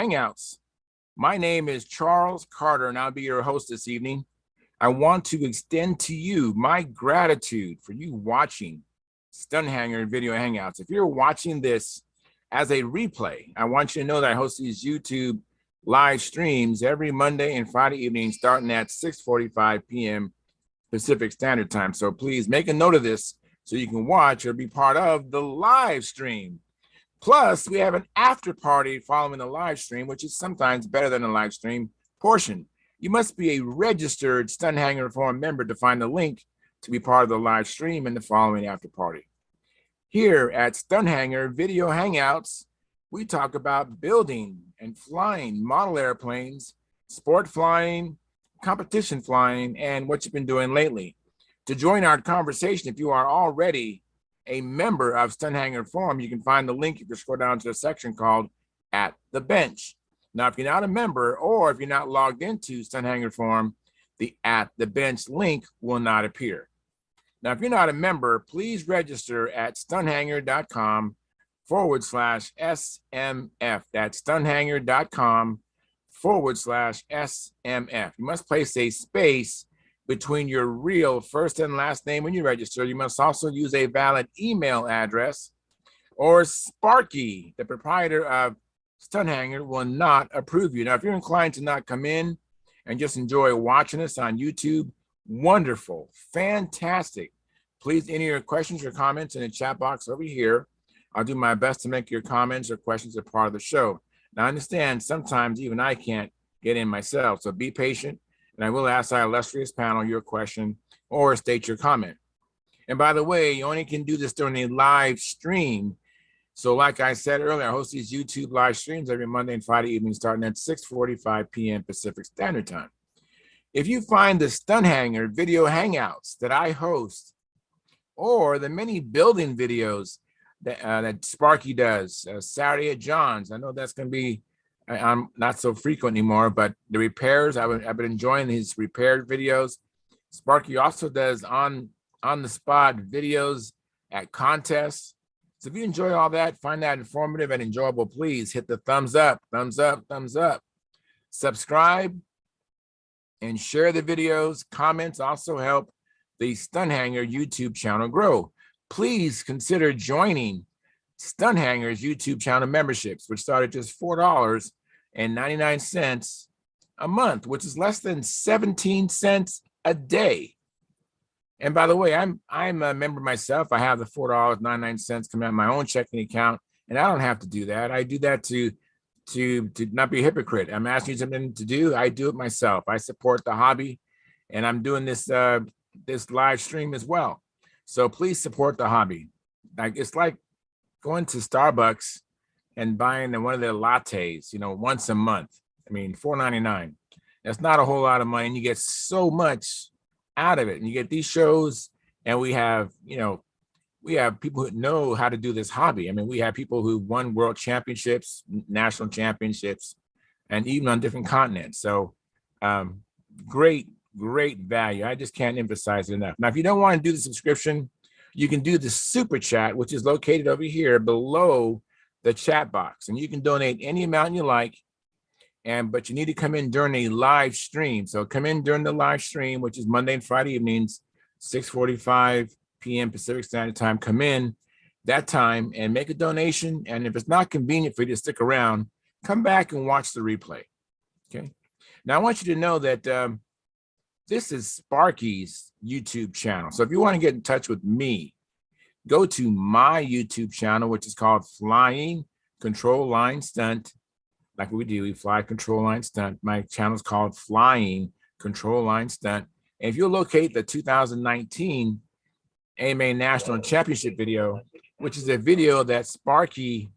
Hangouts. My name is Charles Carter, and I'll be your host this evening. I want to extend to you my gratitude for you watching Stunthangar Video Hangouts. If you're watching this as a replay, I want you to know that I host these YouTube live streams every Monday and Friday evening, starting at 6:45 p.m. Pacific Standard Time. So please make a note of this so you can watch or be part of the live stream. Plus, we have an after party following the live stream, which is sometimes better than the live stream portion. You must be a registered Stunthangar Forum member to find the link to be part of the live stream and the following after party. Here at Stunthangar Video Hangouts, we talk about building and flying model airplanes, sport flying, competition flying, and what you've been doing lately. To join our conversation, if you are already a member of Stunthangar Forum, you can find the link if you scroll down to a section called At the Bench. Now, if you're not a member or if you're not logged into Stunthangar Forum, the At the Bench link will not appear. Now, if you're not a member, please register at stunthangar.com/SMF. That's stunthangar.com/SMF. You must place a space between your real first and last name when you register. You must also use a valid email address, or Sparky, the proprietor of Stunthangar, will not approve you. Now, if you're inclined to not come in and just enjoy watching us on YouTube, wonderful, fantastic. Please enter your questions or comments in the chat box over here. I'll do my best to make your comments or questions a part of the show. Now, I understand sometimes even I can't get in myself, so be patient. And I will ask our illustrious panel your question or state your comment. And by the way, you only can do this during a live stream. So like I said earlier, I host these YouTube live streams every Monday and Friday evening starting at 6:45 p.m. Pacific Standard Time. If you find the Stunthangar Video Hangouts that I host, or the many building videos that Sparky does, Saturday at John's, I know that's going to be I'm not so frequent anymore, but the repairs, I've been enjoying his repaired videos. Sparky also does on the spot videos at contests. So if you enjoy all that, find that informative and enjoyable, please hit the thumbs up, thumbs up, thumbs up. Subscribe and share the videos. Comments also help the Stunthangar YouTube channel grow. Please consider joining Stunthangar's YouTube channel memberships, which start at just $4.99 a month, which is less than 17 cents a day. And by the way, I'm a member myself. I have the $4.99 come out of my own checking account, and I don't have to do that. I do that to not be a hypocrite. I'm asking you something to do. I do it myself. I support the hobby, and I'm doing this this live stream as well. So please support the hobby. Like, it's like going to Starbucks and buying one of their lattes, once a month. I mean, $4.99. That's not a whole lot of money, and you get so much out of it. And you get these shows, and we have people who know how to do this hobby. I mean, we have people who won world championships, national championships, and even on different continents. So great value. I just can't emphasize it enough. Now, if you don't want to do the subscription, you can do the super chat, which is located over here below the chat box, and you can donate any amount you like. But you need to come in during a live stream. So come in during the live stream, which is Monday and Friday evenings, 6:45 p.m. Pacific Standard Time. Come in that time and make a donation. And if it's not convenient for you to stick around, come back and watch the replay. Okay. Now I want you to know that this is Sparky's YouTube channel. So if you want to get in touch with me, go to my YouTube channel, which is called Flying Control Line Stunt. Like we do, we fly control line stunt. My channel is called Flying Control Line Stunt. And if you'll locate the 2019 AMA National Championship video, which is a video that Sparky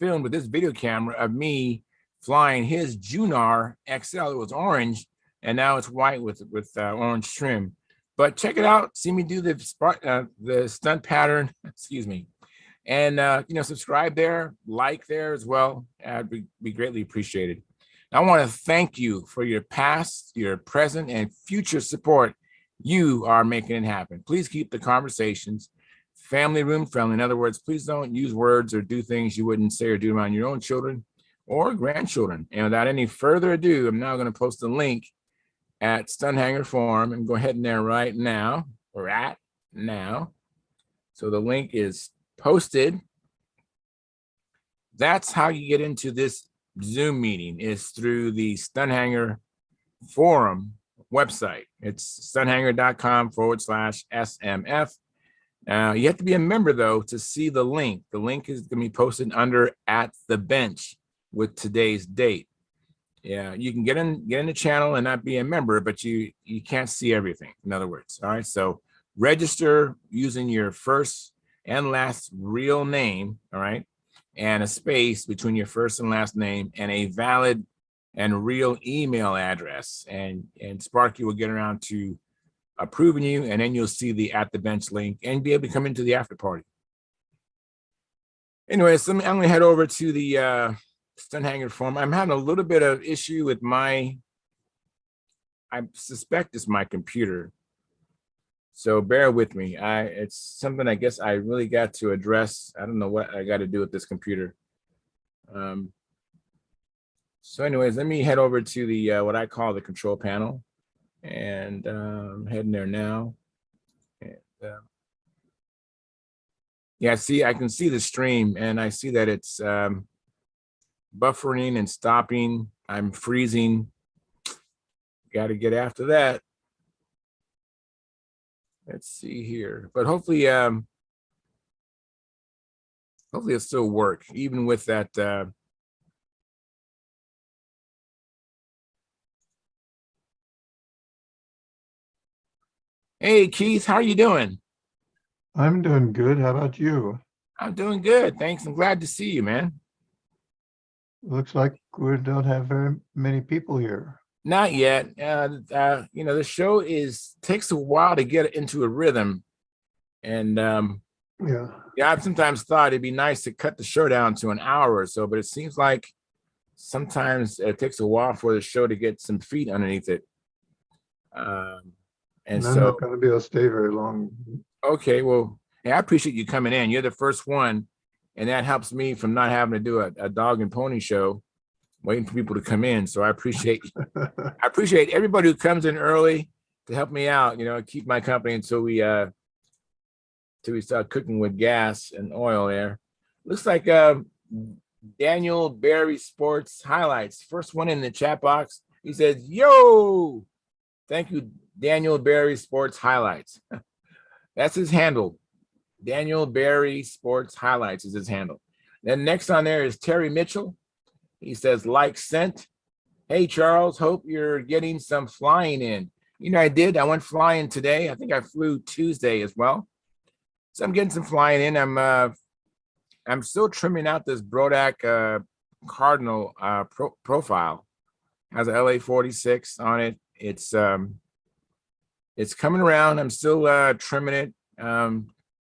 filmed with this video camera of me flying his Junar XL. It was orange, and now it's white with orange trim. But check it out. See me do the stunt pattern. Excuse me. And, subscribe there, like there as well. It'd be greatly appreciated. I want to thank you for your past, your present, and future support. You are making it happen. Please keep the conversations family room friendly. In other words, please don't use words or do things you wouldn't say or do around your own children or grandchildren. And without any further ado, I'm now going to post a link at Stunthangar Forum and go ahead in there right now, or at now. So the link is posted. That's how you get into this Zoom meeting, is through the Stunthangar Forum website. It's stunthangar.com/SMF. You have to be a member, though, to see the link. The link is going to be posted under At the Bench with today's date. Yeah, you can get in the channel and not be a member, but you can't see everything, in other words. All right, so register using your first and last real name, all right, and a space between your first and last name, and a valid and real email address, and Sparky will get around to approving you, and then you'll see the At the Bench link and be able to come into the after party. Anyways, I'm going to head over to the Stunthangar Forum. I'm having a little bit of issue with I suspect it's my computer, so bear with me. It's something I guess I really got to address. I don't know what I got to do with this computer. So anyways, let me head over to the what I call the control panel, and I'm heading there now. And, yeah, see, I can see the stream, and I see that it's buffering and stopping. I'm freezing. Got to get after that. Let's see here, but hopefully it'll still work even with that. Hey Keith, how are you doing? I'm doing good. How about you? I'm doing good, thanks. I'm glad to see you, man. Looks like we don't have very many people here. Not yet. The show takes a while to get into a rhythm, and Yeah. I've sometimes thought it'd be nice to cut the show down to an hour or so, but it seems like sometimes it takes a while for the show to get some feet underneath it. And I'm so, not going to be able to stay very long. okay, well, hey, I appreciate you coming in. You're the first one, and that helps me from not having to do a dog and pony show, waiting for people to come in. So I appreciate everybody who comes in early to help me out. Keep my company until we start cooking with gas and oil there. Looks like Daniel Barry Sports Highlights, first one in the chat box. He says, "Yo, thank you, Daniel Barry Sports Highlights." That's his handle. Daniel Barry Sports Highlights is his handle. Then next on there is Terry Mitchell. He says, "Like sent. Hey, Charles, hope you're getting some flying in." I did. I went flying today. I think I flew Tuesday as well. So I'm getting some flying in. I'm still trimming out this Brodak Cardinal profile. Has a LA 46 on it. It's coming around. I'm still trimming it.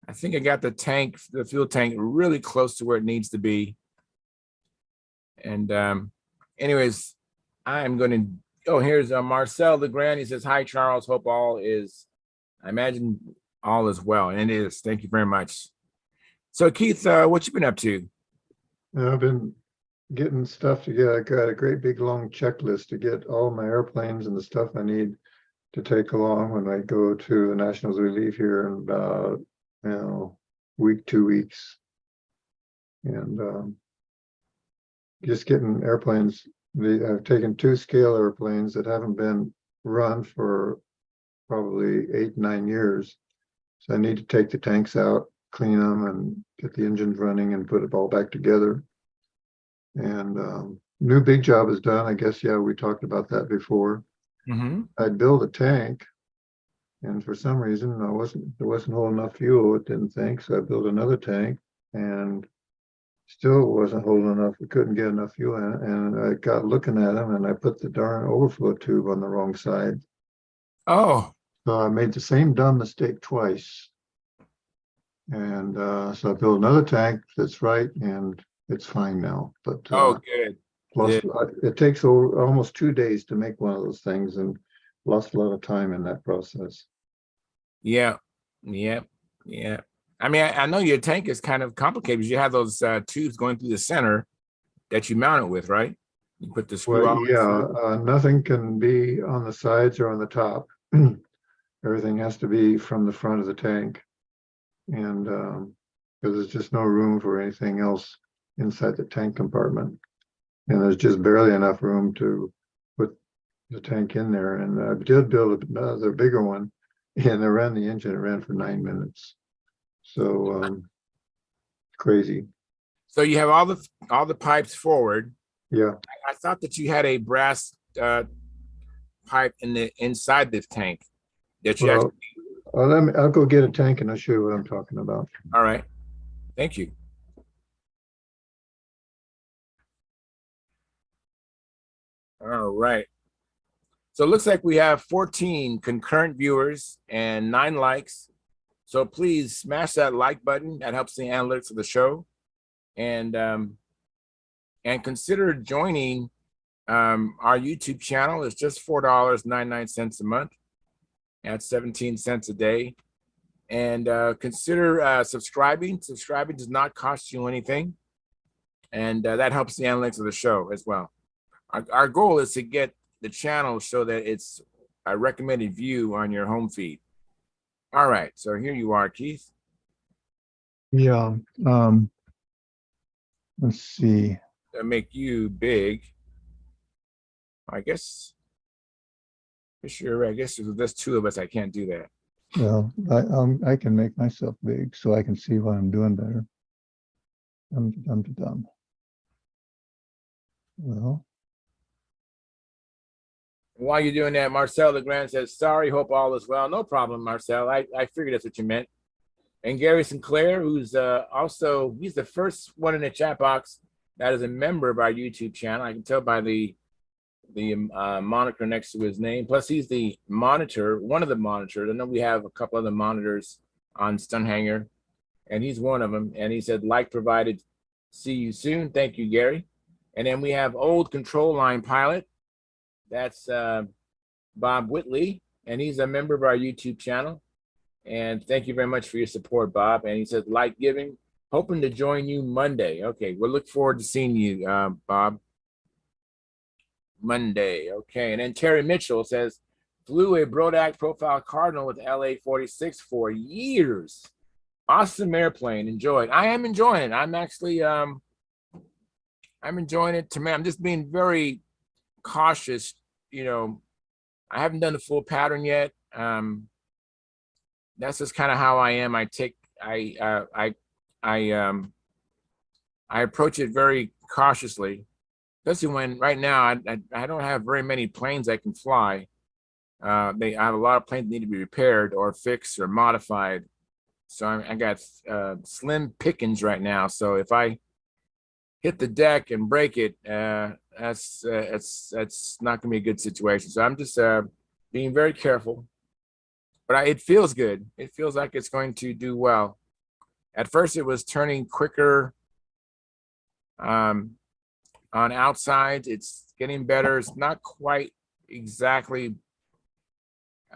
I think I got the fuel tank really close to where it needs to be. And anyways, I'm going to, here's Marcel Legrand. He says, "Hi, Charles. Hope I imagine all is well." And it is. Thank you very much. So Keith, what you been up to? I've been getting stuff together. I got a great big long checklist to get all my airplanes and the stuff I need to take along when I go to the Nationals relief here in about, week, 2 weeks. And just getting airplanes. I've taken 2 scale airplanes that haven't been run for probably 8, 9 years. So I need to take the tanks out, clean them, and get the engines running and put it all back together. And new big job is done. I guess, yeah, we talked about that before. I'd build a tank, and for some reason there wasn't holding enough fuel. It didn't think, so I built another tank, and still wasn't holding enough. We couldn't get enough fuel in it, and I got looking at them, and I put the darn overflow tube on the wrong side. Oh, So I made the same dumb mistake twice. And so I built another tank that's right, and it's fine now. But good. it takes almost 2 days to make one of those things, and lost a lot of time in that process. Yeah. I mean, I know your tank is kind of complicated because you have those tubes going through the center that you mount it with, right? You put the screw Well, all the way yeah, through. nothing can be on the sides or on the top. Everything has to be from the front of the tank. And because there's just no room for anything else inside the tank compartment. And there's just barely enough room to put the tank in there. And I did build another bigger one, and I ran the engine. It ran for 9 minutes. So crazy. So you have all the pipes forward. Yeah. I thought that you had a brass pipe in the inside the tank that you actually. Well, I'll go get a tank and I'll show you what I'm talking about. All right, thank you. All right. So it looks like we have 14 concurrent viewers and 9 likes. So please smash that like button. That helps the analytics of the show. And consider joining our YouTube channel. It's just $4.99 a month. That's 17 cents a day. And consider subscribing. Subscribing does not cost you anything. And that helps the analytics of the show as well. Our goal is to get the channel so that it's a recommended view on your home feed. All right, so here you are, Keith. Yeah. Let's see. To make you big, I guess. Sure, I guess if there's 2 of us, I can't do that. Well, I can make myself big so I can see what I'm doing better. Dum. Well, While you're doing that, Marcel Legrand says, sorry, hope all is well. No problem, Marcel. I figured that's what you meant. And Gary Sinclair, who's also, he's the first one in the chat box that is a member of our YouTube channel. I can tell by the moniker next to his name. Plus, he's the monitor, one of the monitors. I know we have a couple other monitors on Stunthangar, and he's one of them. And he said, like provided, see you soon. Thank you, Gary. And then we have old control line pilot. That's Bob Whitley, and he's a member of our YouTube channel. And thank you very much for your support, Bob. And he says, like giving, hoping to join you Monday. Okay, we'll look forward to seeing you, Bob. Monday. Okay, and then Terry Mitchell says, flew a Brodak Profile Cardinal with LA 46 for years. Awesome airplane. Enjoyed. I am enjoying it. I'm actually I'm enjoying it. I'm just being very cautious. You know, I haven't done the full pattern yet. That's just kind of how I am. I approach it very cautiously, especially when right now I don't have very many planes I can fly. I have a lot of planes that need to be repaired or fixed or modified. So I got slim pickings right now. So if I hit the deck and break it, that's not gonna be a good situation. So I'm just being very careful. But it feels good. It feels like it's going to do well. At first, it was turning quicker on outsides. It's getting better. It's not quite exactly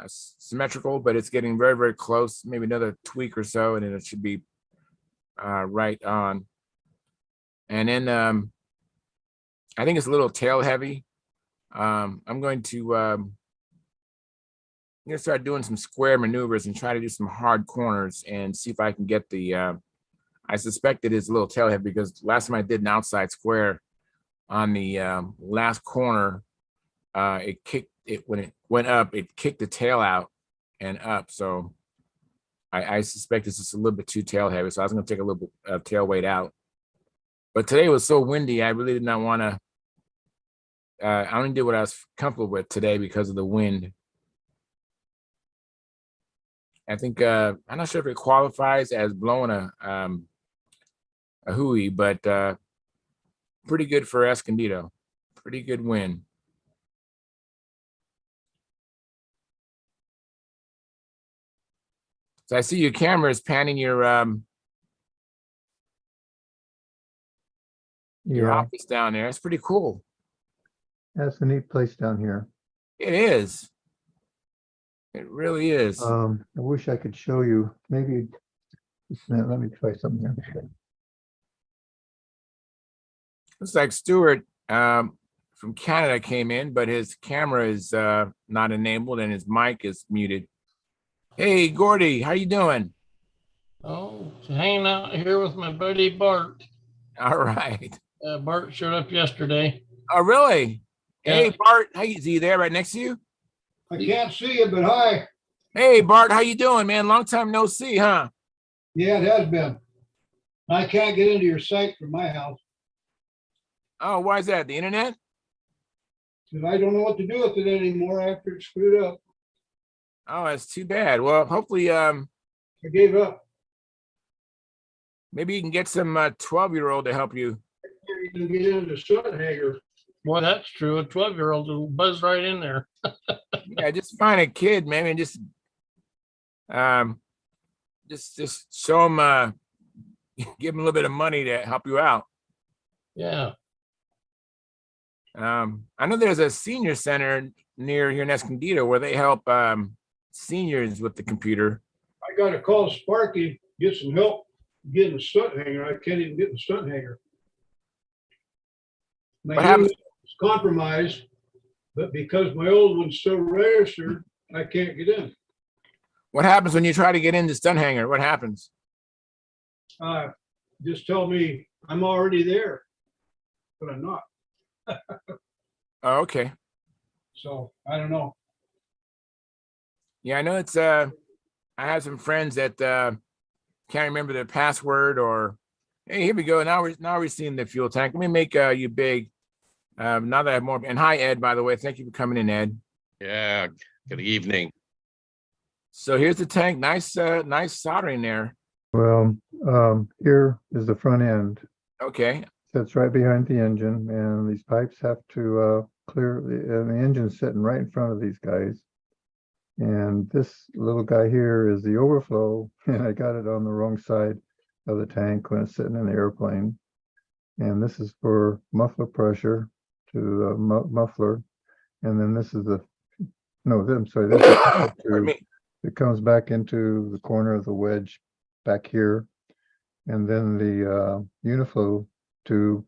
symmetrical, but it's getting very, very close. Maybe another tweak or so, and then it should be right on. And then I think it's a little tail heavy. I'm going to start doing some square maneuvers and try to do some hard corners and see if I can get the. I suspect it is a little tail heavy because last time I did an outside square on the last corner, it kicked it when it went up. It kicked the tail out and up. So I suspect it's just a little bit too tail heavy. So I was going to take a little bit of tail weight out. But today was so windy, I really did not want to. I only did what I was comfortable with today because of the wind. I think I'm not sure if it qualifies as blowing a hui, but pretty good for Escondido. Pretty good win. So I see your camera is panning your office down there. It's pretty cool. That's a neat place down here. It is. It really is. I wish I could show you. Maybe just a minute, let me try something here. Looks like Stuart from Canada came in, but his camera is not enabled and his mic is muted. Hey, Gordy, how you doing? Oh, hanging out here with my buddy Bart. All right. Bart showed up yesterday. Oh, really? Hey, Yeah. Bart, is he there right next to you? I can't see you, but hi. Hey, Bart, how you doing, man? Long time no see, huh? Yeah, it has been. I can't get into your site from my house Oh, why is that? The internet? because I don't know what to do with it anymore after it's screwed up. Oh, that's too bad. Well, hopefully, I gave up. maybe you can get some 12-year-old to help you. You can get into Stunthangar. Boy, that's true. A 12-year-old will buzz right in there. Yeah, just find a kid, man, and um just show him give him a little bit of money to help you out. Yeah. I know there's a senior center near here in Escondido where they help seniors with the computer. I got to call Sparky, get some help getting the Stunthangar. I can't even get the Stunthangar. My What new happens? is compromised, but because my old one's still registered, I can't get in. What happens when you try to get into Stunthangar? What happens? Just tell me I'm already there, but I'm not. Oh, okay. So I don't know. Yeah, I know it's I have some friends that can't remember their password or hey, here we go. Now we're seeing the fuel tank. Let me make you big. Now that I have more, and hi Ed, by the way. Thank you for coming in, Ed. Yeah, good evening. So here's the tank. Nice soldering there. Well, here is the front end. Okay. Sits right behind the engine, and these pipes have to clear and the engine's sitting right in front of these guys. And this little guy here is the overflow, and I got it on the wrong side of the tank when it's sitting in the airplane. And this is for muffler pressure to the muffler. And then this is the, no, I'm sorry, this is the Pardon me. it comes back into the corner of the wedge back here. And then the uniflow tube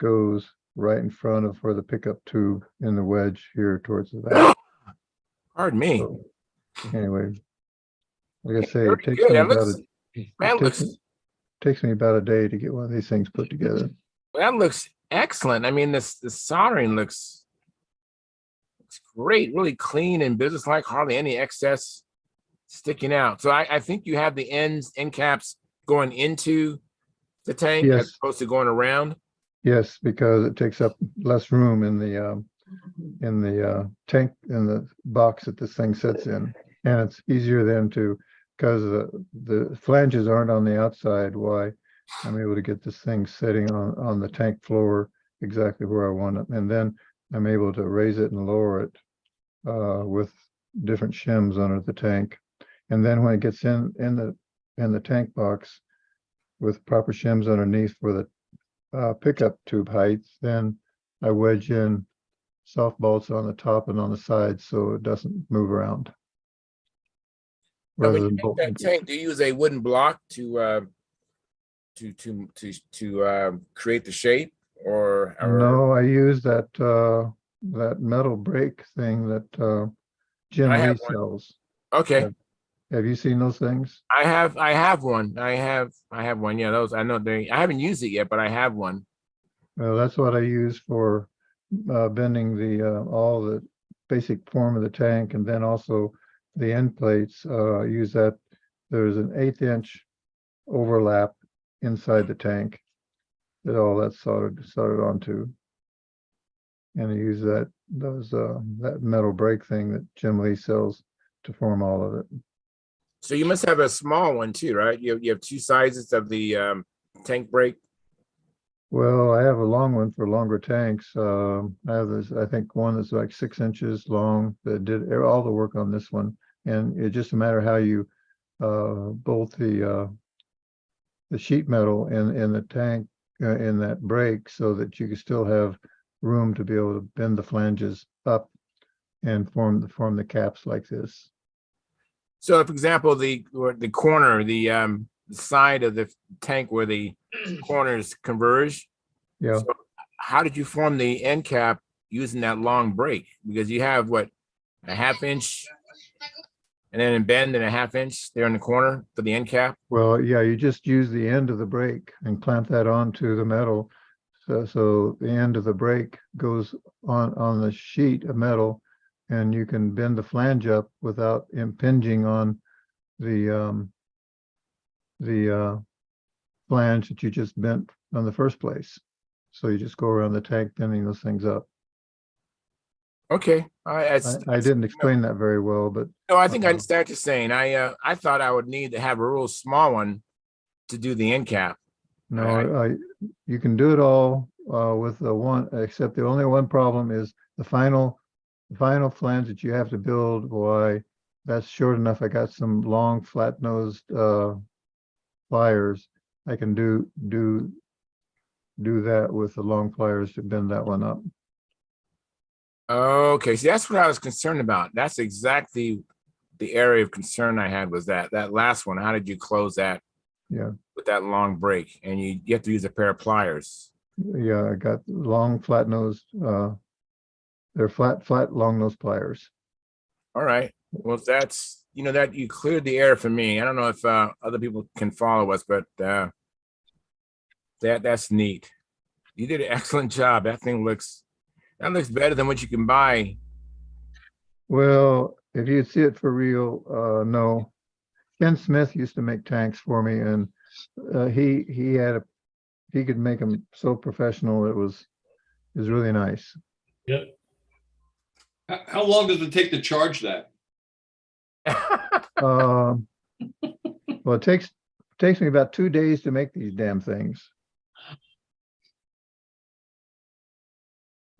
goes right in front of where the pickup tube in the wedge here towards the back. Pardon me. So, anyway, like I say, Very it takes good. me That about looks, it that looks takes me about a day to get one of these things put together. that looks excellent. I mean, the soldering looks great, really clean and businesslike, hardly any excess sticking out. So I think you have the end caps going into the tank as Yes, opposed to going around. yes, because it takes up less room in the tank in the box that this thing sits in, and it's easier then to because the flanges aren't on the outside. Why I'm able to get this thing sitting on the tank floor exactly where I want it, and then I'm able to raise it and lower it with different shims under the tank, and then when it gets in the tank box with proper shims underneath for the pickup tube height, then I wedge in soft bolts on the top and on the sides so it doesn't move around. Now, when Rather you than make bolt. that tank, do you use a wooden block to create the shape or No, I use that metal brake thing that Jim I Lee have one. sells. Okay. Have you seen those things? I have one. I have one. Yeah, those I know I haven't used it yet, but I have one. Well, that's what I use for bending the all the basic form of the tank, and then also the end plates. I use that. There's an 1/8 inch overlap inside the tank that all that's soldered onto, and I use that metal brake thing that Jim Lee sells to form all of it. So you must have a small one too, right? You have two sizes of the tank brake. Well, I have a long one for longer tanks. I have this, I think one that's like 6 inches long that did all the work on this one. And it's just a matter how you bolt the sheet metal in the tank in that brake so that you can still have room to be able to bend the flanges up and form the caps like this. So, for example, the corner, the side of the tank where the corners converge. Yeah. So how did you form the end cap using that long break? Because you have what, a half inch and then a bend and a half inch there in the corner for the end cap. Well, yeah, you just use the end of the brake and clamp that onto the metal. So the end of the brake goes on the sheet of metal, and you can bend the flange up without impinging on the flange that you just bent on the first place. So you just go around the tank bending those things up. Okay, I didn't explain that very well, but no, I think I understand what you're saying. I thought I would need to have a real small one to do the end cap. no, you can do it all with the one, except the only one problem is the final flange that you have to build. Why, that's short enough. I got some long flat nosed pliers. I can do that with the long pliers to bend that one up. Okay, see, that's what I was concerned about. That's exactly the area of concern I had, was that last one. How did you close that? Yeah. With that long break, and you have to use a pair of pliers. Yeah, I got long flat nosed. They're flat long nosed pliers. All right. Well, that's, that you cleared the air for me. I don't know if other people can follow us, but that's neat. You did an excellent job. That looks better than what you can buy. Well, if you see it for real, no. Ken Smith used to make tanks for me, and he could make them so professional. It was really nice. Yep. How long does it take to charge that? Well, it takes me about 2 days to make these damn things.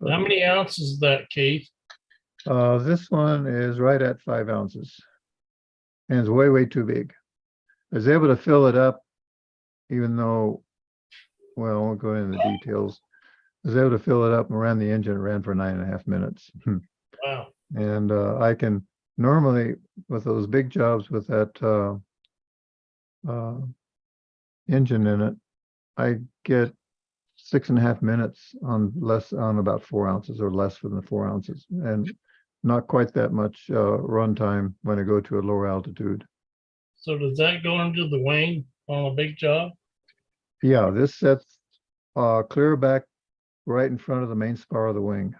How many ounces is that, Keith? This one is right at 5 ounces, and it's way too big. I was able to fill it up, even though, well, I won't go into the details. I was able to fill it up and ran the engine. It ran for 9.5 minutes. Wow. And I can normally, with those big jobs with that engine in it, I get 6.5 minutes on about 4 ounces or less than the 4 ounces, and not quite that much run time when I go to a lower altitude. So does that go into the wing on a big job? Yeah, this sets clear back right in front of the main spar of the wing.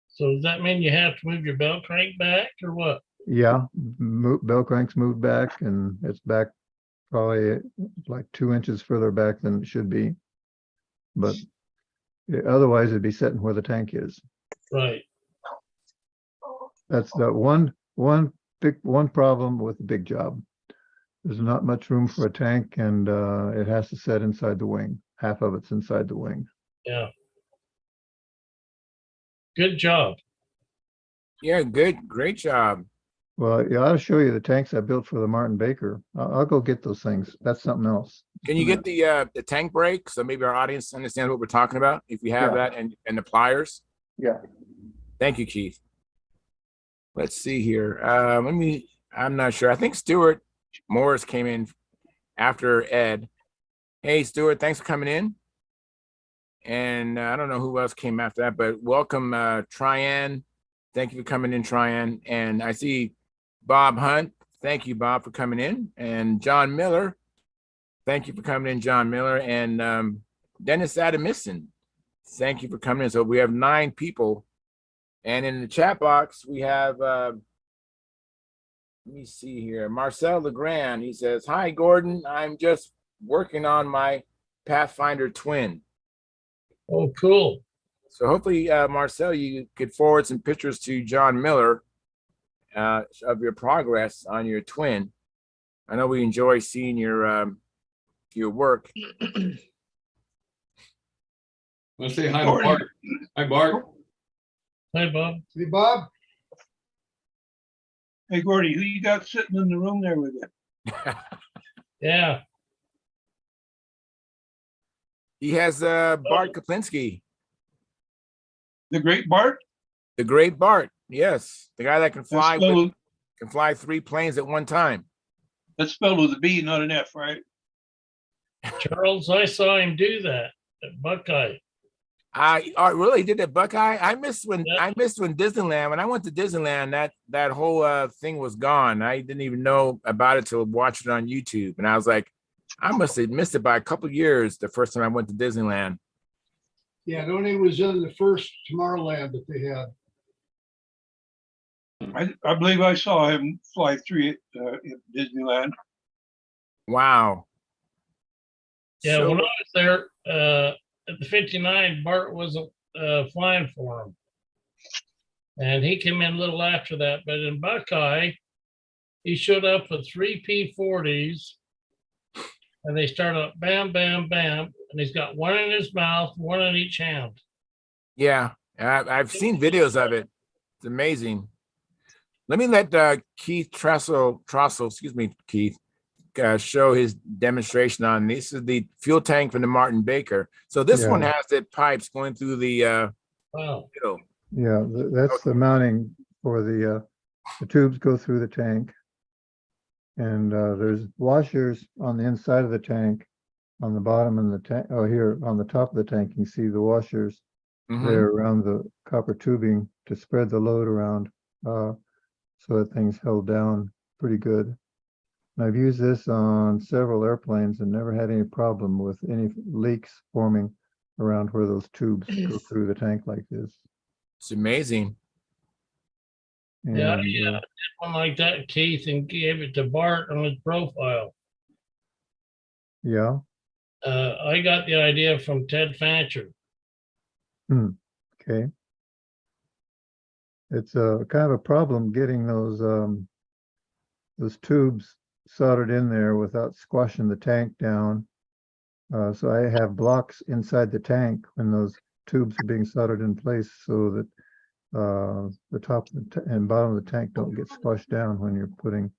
So does that mean you have to move your bell crank back or what? Yeah, bell crank's moved back, and it's back probably like 2 inches further back than it should be. But otherwise, it'd be sitting where the tank is. Right. That's the one problem with the big job. There's not much room for a tank, and it has to set inside the wing. Half of it's inside the wing. Yeah. Good job. Yeah, great job. Well, yeah, I'll show you the tanks I built for the Martin Baker. I'll go get those things. That's something else. Can you get the tank brake so maybe our audience understands what we're talking about? If we have that and the pliers. Yeah. Thank you, Keith. Let's see here. I'm not sure. I think Stuart Morris came in after Ed. Hey, Stuart, thanks for coming in. And I don't know who else came after that, but welcome, Tryan. Thank you for coming in, Tryan. And I see Bob Hunt. Thank you, Bob, for coming in. And John Miller. Thank you for coming in, John Miller. And Dennis Adamison. Thank you for coming in. So we have 9 people. And in the chat box, we have, let me see here, Marcel Legrand. He says, hi, Gordon. I'm just working on my Pathfinder twin. Oh, cool. So hopefully, Marcel, you could forward some pictures to John Miller of your progress on your twin. I know we enjoy seeing your work. Want to say hi to Bart? Hi, Bart. Hi, Bob. Hey, Bob? Hey, Gordy, who you got sitting in the room there with you? Yeah. He has Bart Kaplinski. The great Bart? The great Bart, yes. The guy that can That's fly 3 planes at one time. that's spelled with a B, not an F, right? Charles, I saw him do that at Buckeye. I really did it, Buckeye. Yeah. I missed when Disneyland. When I went to Disneyland, that whole thing was gone. I didn't even know about it till watch it on YouTube, and I was like, I must have missed it by a couple years the first time I went to Disneyland. Yeah, it only was in the first Tomorrowland that they had. I believe I saw him fly through it at Disneyland. Wow. Yeah, So- when I was there, at the 59, Bart wasn't flying for him. And he came in a little after that, but in Buckeye, he showed up with 3 P-40s and they started up bam, bam, bam. And he's got one in his mouth, one in each hand. yeah, I've seen videos of it. It's amazing. Let me let Keith Trossel, excuse me, Keith, show his demonstration on this. Is the fuel tank from the Martin Baker. So this one Yeah. has the pipes going through the Wow. middle. Yeah, that's the mounting for the tubes go through the tank. And there's washers on the inside of the tank, on the bottom and the tank, oh, here on the top of the tank, you can see the washers Mhm. there around the copper tubing to spread the load around, so that thing's held down pretty good. And I've used this on several airplanes and never had any problem with any leaks forming around where those tubes go through the tank like this. It's amazing. Yeah, And, did one like that, Keith, and gave it to Bart on his profile. yeah, I got the idea from Ted Fancher. okay. It's a kind of a problem getting those tubes soldered in there without squashing the tank down. So I have blocks inside the tank when those tubes are being soldered in place so that the top and bottom of the tank don't get squashed down when you're putting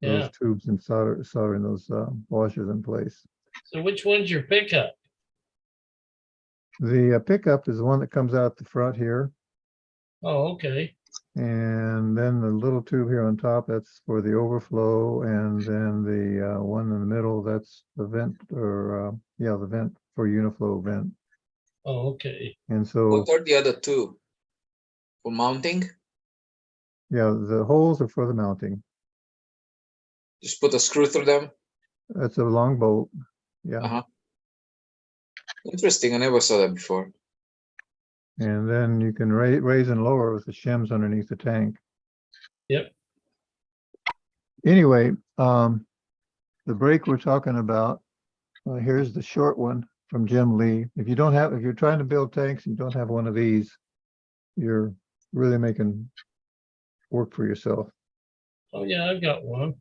those Yeah. tubes and soldering those washers in place. So which one's your pickup? The pickup is the one that comes out the front here. Oh, okay. And then the little tube here on top, that's for the overflow. And then the one in the middle, that's the vent or, yeah, the vent for uniflow vent. Oh, okay. And so, What are the other two? For mounting? yeah, the holes are for the mounting. Just put a screw through them? That's a long bolt. Yeah. Uh-huh. Interesting, I never saw that before. And then you can raise and lower with the shims underneath the tank. Yep. Anyway, the brake we're talking about, here's the short one from Jim Lee. If you're trying to build tanks and you don't have one of these, you're really making work for yourself. Oh, yeah, I've got one.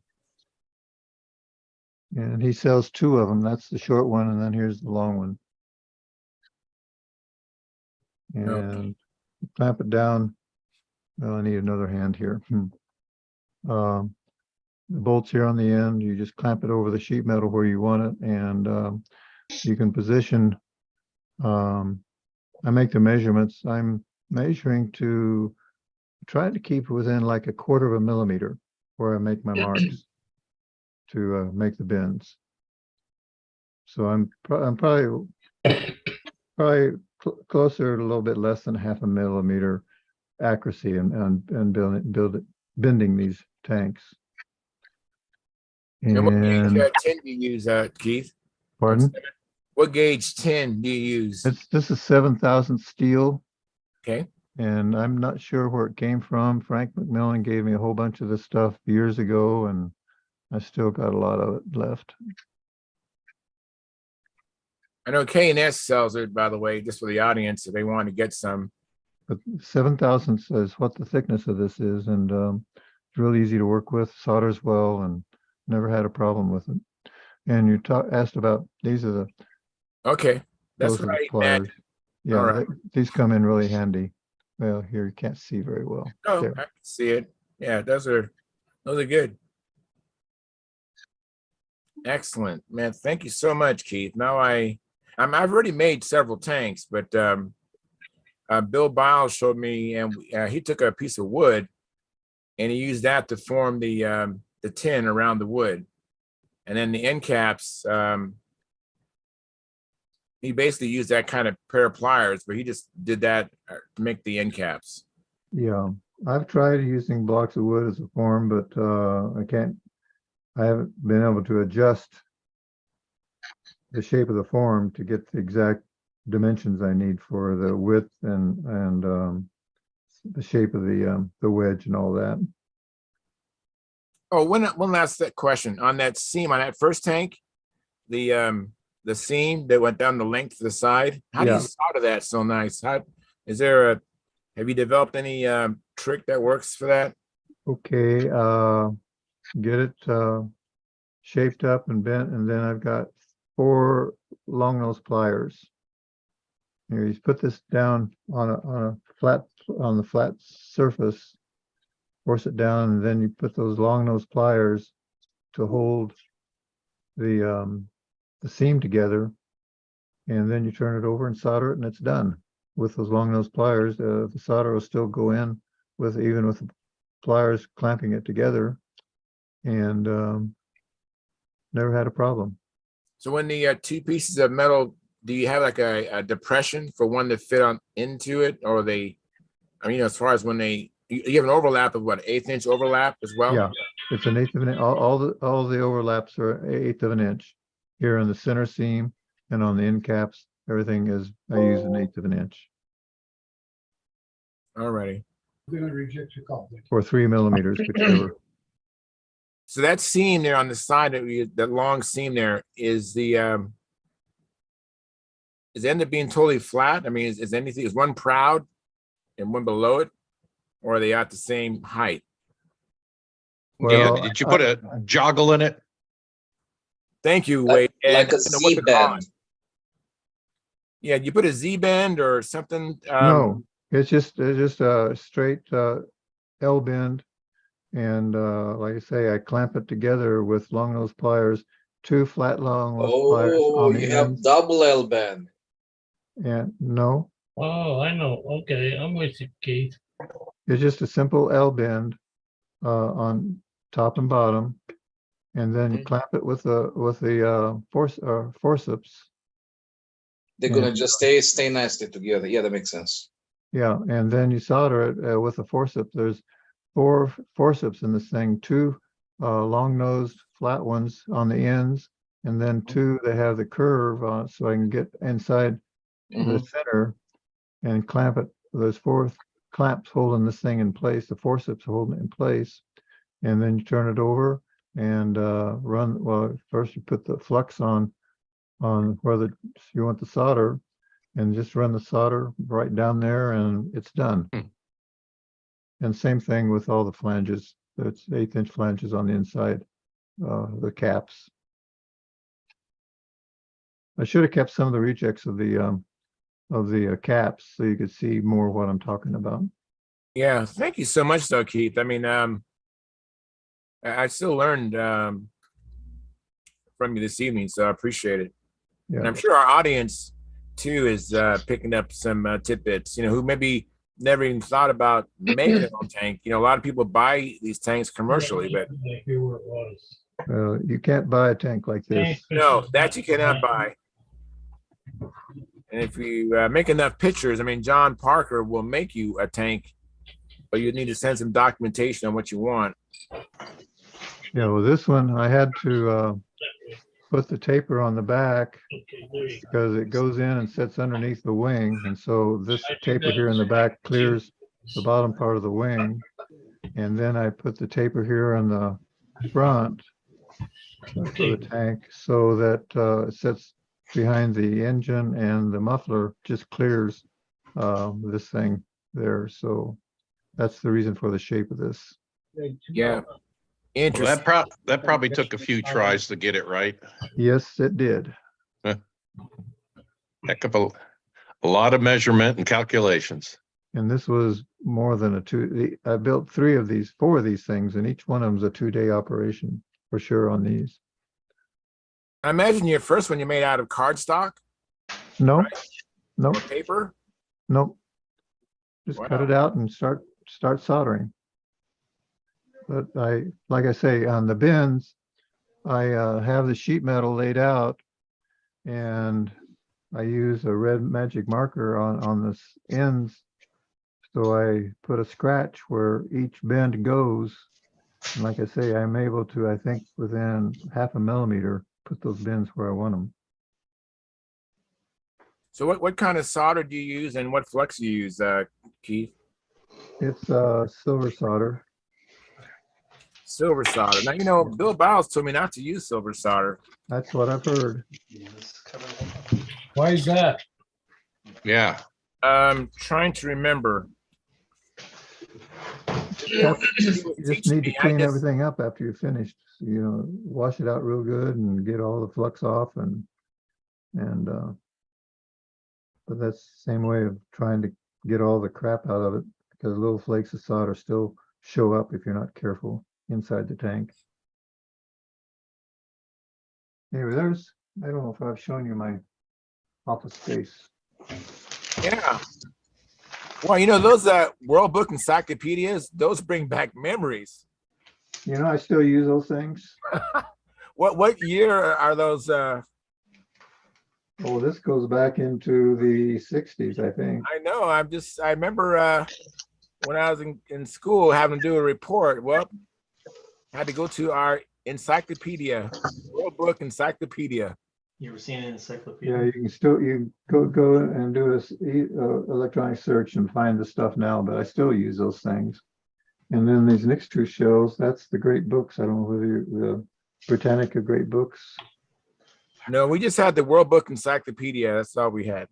And he sells 2 of them. That's the short one, and then here's the long one. And clamp it down. Well, I need another hand here. The bolts here on the end, you just clamp it over the sheet metal where you want it, and you can position. I make the measurements. I'm measuring to try to keep within like 1/4 of a millimeter where I make my marks to make the bends. So I'm probably closer to a little bit less than 1/2 a millimeter accuracy and bending these tanks. And what gauge And tin do you use, Keith? pardon? What gauge tin do you use? This is 7,000 steel, Okay. and I'm not sure where it came from. Frank McMillan gave me a whole bunch of this stuff years ago, and I still got a lot of it left. I know K&S sells it, by the way, just for the audience, if they want to get some. But 7,000 is what the thickness of this is, and it's really easy to work with, solders well, and never had a problem with it. And you asked about, these are the Okay, that's those are the right, pliers. Matt. Yeah, All right. these come in really handy. Well, here you can't see very well. Oh, There. I can see it. Yeah, those are good. Excellent, man. Thank you so much, Keith. Now I've already made several tanks, but Bill Biles showed me, and he took a piece of wood and he used that to form the tin around the wood, and then the end caps. he basically used that kind of pair of pliers, but he just did that to make the end caps. Yeah, I've tried using blocks of wood as a form, but I haven't been able to adjust the shape of the form to get the exact dimensions I need for the width and the shape of the wedge and all that. Oh, one last question on that seam on that first tank, the seam that went down the length of the side. How do Yeah. you solder that so nice? How is there a have you developed any trick that works for that? Okay, get it shaped up and bent, and then I've got 4 long nose pliers. Here, you put this down on the flat surface, force it down, and then you put those long nose pliers to hold the seam together, and then you turn it over and solder it, and it's done. With those long nose pliers, the solder will still go in even with the pliers clamping it together, and never had a problem. So when the two pieces of metal, do you have like a depression for one to fit on into it, or as far as when you have an overlap of what, 1/8 inch overlap as well? Yeah, it's an 1/8 of an inch. All the overlaps are 1/8 of an inch. Here on the center seam and on the end caps, everything is, I use an 1/8 of an inch Alrighty. Then I reject your call. or 3 millimeters, whichever. So that seam there on the side that long seam there is the is it end up being totally flat? I mean, is one proud and one below it, or are they at the same height? Yeah, Well, did you put a joggle in it? Thank you, Like, Wade. And like I a don't know what Z to call bend. it. Yeah, you put a Z bend or something. No, it's just a straight L bend, and like I say, I clamp it together with long nose pliers, 2 flat long nose pliers Oh, on the you have ends. double L bend. And no, Oh, I know. Okay, I'm with you, Keith. it's just a simple L bend on top and bottom, and then you Mhm. clamp it with the forceps. They're Yeah. gonna just stay nicely together. Yeah, that makes sense. Yeah, and then you solder it with a forceps. There's 4 forceps in this thing, 2 long-nosed flat ones on the ends, and then 2 that have the curve on it, so I can get inside the Mhm. center and clamp it. There's 4 clamps holding this thing in place, the forceps holding it in place, and then you turn it over and run. Well, first you put the flux on where you want the solder, and just run the solder right down there, and it's done. Hmm. And same thing with all the flanges. It's 1/8 inch flanges on the inside, the caps. I should have kept some of the rejects of the caps so you could see more what I'm talking about. Yeah, thank you so much, though, Keith. I mean, I still learned from you this evening, so I appreciate it. And Yeah, I'm sure our audience too is picking up some tidbits. Who maybe never even thought about making their own tank. A lot of people buy these tanks commercially, but Like here where it was. you can't buy a tank like this. no, that you cannot buy. And if you make enough pictures, I mean, John Parker will make you a tank, but you need to send some documentation on what you want. Yeah, well, this one I had to put the taper on the back Okay, there you go. because it goes in and sits underneath the wing, and so this taper here in the back clears the bottom part of the wing, and then I put the taper here on the front for the tank so that it sits behind the engine, and the muffler just clears this thing there. So that's the reason for the shape of this. Yeah, Well, interesting. that probably took a few tries to get it right. Yes, it did. Heck of a lot of measurement and calculations. And this was more than I built 4 of these things, and each one of them is a 2-day operation for sure on these. I imagine your first one you made out of cardstock No, no, or paper. no. Just cut Wow. it out and start soldering. But like I say, on the bins, I have the sheet metal laid out, and I use a red magic marker on the ends. So I put a scratch where each bend goes. And like I say, I'm able to, I think within half a millimeter, put those bends where I want them. So what kind of solder do you use and what flux do you use, Keith? It's silver solder. Silver solder. Now, you know, Bill Biles told me not to use silver solder. That's what I've heard. Why is that? Yeah, Trying to remember. You just need to I clean just- everything up after you're finished. You know, wash it out real good and get all the flux off and but that's the same way of trying to get all the crap out of it because little flakes of solder still show up if you're not careful inside the tank. Anyway, I don't know if I've shown you my office space. Yeah. Well, you know, those World Book encyclopedias, those bring back memories. You know, I still use those things. What year are those? Oh, this goes back into the 60s, I think. I know. I remember when I was in school having to do a report. Well, I had to go to our encyclopedia, World Book encyclopedia. You ever seen an encyclopedia? Yeah, you can still go and do a electronic search and find the stuff now, but I still use those things. And then these next two shows, that's the great books. I don't know whether the Britannica great books. No, we just had the World Book encyclopedia. That's all we had.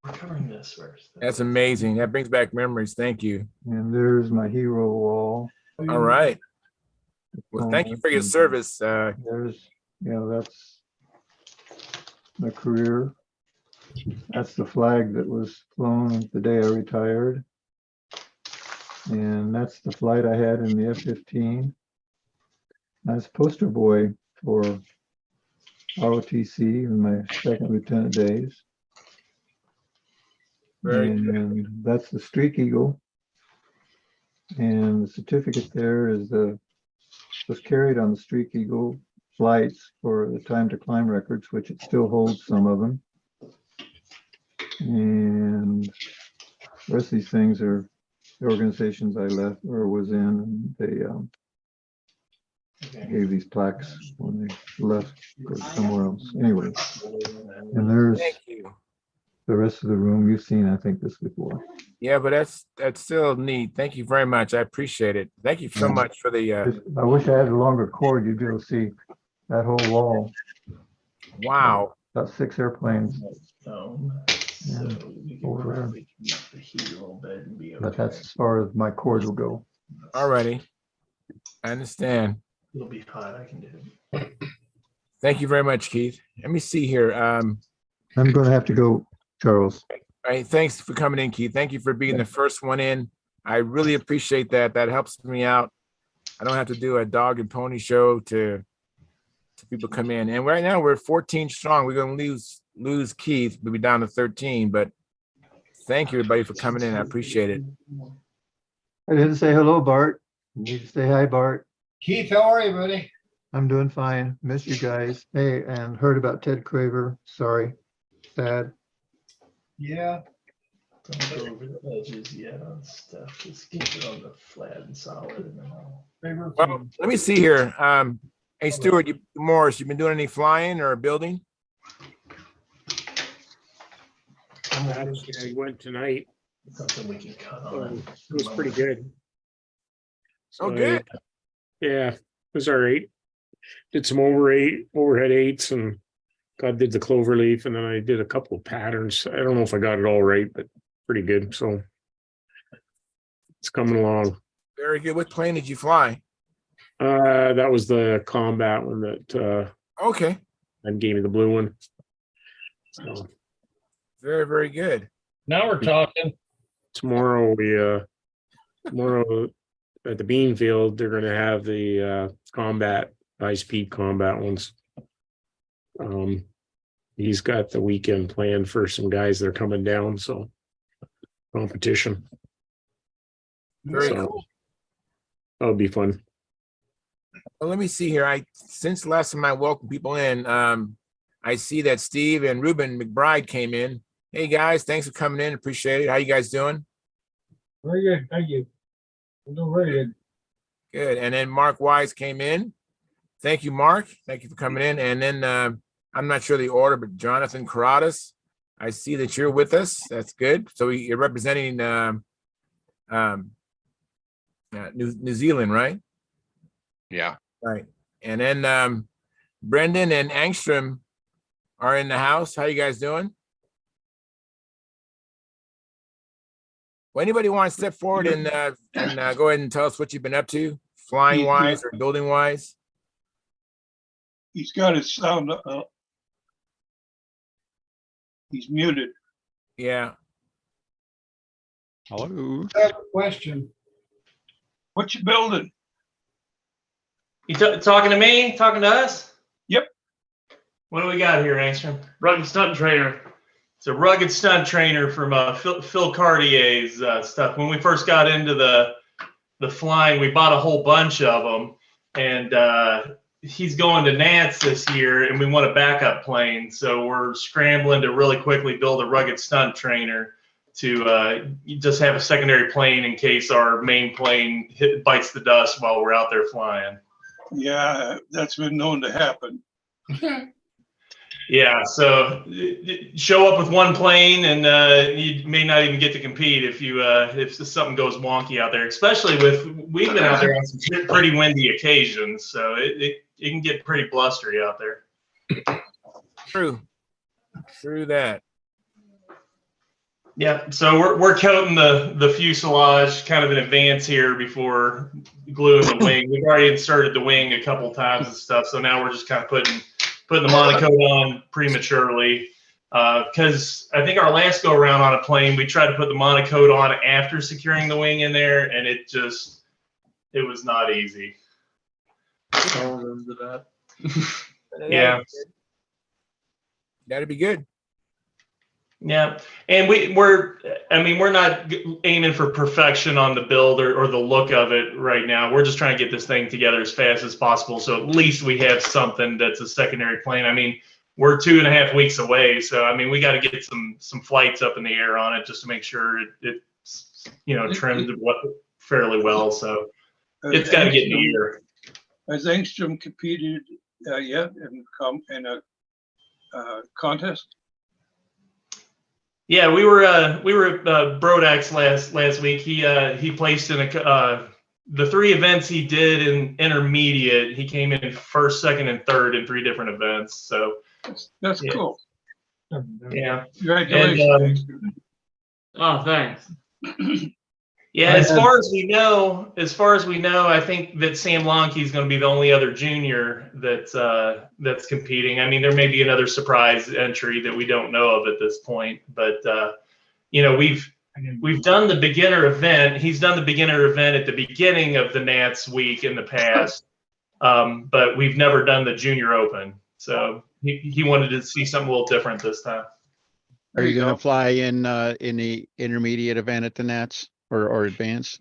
We're covering this first. That's amazing. That brings back memories. Thank you. And there's my hero wall. All right. Well, thank you for your service. There's, that's my career. That's the flag that was flown the day I retired. And that's the flight I had in the F-15. I was poster boy for ROTC in my second lieutenant days. Very and that's the Streak Eagle. And the certificate there is was carried on the Streak Eagle flights for the time to climb records, which it still holds some of them. And the rest of these things are the organizations I left or was in, and they gave these plaques when they left go somewhere else. Anyway, and there's Thank you. the rest of the room. You've seen, I think, this before. Yeah, but that's still neat. Thank you very much. I appreciate it. Thank you so much for the I wish I had a longer cord. You'd be able to see that whole wall. wow. About 6 airplanes. So we can over there. probably keep the heat a little bit and be okay. But that's as far as my cord will go. Alrighty. I understand. It'll be hot. I can do it. Thank you very much, Keith. Let me see here. I'm going to have to go, Charles. All right, thanks for coming in, Keith. Thank you for being the first one in. I really appreciate that. That helps me out. I don't have to do a dog and pony show to people come in. And right now we're 14 strong. We're going to lose Keith. We'll be down to 13. But thank you, everybody, for coming in. I appreciate it. I didn't say hello, Bart. You need to say hi, Bart. Keith, how are you, buddy? I'm doing fine. Miss you guys. Hey, and heard about Ted Craver. Sorry. Sad. Yeah. Don't go over the edges yet on stuff. Just keep it on the flat and solid. And then I'll... Well, let me see here. Hey, Stuart Morris, you been doing any flying or building? I went tonight. Something we can cut Oh, on. it was pretty good. Oh, So, good. Yeah, it was all right. Did some overhead eights, and God did the clover leaf, and then I did a couple of patterns. I don't know if I got it all right, but pretty good. So it's coming along. Very good. What plane did you fly? That was the combat one that Okay. and gave me the blue one. So Very, very good. Now we're talking. tomorrow tomorrow at the bean field, they're gonna have the combat, high-speed combat ones. He's got the weekend planned for some guys that are coming down, so competition. Very So, cool. that'll be fun. Well, let me see here. Since last time I welcome people in, I see that Steve and Ruben McBride came in. Hey guys, thanks for coming in. Appreciate it. How you guys doing? Very good. Thank you. I'm doing very good. Good. And then Mark Wise came in. Thank you, Mark. Thank you for coming in. And then I'm not sure the order, but Jonathan Caradas, I see that you're with us. That's good. So you're representing New Zealand, right? Yeah. Right. And then Brendan and Angstrom are in the house. How you guys doing? Well, anybody want to step forward and go ahead and tell us what you've been up to, flying wise or building wise? He's got his sound, he's muted. Yeah. Hello. I have a question. What you building? You talking to me? Talking to us? Yep. What do we got here, Angstrom? Rugged stunt trainer. It's a rugged stunt trainer from Phil Cartier's stuff. When we first got into the flying, we bought a whole bunch of them, and he's going to Nats this year, and we want a backup plane. So we're scrambling to really quickly build a rugged stunt trainer to just have a secondary plane in case our main plane bites the dust while we're out there flying. Yeah, that's been known to happen. Yeah, so show up with one plane, and you may not even get to compete if something goes wonky out there. Especially we've been out there on some pretty windy occasions, so it can get pretty blustery out there. True that. Yeah, so we're coating the fuselage kind of in advance here before gluing the wing. We've already inserted the wing a couple times and stuff, so now we're just kind of putting the monocoat on prematurely. Because I think our last go around on a plane, we tried to put the monocoat on after securing the wing in there, and it was not easy. I remember that. Yeah. That'd be good. Yeah, and we're not aiming for perfection on the build or the look of it right now. We're just trying to get this thing together as fast as possible, so at least we have something that's a secondary plane. I mean, we're 2.5 weeks away, so I mean, we got to get some flights up in the air on it just to make sure it's trimmed fairly well. So it's got to get in the air. Has Angstrom competed yet in a contest? Yeah, we were at Brodax last week. He placed in the 3 events he did in intermediate. He came in first, second, and third in 3 different events. So that's yeah. cool. Yeah. Congratulations. Oh, thanks. Yeah, as far as we know, I think that Sam Lonke is going to be the only other junior that's competing. I mean, there may be another surprise entry that we don't know of at this point, but we've done the beginner event. He's done the beginner event at the beginning of the Nats week in the past, but we've never done the junior open. So he wanted to see something a little different this time. Are you going to fly in the intermediate event at the Nats? Or advance?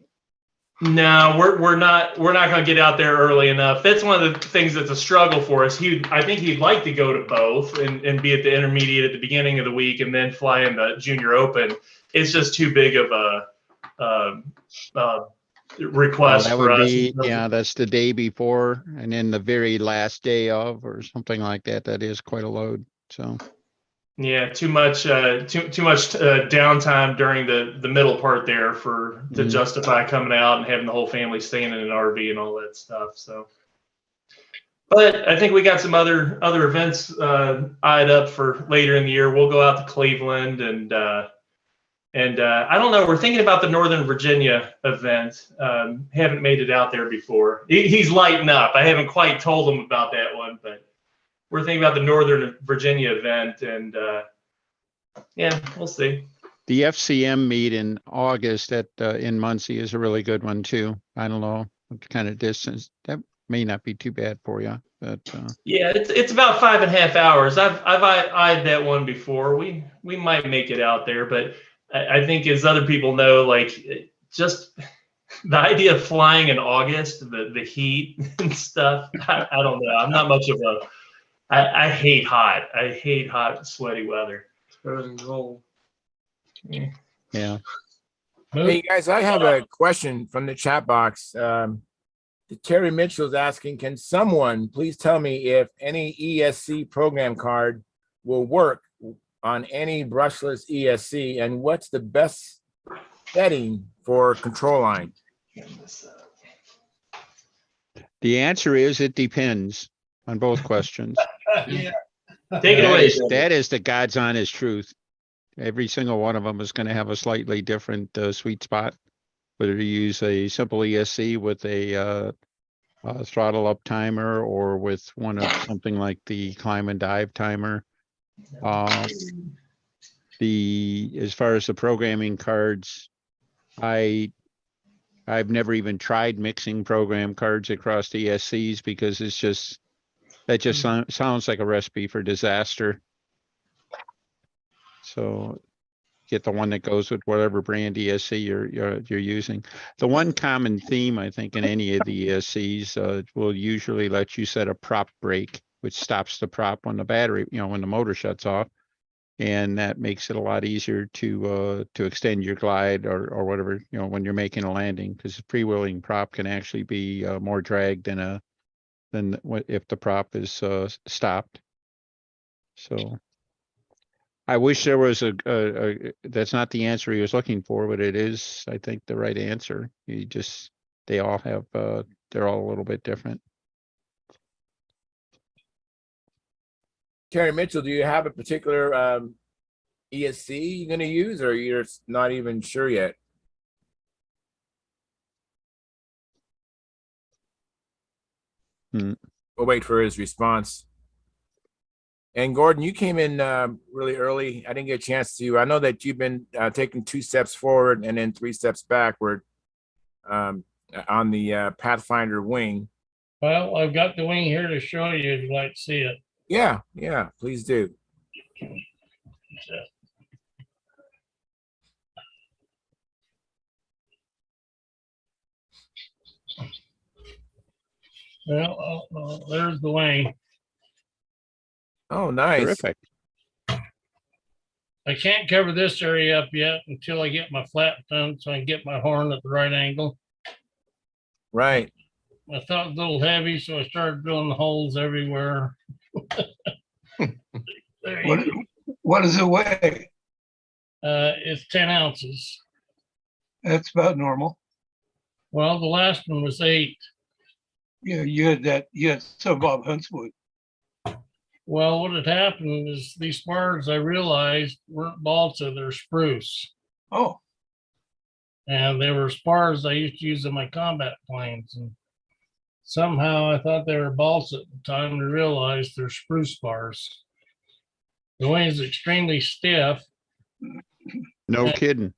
No, we're not going to get out there early enough. That's one of the things that's a struggle for us. I think he'd like to go to both and be at the intermediate at the beginning of the week and then fly in the junior open. It's just too big of a request for us. Yeah, that's the day before and then the very last day of or something like that. That is quite a load. So yeah, too much downtime during the middle part there to justify coming out and having the whole family staying in an RV and all that stuff. So, but I think we got some other events eyed up for later in the year. We'll go out to Cleveland and I don't know. We're thinking about the Northern Virginia event. Haven't made it out there before. He's lighting up. I haven't quite told him about that one, but we're thinking about the Northern Virginia event, and yeah, we'll see. the FCM meet in August in Muncie is a really good one too. I don't know what kind of distance that may not be too bad for you, but yeah, it's about 5.5 hours. I've eyed that one before. We might make it out there, but I think as other people know, like just the idea of flying in August, the heat and stuff. I don't know. I'm not much of a I hate hot. I hate hot, sweaty weather. It's better than cold. Yeah. Yeah. Hey guys, I have a question from the chat box. Terry Mitchell's asking, can someone please tell me if any ESC program card will work on any brushless ESC, and what's the best setting for control line? The answer is it depends on both questions. Take it away. That is the God's honest truth. Every single one of them is going to have a slightly different sweet spot. Whether you use a simple ESC with a throttle up timer or with one of something like the climb and dive timer. As far as the programming cards, I've never even tried mixing program cards across the ESCs because that just sounds like a recipe for disaster. So get the one that goes with whatever brand ESC you're using. The one common theme, I think, in any of the ESCs will usually let you set a prop brake, which stops the prop when the battery, when the motor shuts off. And that makes it a lot easier to extend your glide or whatever, when you're making a landing, because a freewheeling prop can actually be more drag than if the prop is stopped. So I wish there was that's not the answer he was looking for, but it is, I think, the right answer. They all have, they're all a little bit different. Terry Mitchell, do you have a particular ESC you're going to use, or you're not even sure yet? We'll wait for his response. And Gordon, you came in really early. I didn't get a chance to. I know that you've been taking 2 steps forward and then 3 steps backward on the Pathfinder wing. Well, I've got the wing here to show you if you'd like to see it. Yeah, please do. Well, there's the wing. Oh, nice. Terrific. I can't cover this area up yet until I get my flat done so I can get my horn at the right angle. Right. I thought it was a little heavy, so I started drilling the holes everywhere. What does it weigh? It's 10 ounces. That's about normal. Well, the last one was 8. Yeah, you had some Bob Huntswood. Well, what had happened is these spars, I realized, weren't balsa, they're spruce. Oh. And they were spars I used to use in my combat planes. And somehow I thought they were balsa at the time and realized they're spruce spars. The wing is extremely stiff. No kidding.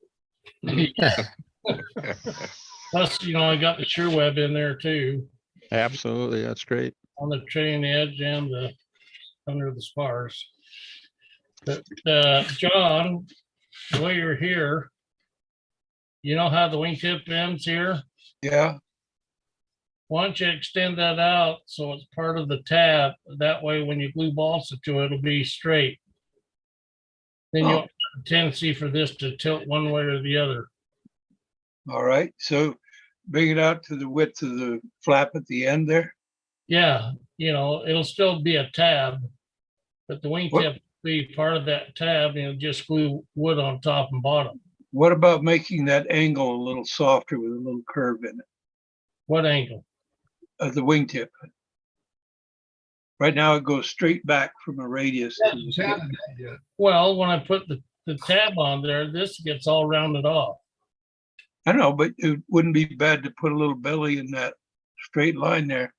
Plus, I got the shear web in there too. Absolutely, that's great. On the trailing edge and under the spars. But John, the way you're here, you know how the wingtip ends here? Yeah. Why don't you extend that out so it's part of the tab? That way, when you glue balsa to it, it'll be straight. Then you'll have a tendency for this to tilt one way or the other. All right. So bring it out to the width of the flap at the end there. Yeah, it'll still be a tab, but the wingtip will be part of that tab, and just glue wood on top and bottom. What about making that angle a little softer with a little curve in it? What angle? The wingtip. Right now it goes straight back from a radius. Well, when I put the tab on there, this gets all rounded off. I know, but it wouldn't be bad to put a little belly in that straight line there.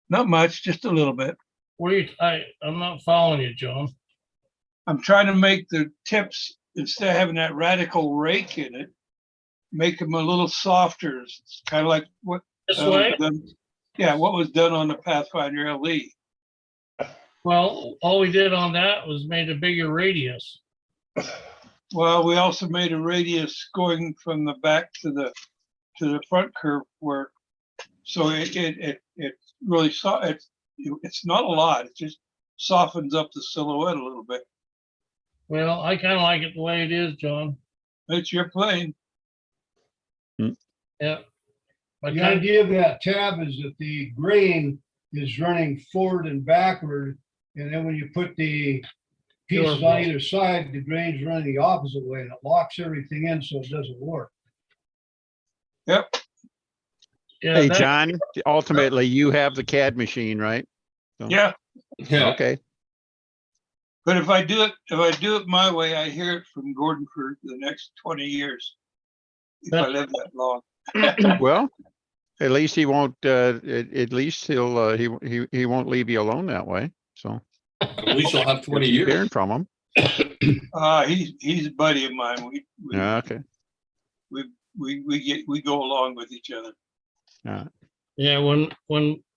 Not much, just a little bit. I'm not following you, John. I'm trying to make the tips, instead of having that radical rake in it, make them a little softer. It's kind of like what this way? What was done on the Pathfinder LE. Well, all we did on that was made a bigger radius. Well, we also made a radius going from the back to the front curve so it really it's not a lot. It's just softens up the silhouette a little bit. Well, I kind of like it the way it is, John. It's your plane. Yeah. I The kind idea of that tab is that the grain is running forward and backward. And then when you put the pieces on either side, the grain's running the opposite way and it locks everything in so it doesn't work. Yep. yeah, Hey, that- John, ultimately you have the CAD machine, right? Yeah. Yeah. Okay. But if I do it my way, I hear it from Gordon for the next 20 years. If I live that long. Well, at least he won't, at least he won't leave you alone that way. So At least you'll have 20 keep years. hearing from him. He's a buddy of mine. Okay. We go along with each other. Yeah, when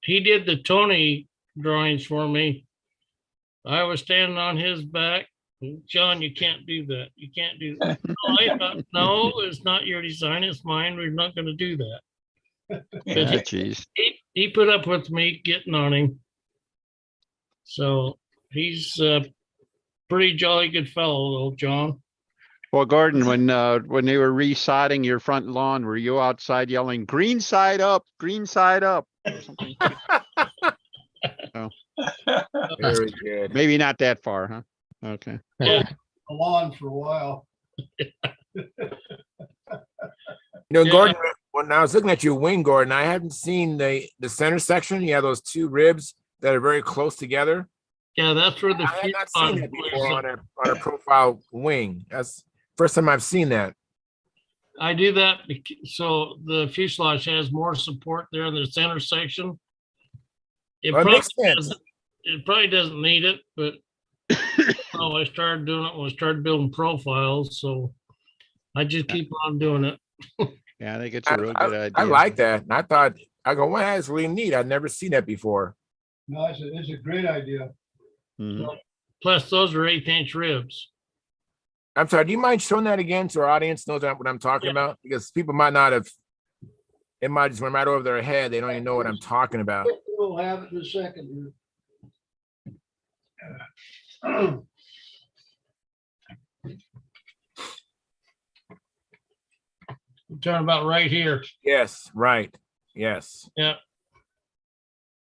he did the Tony drawings for me, I was standing on his back. John, you can't do that. You can't do that. I thought, no, it's not your design, it's mine. We're not going to do that. But Geez. he put up with me getting on him. So he's a pretty jolly good fellow, old John. Well, Gordon, when they were resodding your front lawn, were you outside yelling "green side up, green side up" or something? Oh, Very good. maybe not that far, huh? Okay. Yeah. A lawn for a while. You know, Yeah. Gordon, when I was looking at your wing, Gordon, I haven't seen the center section. You have those two ribs that are very close together. Yeah, that's where the I have not seen that before on a profile wing. That's first time I've seen that. I do that so the fuselage has more support there in the center section. It Well, it probably makes sense. doesn't need it, but I started doing it when I started building profiles, so I just keep on doing it. Yeah, I think it's a real good idea. I like that. And I thought, I go, well, that's really neat. I've never seen that before. No, it's a great idea. Mhm. Plus, those are 1/8" ribs. I'm sorry, do you mind showing that again so our audience knows what I'm talking about? Because people might not have, it might just went right over their head. They don't even know what I'm talking about. We'll have it in a second. I'm talking about right here. Yes, right. Yes. Yeah.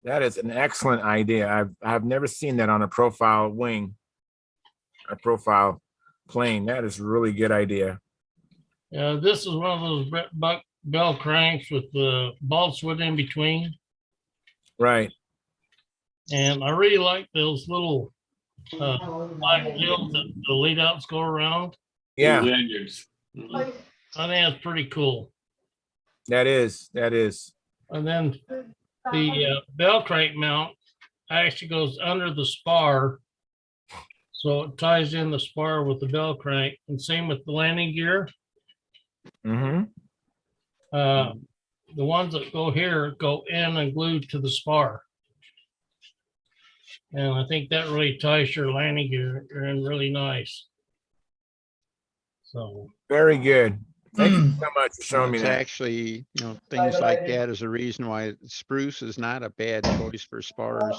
That is an excellent idea. I've never seen that on a profile wing, a profile plane. That is a really good idea. This is one of those bell cranks with the balsa in between. Right. And I really like those little black wheels that the lead outs go around. Yeah, Lanyards. I think that's pretty cool. that is. And then the bell crank mount actually goes under the spar. So it ties in the spar with the bell crank, and same with the landing gear. Mm-hmm. The ones that go here go in and glued to the spar. And I think that really ties your landing gear in really nice. So Very good. Thank you so much for showing me It's that. actually, things like that is a reason why spruce is not a bad choice for spars.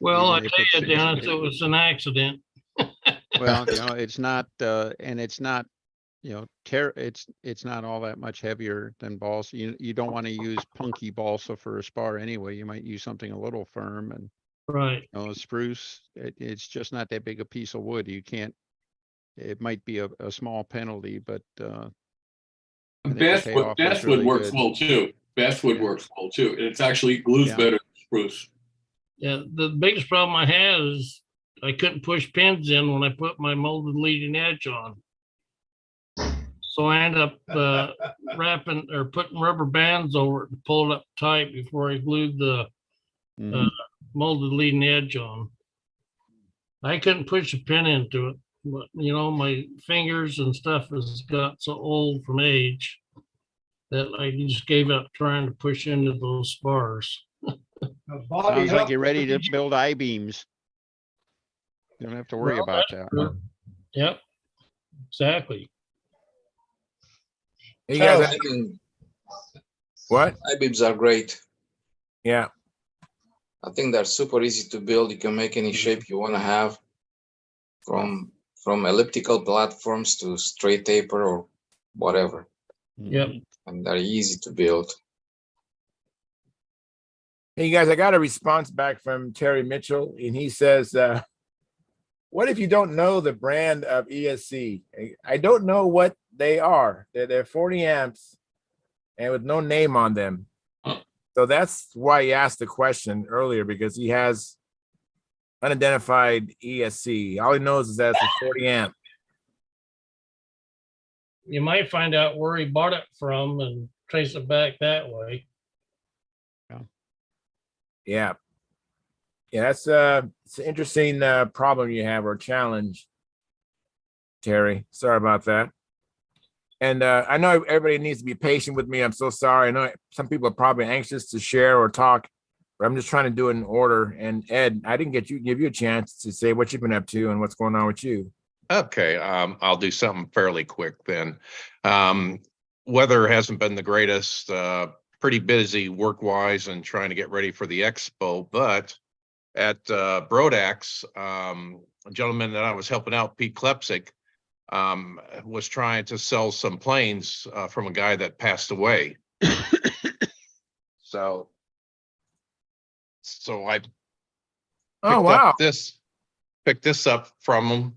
well, I Even if tell you, it's- Dennis, it was an accident. Well, it's not, and it's not, it's not all that much heavier than balsa. You don't want to use punky balsa for a spar anyway. You might use something a little firm, and Right. spruce, it's just not that big a piece of wood. You can't, it might be a small penalty, but I think the payoff is Basswood really works good. well too. Basswood works well too. And it's actually glues Yeah. better than spruce. Yeah, the biggest problem I had is I couldn't push pins in when I put my molded leading edge on. So I ended up wrapping or putting rubber bands over it to pull it up tight before I glued the Mhm. molded leading edge on. I couldn't push a pin into it, but my fingers and stuff has got so old from age that I just gave up trying to push into those spars. Sounds like you're ready to build I-beams. You don't have to worry Well, about that's that. true. Yep, exactly. You guys, I mean, what? I-beams are great. Yeah. I think they're super easy to build. You can make any shape you want to have, from elliptical platforms to straight taper or whatever. Yep. And they're easy to build. Hey, you guys, I got a response back from Terry Mitchell, and he says, what if you don't know the brand of ESC? I don't know what they are. They're 40 amps and with no name on them. So that's why he asked the question earlier, because he has unidentified ESC. All he knows is that it's a 40 amp. You might find out where he bought it from and trace it back that way. Yeah. Yeah, that's it's an interesting problem you have, or challenge, Terry. Sorry about that. And I know everybody needs to be patient with me. I'm so sorry. I know some people are probably anxious to share or talk, but I'm just trying to do it in order. And Ed, I didn't give you a chance to say what you've been up to and what's going on with you. Okay, I'll do something fairly quick then. Weather hasn't been the greatest, pretty busy work-wise and trying to get ready for the expo, but at Brodax, a gentleman that I was helping out, Pete Klepsik, was trying to sell some planes from a guy that passed away. So I picked this up from him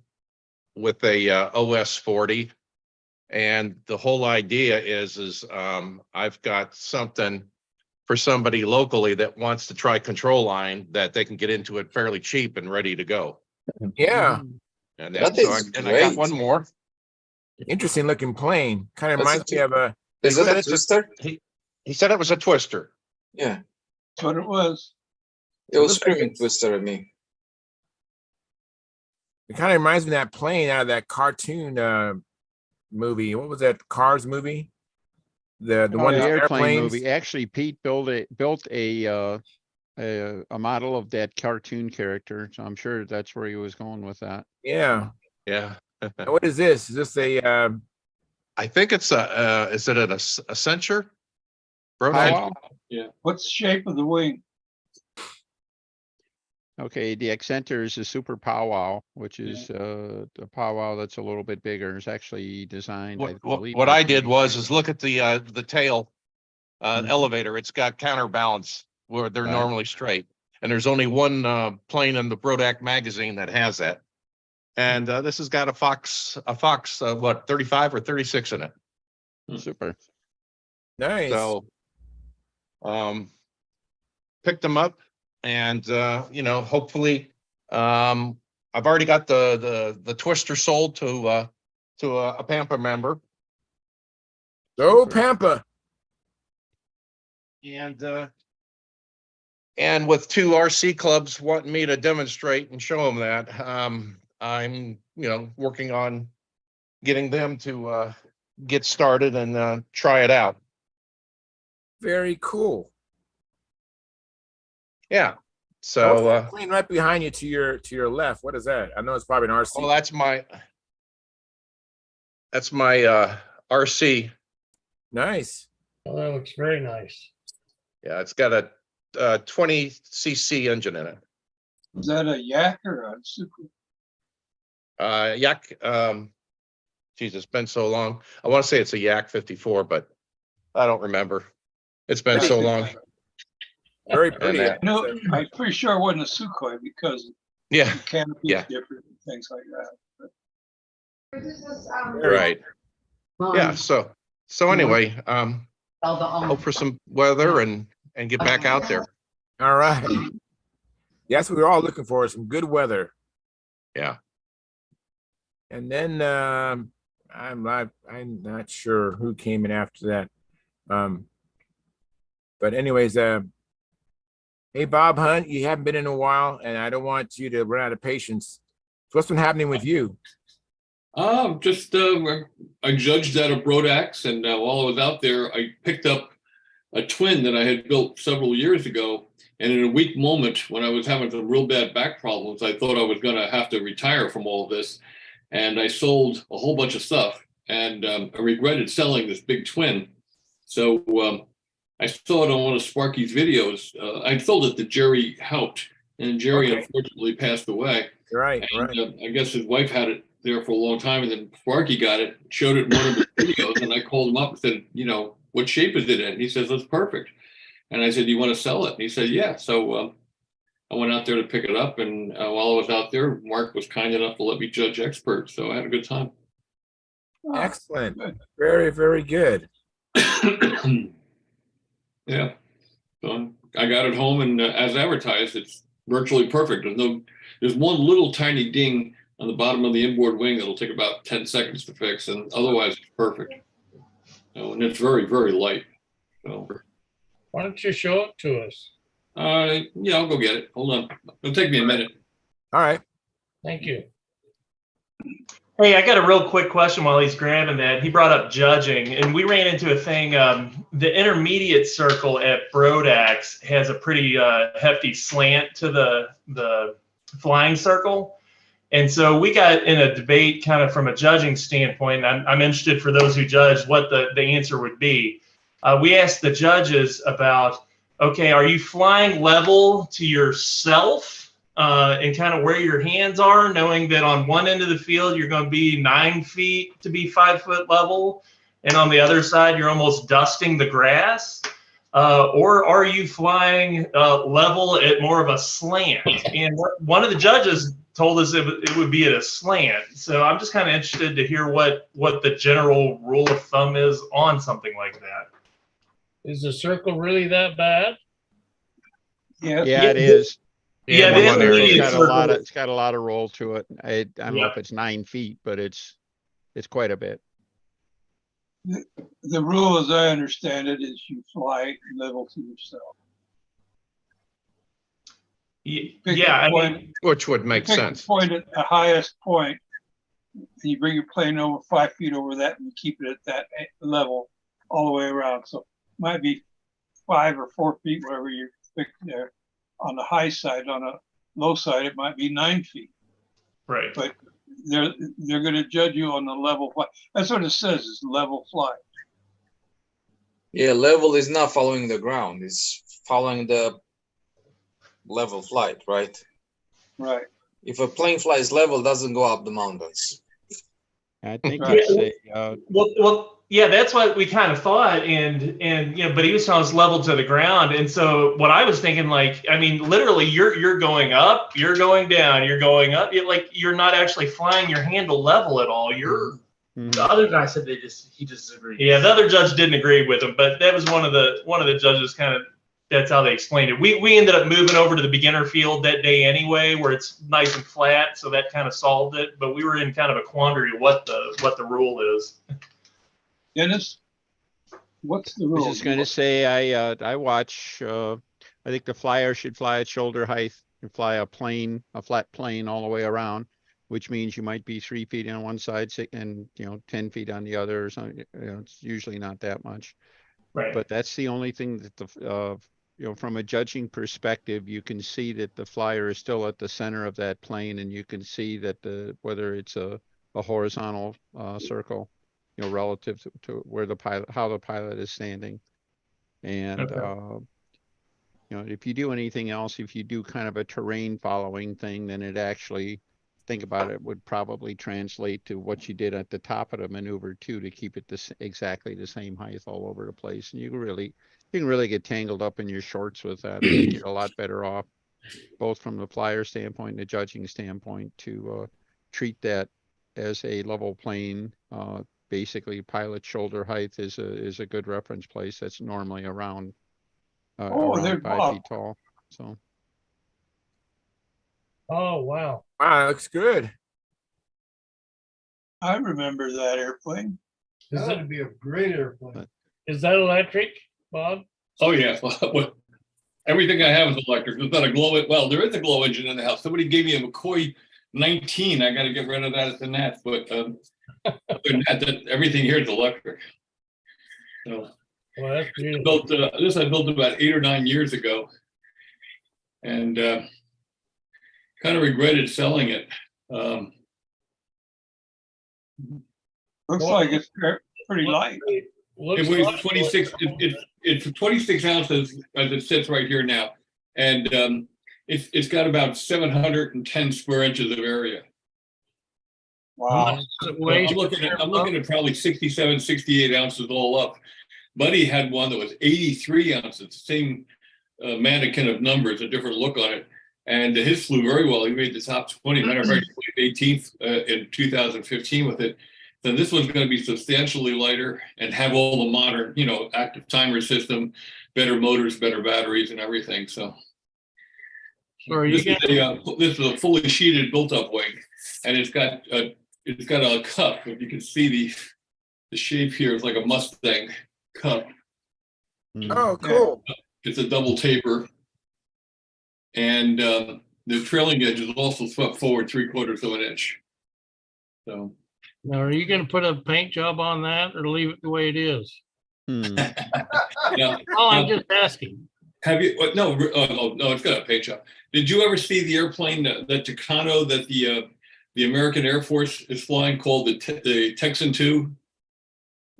with a OS 40, and the whole idea is I've got something for somebody locally that wants to try control line that they can get into it fairly cheap and ready to go. Yeah. And That then, is I got great. one more. Interesting looking plane. Kind of That's reminds me of a. Is that a twister? He said it was a twister. Yeah, That's what it was. it was screaming twister at me. It kind of reminds me of that plane out of that cartoon movie. What was that Cars movie? The Oh, one the with airplane airplanes. movie. Actually, Pete built a model of that cartoon character. So I'm sure that's where he was going with that. Yeah. Yeah. And what is this? Is this a I think it's is it a censure? Powwow? Yeah. What's the shape of the wing? Okay, the Accenter is a super powwow, which is the powwow that's a little bit bigger. It's actually designed. I believe, What by I did was Pete. look at the tail elevator. It's got counterbalance where they're Right. normally straight, and there's only one plane in the Brodac magazine that has that. And this has got a Fox what, 35 or 36 in it. Super. nice? So picked them up, and hopefully I've already got the twister sold to a Pampa member. Go Super. Pampa. And with two RC clubs wanting me to demonstrate and show them that, I'm working on getting them to get started and try it out. Very cool. Yeah. What's So that plane right behind you to your left? What is that? I know it's probably an RC. well, that's my RC. Nice. Well, that looks very nice. Yeah, it's got a 20cc engine in it. Is that a yak or a super? Yak. Geez, it's been so long. I want to say it's a Yak 54, but I don't remember. It's been so long. Very pretty. that- No, I'm pretty sure it wasn't a Sukhoi because Yeah. the canopy is Yeah. different and things like that. Right. Yeah. So anyway, hope for some weather and get back out there. All right. That's what we're all looking for, some good weather. Yeah. And then I'm not sure who came in after that. But anyways, hey Bob Hunt, you haven't been in a while, and I don't want you to run out of patience. So what's been happening with you? Just I judged at a Brodax, and while I was out there, I picked up a twin that I had built several years ago. And in a weak moment, when I was having some real bad back problems, I thought I was going to have to retire from all of this. And I sold a whole bunch of stuff, and I regretted selling this big twin. So I saw it on one of Sparky's videos. I sold it to Jerry Haupt, and Jerry Okay. unfortunately passed away. Right, And, right. I guess his wife had it there for a long time, and then Sparky got it, showed it in one of his videos, and I called him up and said, you know, what shape is it in? He says, that's perfect. And I said, do you want to sell it? And he said, yeah. So I went out there to pick it up, and while I was out there, Mark was kind enough to let me judge expert. So I had a good time. Excellent. Very, very good. Yeah. So I got it home, and as advertised, it's virtually perfect. There's one little tiny ding on the bottom of the inboard wing that'll take about 10 seconds to fix, and otherwise it's perfect. So, and it's very, very light. So Why don't you show it to us? yeah, I'll go get it. Hold on. It'll take me a minute. All right. Thank you. Hey, I got a real quick question while he's grabbing that. He brought up judging, and we ran into a thing. The intermediate circle at Brodax has a pretty hefty slant to the flying circle. And so we got in a debate kind of from a judging standpoint. And I'm interested for those who judge what the answer would be. We asked the judges about, okay, are you flying level to yourself? And kind of where your hands are, knowing that on one end of the field, you're going to be 9 feet to be 5 foot level. And on the other side, you're almost dusting the grass. Or are you flying level at more of a slant? And one of the judges told us it would be at a slant. So I'm just kind of interested to hear what the general rule of thumb is on something like that. Is the circle really that bad? Yeah. Yeah, it is. Yeah, the the one area intermediate circle. It's got a lot of roll to it. I don't know Yeah. if it's 9 feet, but it's quite a bit. The rule, as I understand it, is you fly level to yourself. Pick Yeah, the I point- mean, Which would make pick the sense. point at the highest point, and you bring your plane over 5 feet over that, and you keep it at that level all the way around. So it might be 5 or 4 feet, wherever you pick there. On the high side, on a low side, it might be 9 feet. right. But they're going to judge you on the level flight. That's what it says, is level flight. Yeah, level is not following the ground. It's following the level flight, right? Right. If a plane flies level, it doesn't go up the mountains. I think Right. it's Well, yeah, that's what we kind of thought, and but he was telling us level to the ground, and so what I was thinking, like, I mean, literally, you're going up, you're going down, you're going up, you're not actually flying your handle level at all. You're mhm. The other guy said he disagreed. Yeah, the other judge didn't agree with him, but that was one of the judges kind of. That's how they explained it. We ended up moving over to the beginner field that day anyway, where it's nice and flat, so that kind of solved it. But we were in kind of a quandary of what the rule is. Dennis, what's the I was rule? just going to say, I watch, I think the flyer should fly at shoulder height and fly a flat plane all the way around, which means you might be 3 feet on one side and 10 feet on the other or something. It's usually not that much. Right. But that's the only thing that from a judging perspective, you can see that the flyer is still at the center of that plane, and you can see that whether it's a horizontal circle, relative to where how the pilot is standing. And if you do anything else, if you do kind of a terrain following thing, then it actually, think about it, would probably translate to what you did at the top of the maneuver too, to keep it exactly the same height all over the place. And you can really get tangled up in your shorts with that. I think you're a lot better off, both from the flyer standpoint and the judging standpoint, to treat that as a level plane. Basically, pilot shoulder height is a good reference place. That's normally around they're 5 feet tall. So. Oh, wow. Wow, that looks good. I remember that airplane. Is That'd it, be a great airplane. is that electric, Bob? Oh, yeah. Everything I have is electric. There's not a glow. Well, there is a glow engine in the house. Somebody gave me a McCoy 19. I got to get rid of that at the net. But other than that, everything here is electric. So Well, that's beautiful. I built about 8 or 9 years ago, and kind of regretted selling it. Looks like it's pretty light. Looks It weighs like 26, it's 26 ounces as it sits right here now. And it's got about 710 square inches of area. How Wow. much does it So weigh? I'm looking at probably 67, 68 ounces all up. Buddy had one that was 83 ounces, same mannequin of numbers, a different look on it. And his flew very well. He made the top 20. Matter of fact, he played 18th in 2015 with it. Then this one's going to be substantially lighter and have all the modern, active timer system, better motors, better batteries, and everything. So So are you this is a fully sheeted built-up wing, and it's got a cup. If you can see the shape here is like a Mustang cup. Oh, cool. It's a double taper, and the trailing edge is also swept forward 3/4 of an inch. So. Now, are you gonna put a paint job on that or leave it the way it is? Hmm. Yeah. Oh, I'm just asking. Have you? No, no, it's got a paint job. Did you ever see the airplane, that Tucano that the American Air Force is flying called the Texan II?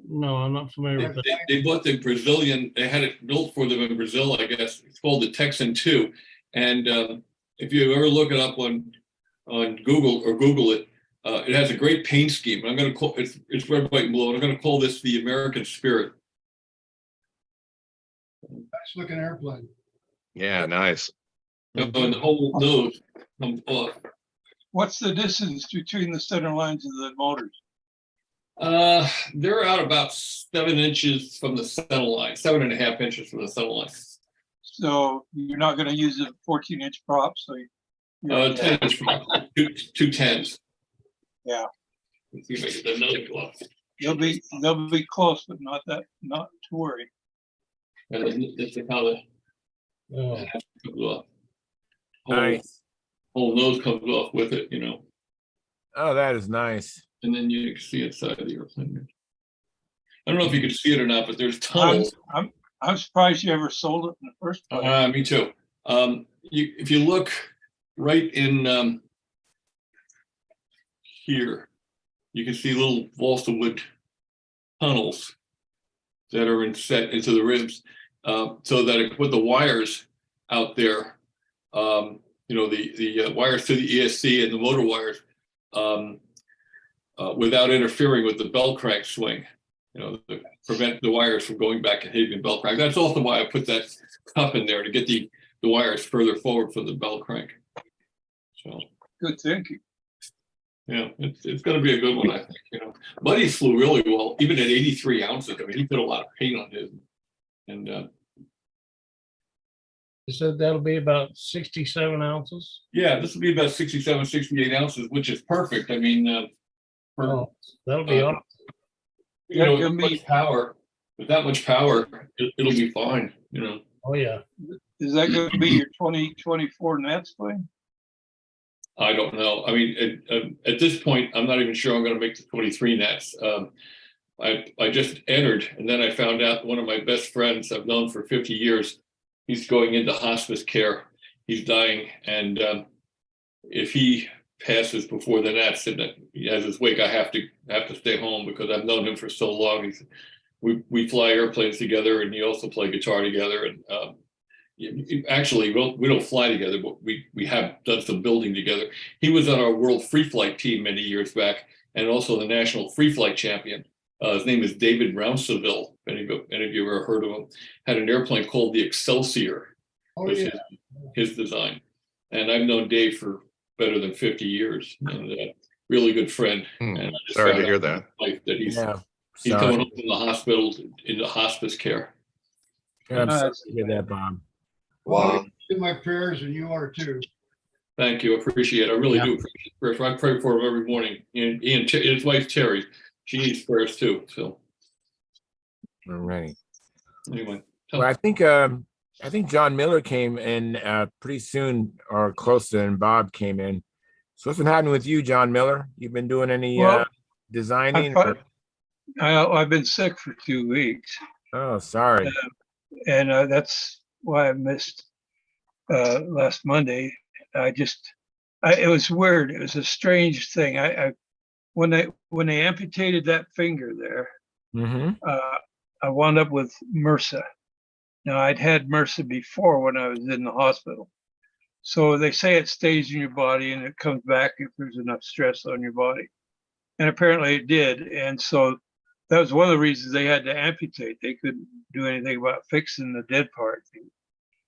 No, I'm not familiar with that. They bought the Brazilian. They had it built for them in Brazil, I guess. It's called the Texan II. And if you ever look it up on Google or Google it, it has a great paint scheme. I'm going to call it's red, white, and blue. And I'm going to call this the American Spirit. Nice looking airplane. Yeah, nice. And the whole nose comes off. What's the distance between the center lines of the motors? They're out about 7 inches from the center line, 7.5 inches from the center line. So you're not going to use a 14-inch prop. So 10-inch prop, two 10s. Yeah. Let's see if I get another glove. They'll be close, but not to worry. And then this is how the Oh, comes off. Nice. Whole nose comes off with it, Oh, that is nice. and then you can see inside the airplane. I don't know if you can see it or not, but there's tunnels. I'm surprised you ever sold it in the first place. Me too. If you look right in here, you can see little balsa wood tunnels that are set into the ribs, so that it put the wires out there, the wires to the ESC and the motor wires, without interfering with the bell crank swing, to prevent the wires from going back and hitting the bell crank. That's also why I put that cup in there, to get the wires further forward from the bell crank. So Good thinking. yeah, it's going to be a good one, I think. Buddy flew really well, even at 83 ounces. I mean, he put a lot of paint on his, and you said that'll be about 67 ounces? yeah, this will be about 67, 68 ounces, which is perfect. I mean, Oh, that'll be awesome. with much power, with that much power, it'll be fine. Oh, yeah. Is that going to be your 2024 Nats plane? I don't know. I mean, at this point, I'm not even sure I'm going to make the 23 Nats. I just entered, and then I found out one of my best friends I've known for 50 years, he's going into hospice care. He's dying, and if he passes before the Nats and he has his wake, I have to stay home, because I've known him for so long. We fly airplanes together, and he also play guitar together. And actually, we don't fly together, but we have done some building together. He was on our world free flight team many years back, and also the national free flight champion. His name is David Rounceville. If any of you ever heard of him, had an airplane called the Excelsior. Oh, Was yeah. his design. And I've known Dave for better than 50 years, and really good friend. And I just Sorry to found hear out that. in my life that he's Yeah. coming home from the hospital into hospice care. Yeah, I'm sorry to hear that, Bob. Wow. In my prayers, and you are too. Thank you. I appreciate it. I really do appreciate prayers. I pray for him every morning. And his wife, Terry, she needs prayers too. So All right. anyway. Well, I think John Miller came in pretty soon, or closer than Bob came in. So what's been happening with you, John Miller? You've been doing any designing? I've been sick for 2 weeks, Oh, sorry. and that's why I missed last Monday. It was weird. It was a strange thing. When they amputated that finger there, Mm-hmm. I wound up with MRSA. Now I'd had MRSA before when I was in the hospital. So they say it stays in your body and it comes back if there's enough stress on your body. And apparently it did. And so that was one of the reasons they had to amputate. They couldn't do anything about fixing the dead part.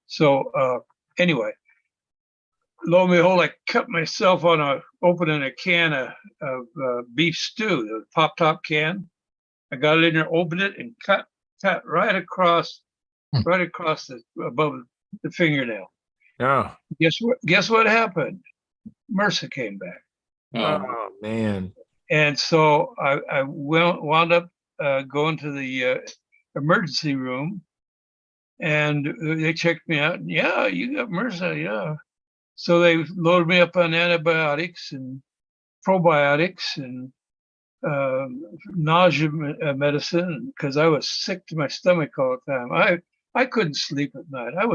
So anyway, lo and behold, I cut myself on opening a can of beef stew, the pop top can. I got it in there, opened it, and cut right across above the fingernail. Oh, Guess what happened? MRSA came back. oh man. And so I wound up going to the emergency room, and they checked me out. And, yeah, you got MRSA, yeah. So they loaded me up on antibiotics and probiotics and nausea medicine because I was sick to my stomach all the time. I couldn't sleep at night. I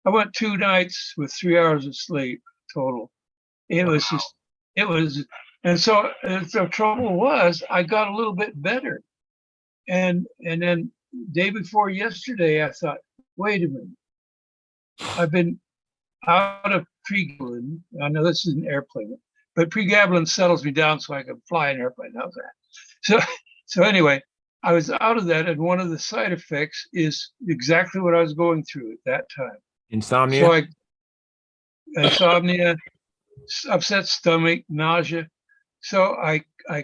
went 2 nights with 3 hours of sleep total. It was just, it was, and so the trouble was I got a little bit better. And then day before yesterday, I thought, wait a minute. I've been out of pregabalin. I know this is an airplane, but pregabalin settles me down so I can fly an airplane. How's that? So anyway, I was out of that, and one of the side effects is exactly what I was going through at that time. Insomnia. So insomnia, upset stomach, nausea. So I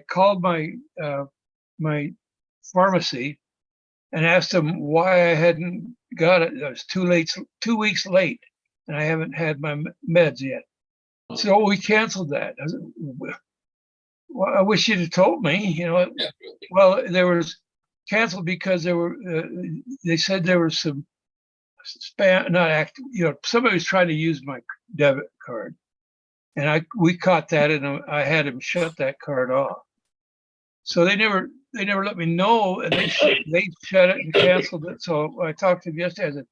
called my my pharmacy and asked them why I hadn't got it. I was 2 weeks late, and I haven't had my meds yet. So we canceled that. I said, well, I wish you'd have told me. You know, well, there was canceled because they said there was some spam, not active. You know, somebody was trying to use my debit card, and we caught that, and I had him shut that card off. So they never let me know, and they shut it and canceled it. So I talked to them yesterday. I said,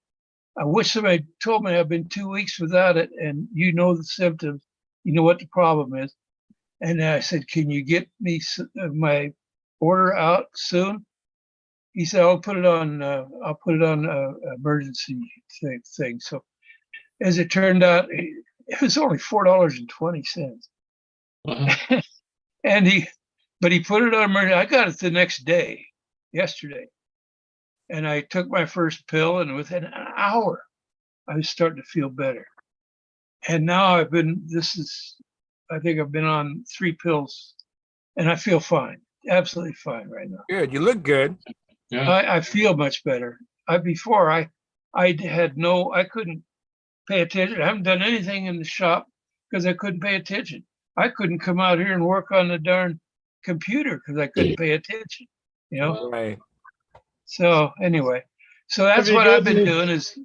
I wish somebody told me I've been 2 weeks without it, and you know the symptoms, you know what the problem is. And I said, can you get me my order out soon? He said, I'll put it on emergency thing. So as it turned out, it was only $4.20. And he put it on emergency. I got it the next day, yesterday. And I took my first pill, and within an hour, I was starting to feel better. And now I think I've been on 3 pills, and I feel fine, absolutely fine right now. Good. You look good. Yeah. I feel much better. Before I couldn't pay attention. I haven't done anything in the shop because I couldn't pay attention. I couldn't come out here and work on the darn computer because I couldn't pay attention, you know? Right. So anyway, so that's Have you what I've got been any- doing is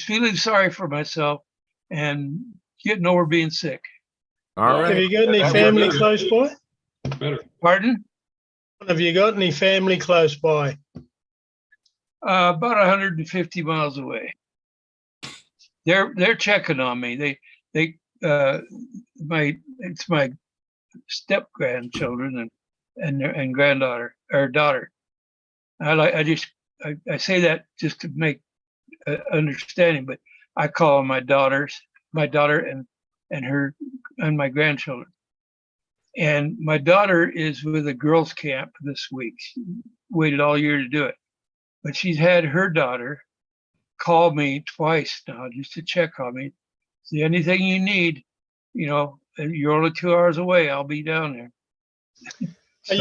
feeling sorry for myself and getting over being sick. All Have right. you got any That's family better. close by? Better. Pardon? Have you got any family close by? About 150 miles away. They're checking on me. It's my step grandchildren and granddaughter or daughter. I say that just to make understanding, but I call them my daughter and her and my grandchildren. And my daughter is with a girls' camp this week. She waited all year to do it, but she's had her daughter call me twice now just to check on me. See, anything you need, you know, you're only 2 hours away. I'll be down there. Are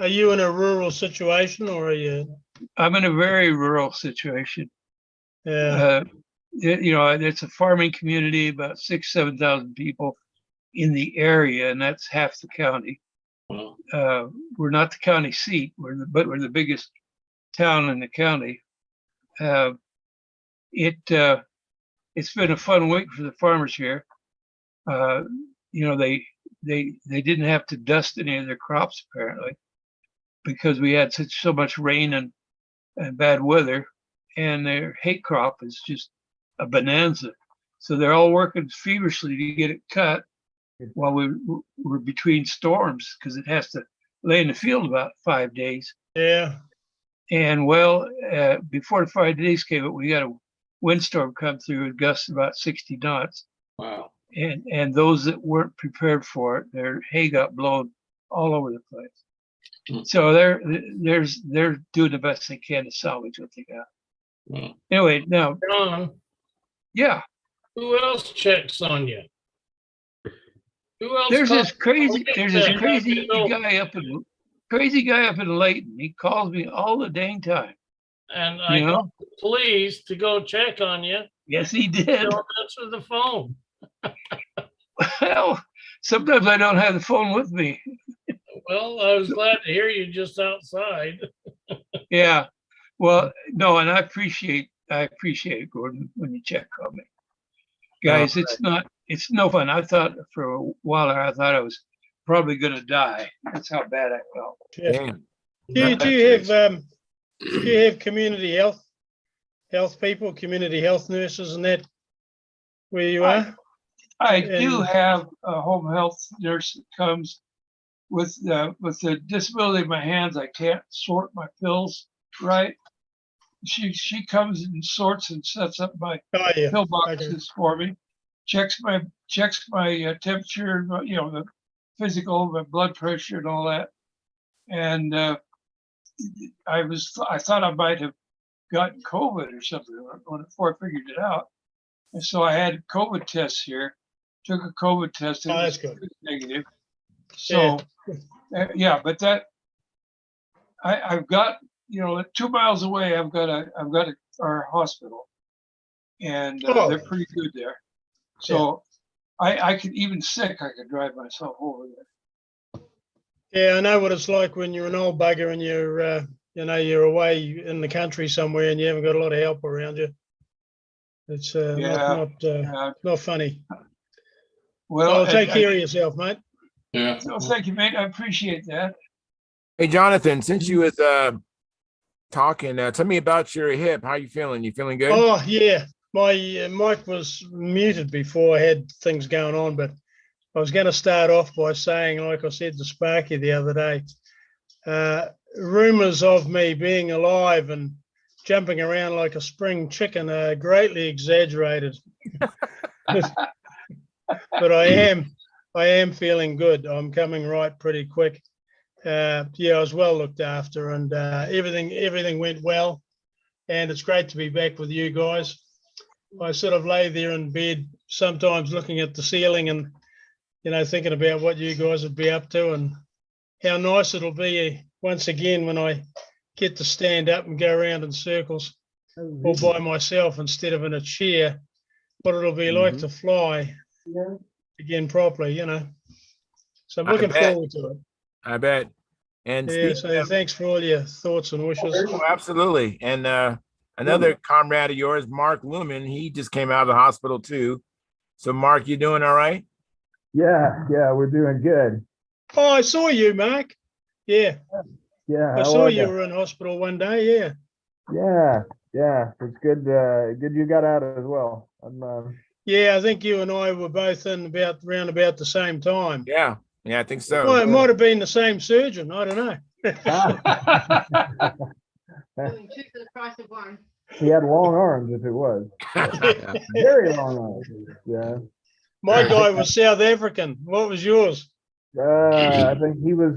you in a rural situation, or are you? I'm in a very rural situation. Yeah. You know, it's a farming community, about 7,000 people in the area, and that's half the county. Wow. We're not the county seat, but we're the biggest town in the county. It's been a fun week for the farmers here. You know, they didn't have to dust any of their crops apparently because we had so much rain and bad weather, and their hay crop is just a bonanza. So they're all working feverishly to get it cut while we're between storms because it has to lay in the field about 5 days. Yeah. And well, before the 5 days came, we got a windstorm come through with gusts about 60 knots. Wow. And those that weren't prepared for it, their hay got blown all over the place. So they're doing the best they can to salvage what they got. Anyway, now, John, yeah, who else checks on you? Who else? there's this crazy guy up in Layton. He calls me all the dang time. And I got the police to go check on you. Yes, he did. Don't answer the phone. Well, sometimes I don't have the phone with me. Well, I was glad to hear you just outside. Yeah. Well, no, and I appreciate it, Gordon, when you check on me. Guys, it's no fun. I thought for a while I thought I was probably gonna die. That's how bad I felt. Yeah. Damn. Do you have community health people, community health nurses and that where you are? I do have a home health nurse that comes with the disability of my hands. I can't sort my pills right. She comes and sorts and sets up my pill boxes for me. Checks my temperature, the physical, my blood pressure, and all that. And I thought I might have gotten COVID or something before I figured it out. And so I had COVID tests here. Took a COVID test. And that's good. Negative. So yeah, but that I've got 2 miles away. I've got our hospital, and they're pretty good there. So I could, even sick, I could drive myself over there. Yeah, I know what it's like when you're an old bugger and you're away in the country somewhere and you haven't got a lot of help around you. It's not funny. Well, take care of yourself, mate. Yeah. So thank you, mate. I appreciate that. Hey, Jonathan, since you was talking, tell me about your hip. How you feeling? You feeling good? Oh yeah, my mic was muted before I had things going on, but I was going to start off by saying, like I said to Sparky the other day, rumors of me being alive and jumping around like a spring chicken are greatly exaggerated. But I am feeling good. I'm coming right pretty quick. I was well looked after, and everything went well. And it's great to be back with you guys. I sort of lay there in bed sometimes looking at the ceiling and thinking about what you guys would be up to and how nice it'll be once again when I get to stand up and go around in circles all by myself instead of in a chair. What it'll be like to fly again properly, So I'm looking forward to it. I bet. And so thanks for all your thoughts and wishes. Oh, absolutely. And another comrade of yours, Mark Lumen, he just came out of the hospital too. So Mark, you doing all right? Yeah, we're doing good. Oh, I saw you, Mark. Yeah. Yeah. I saw you were in hospital one day, yeah. Yeah. It's good. Good you got out as well. Yeah, I think you and I were both in around about the same time. Yeah, I think so. Well, it might have been the same surgeon. I don't know. He had long arms if it was. Very long arms. Yeah. My guy was South African. What was yours? I think he was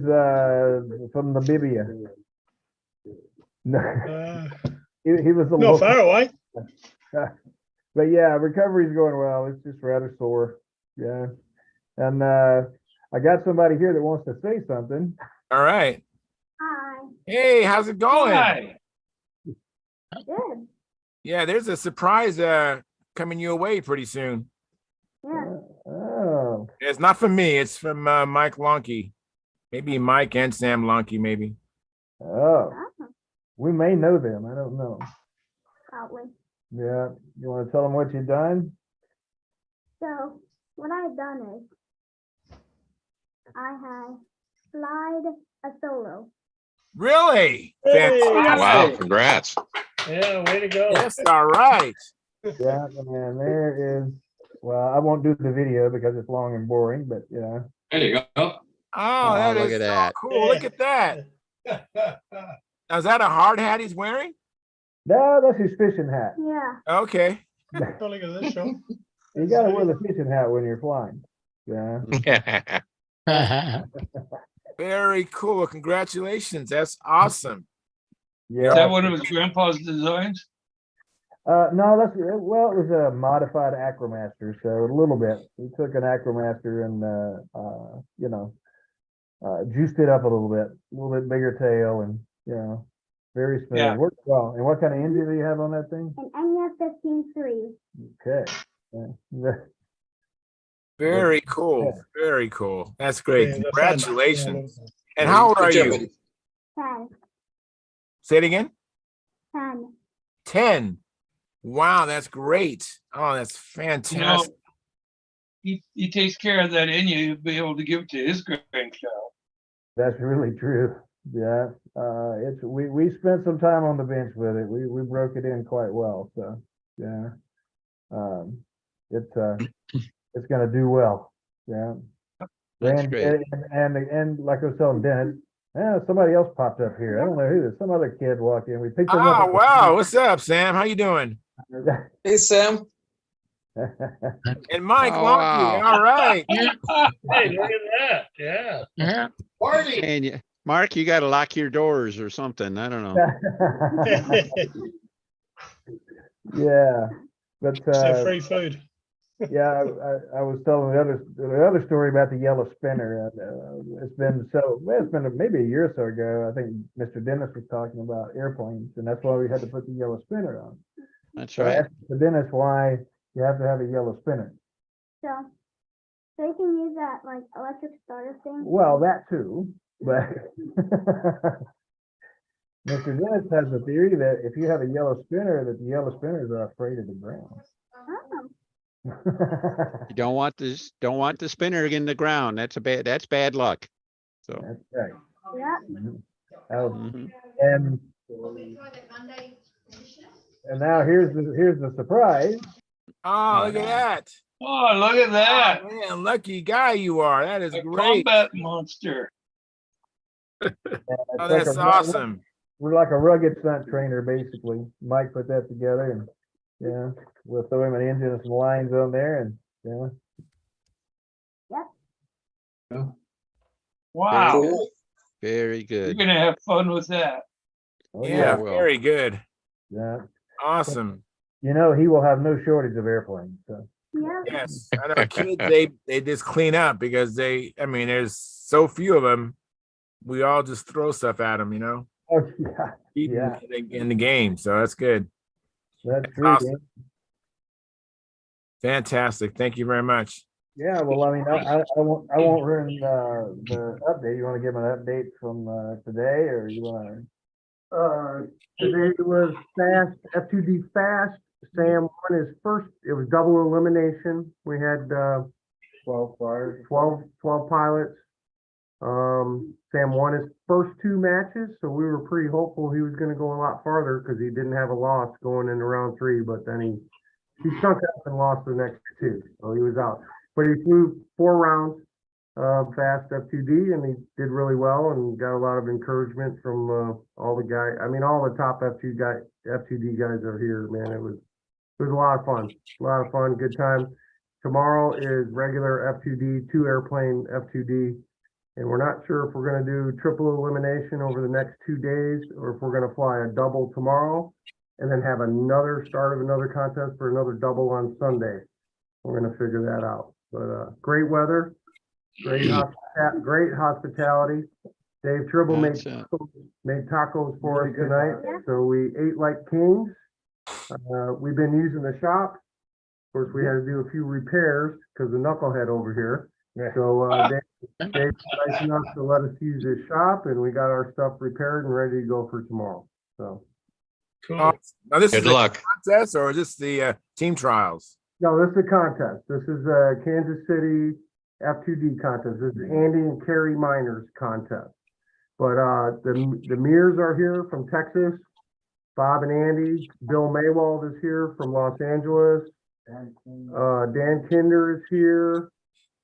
from Namibia. No, he was not far away. But yeah, recovery's going well. It's just rather sore. Yeah. And I got somebody here that wants to say something. All right. Hi. Hey, how's it going? Hi. Good. Yeah, there's a surprise coming your way pretty soon. Yeah. Oh. It's not from me, it's from Mike Lonke. Maybe Mike and Sam Lonke, maybe. Oh. We may know them. I don't know. Probably. Yeah. You want to tell them what you've done? So what I've done is I have flied a solo. Really? Hey. Fantastic. Wow, congrats. Yeah, way to go. Yes, all right. Yeah, and there is, well, I won't do the video because it's long and boring, but yeah. There you go. Oh, that look is at so that. cool. Look at that. Now, is that a hard hat he's wearing? No, that's his fishing hat. Yeah. Okay. Oh, look at this, Sean. You gotta wear the fishing hat when you're flying. Yeah. Very cool. Congratulations. That's awesome. Yeah. Is that one of his grandpa's designs? No, well, it was a modified Acromaster, so a little bit. We took an Acromaster and you know, juiced it up a little bit bigger tail, and you know, very smooth. Yeah. Worked well. And what kind of engine do you have on that thing? An NF 15.3. Okay. Yeah. Very cool. Very cool. That's great. Yeah, the Congratulations. fun. And how old are Good job, you? buddy. 10. Say it again. 10. 10. Wow, that's great. Oh, that's fantastic. He takes care of that in you. He'll be able to give it to his grandchild. That's really true. Yeah. We spent some time on the bench with it. We broke it in quite well. So yeah. It's gonna do well. Yeah. That's And, great. and like I was telling Dennis, somebody else popped up here. I don't know who this. Some other kid walked in. We picked him up. Oh, wow. What's up, Sam? How you doing? Hey, Sam. And Mike Oh, Wonky. wow. All right. Hey, look at that. Yeah. Party. And Mark, you got to lock your doors or something. I don't know. Yeah, but So free food. yeah, I was telling the other story about the yellow spinner. It's been maybe a year or so ago. I think Mr. Dennis was talking about airplanes, and that's why we had to put the yellow spinner on. That's So I right. asked Mr. Dennis why you have to have a yellow spinner. So you can use that like electric starter thing. Well, that too, but Mr. Dennis has a theory that if you have a yellow spinner, that the yellow spinners are afraid of the ground. Oh. You don't want the spinner in the ground. That's bad luck. So. That's right. Yeah. Mhm. And now here's the surprise. Oh, look at that. Oh, look at that. Oh, man, lucky guy you are. That is A great. combat monster. Oh, It's that's like awesome. We're like a rugged stunt trainer, basically. Mike put that together, and yeah, we'll throw him an engine and some lines on there, and yeah. Wow. Cool. Very You're good. gonna have fun with that. Oh, Yeah, well. very good. Yeah. Awesome. You know, he will have no shortage of airplanes. So. Yeah. Yes. I know kids, they just clean up because there's so few of them. We all just throw stuff at them, you know, Oh yeah, keep yeah, them in the game. So that's good. that's true. Awesome. Dan. Fantastic. Thank you very much. Yeah, well, I mean, I won't ruin the update. You want to give an update from today, or you want to? Today was fast, F2D fast. Sam won his first, it was double elimination. We had 12 flyers, 12 pilots. Sam won his first two matches, so we were pretty hopeful he was going to go a lot farther because he didn't have a loss going into round 3, but then he stunk up and lost the next 2, so he was out. But he flew 4 rounds fast F2D, and he did really well and got a lot of encouragement from all the guys. I mean, all the top F2D guys are here, man. It was a lot of fun, good time. Tomorrow is regular F2D, 2 airplane F2D, and we're not sure if we're going to do triple elimination over the next 2 days or if we're going to fly a double tomorrow and then have another start of another contest for another double on Sunday. We're going to figure that out. But great weather, great hospitality. Dave Tribble made tacos for us tonight, so we ate like kings. We've been using the shop. Of course, we had to do a few repairs because the knucklehead over here. So Dave was nice enough to let us use his shop, and we got our stuff repaired and ready to go for tomorrow. So Now this Good is luck. a contest or is this the team trials? no, this is a contest. This is a Kansas City F2D contest. This is Andy and Carrie Miners contest. But the Mears are here from Texas. Bob and Andy. Bill Maywald is here from Los Angeles. Dan Kinder is here.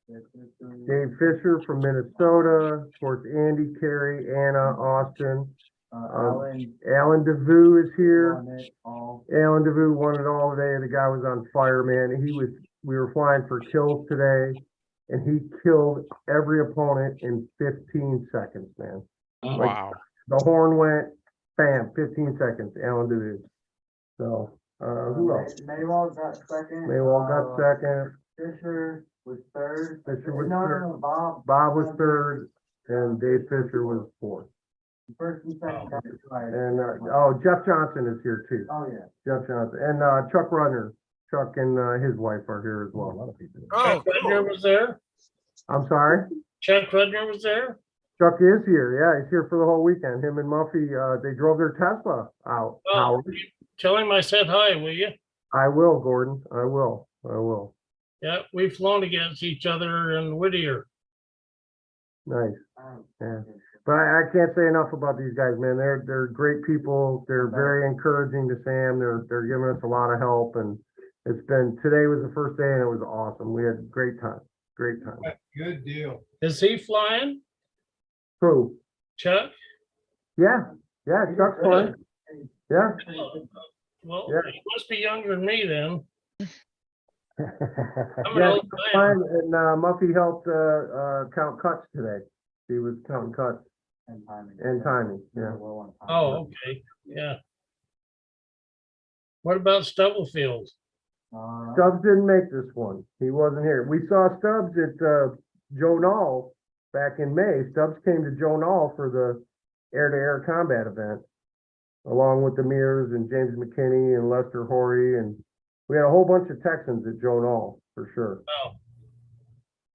Dave Fisher from Minnesota. Of course, Andy, Carrie, Anna, Austin. Alan DeVue is here. Alan DeVue won it all today. The guy was on fire, man. We were flying for kills today, and he killed every opponent in 15 seconds, man. Wow. The horn went, bam, 15 seconds, Alan DeVue. So, who else? Maywald got second. Maywald got second. Fisher was third. Fisher was No, third. no, no, Bob. Bob was third, and Dave Fisher was fourth. First and second got it right. And, Jeff Johnson is here too. Oh, yeah. Jeff Johnson. And, Chuck Rudner. Chuck and, his wife are here as well. A lot of people. Oh, Chuck Rudner was there. I'm sorry? Chuck Rudner was there. Chuck is here. Yeah, he's here for the whole weekend. Him and Muffy, they drove their Tesla out. Oh, Howard. tell him I said hi, will you? I will, Gordon. I will. Yeah, we've flown against each other in Whittier. Nice. Yeah. But I can't say enough about these guys, man. They're great people. They're very encouraging to Sam. They're giving us a lot of help, and today was the first day and it was awesome. We had a great time. Great time. Good deal. Is he flying, Who? Chuck? Yeah. Yeah, Chuck's fun. Yeah. Well, Yeah. he must be younger than me then. I'm an Yeah, old Chuck's man. fine. And Muffy helped count cuts today. He was counting cuts And timing. and timing. Yeah. Well on time. Oh, okay, yeah. What about Stubblefield? Stubbs didn't make this one. He wasn't here. We saw Stubbs at Joe Nall back in May. Stubbs came to Joe Nall for the air-to-air combat event, along with the Mears and James McKinney and Lester Horry, and we had a whole bunch of Texans at Joe Nall for sure. Oh,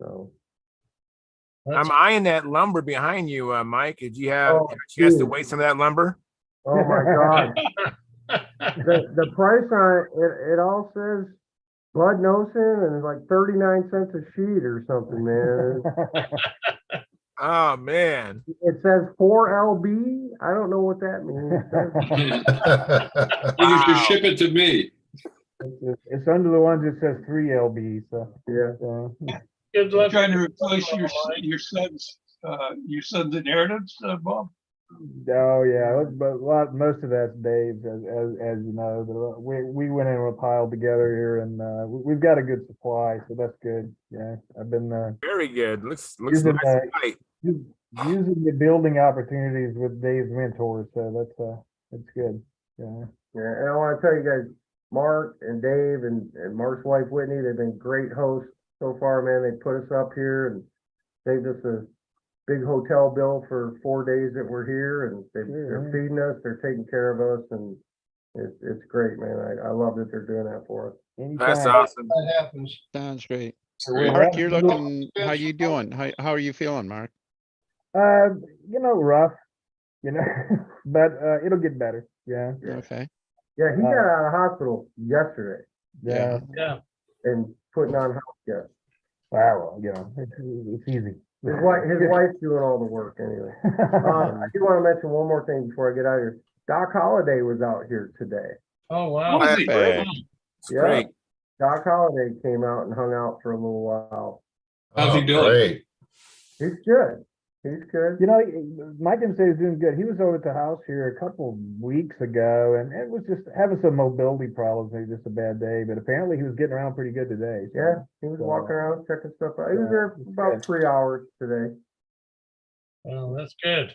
So I'm eyeing that lumber behind you, Mike. Did you have a chance to dude. weigh some of that lumber? oh my God. The price on it, it all says Bud Nosen and it's like 39 cents a sheet or something, man. Oh man. It says 4 LB. I don't know what that means. You should ship it to me. It's under the ones that says 3 LB. So yeah. good You're luck. trying to replace your son's inheritance, Bob? Oh yeah, but most of that's Dave's, as you know. But we went in a pile together here, and we've got a good supply, so that's good. Yeah, I've been Very good. Looks using, nice and tight. using the building opportunities with Dave's mentors, so that's good. Yeah, yeah. And I want to tell you guys, Mark and Dave and Mark's wife Whitney, they've been great hosts so far, man. They put us up here and saved us a big hotel bill for 4 days that we're here, and they're feeding us, they're taking care of us, and it's great, man. I love that they're doing that for us. That's awesome. That happens. Sounds great. Great. Mark, you're looking, how you doing? How are you feeling, Mark? Rough, but it'll get better. Yeah. Okay. Yeah, he got out of hospital yesterday. Yeah. Yeah. And putting on house guests. Wow, it's easy. His wife's doing all the work anyway. I do want to mention one more thing before I get out of here. Doc Holliday was out here today. Oh, wow. Perfect. It's great. Doc Holliday came out and hung out for a little while. How's he doing? Great. He's good. He's good. Mike didn't say he's doing good. He was over at the house here a couple weeks ago, and it was just having some mobility problems. Maybe just a bad day, but apparently he was getting around pretty good today. So, yeah, he was walking around checking stuff out. He was there for about 3 hours today. Well, that's good.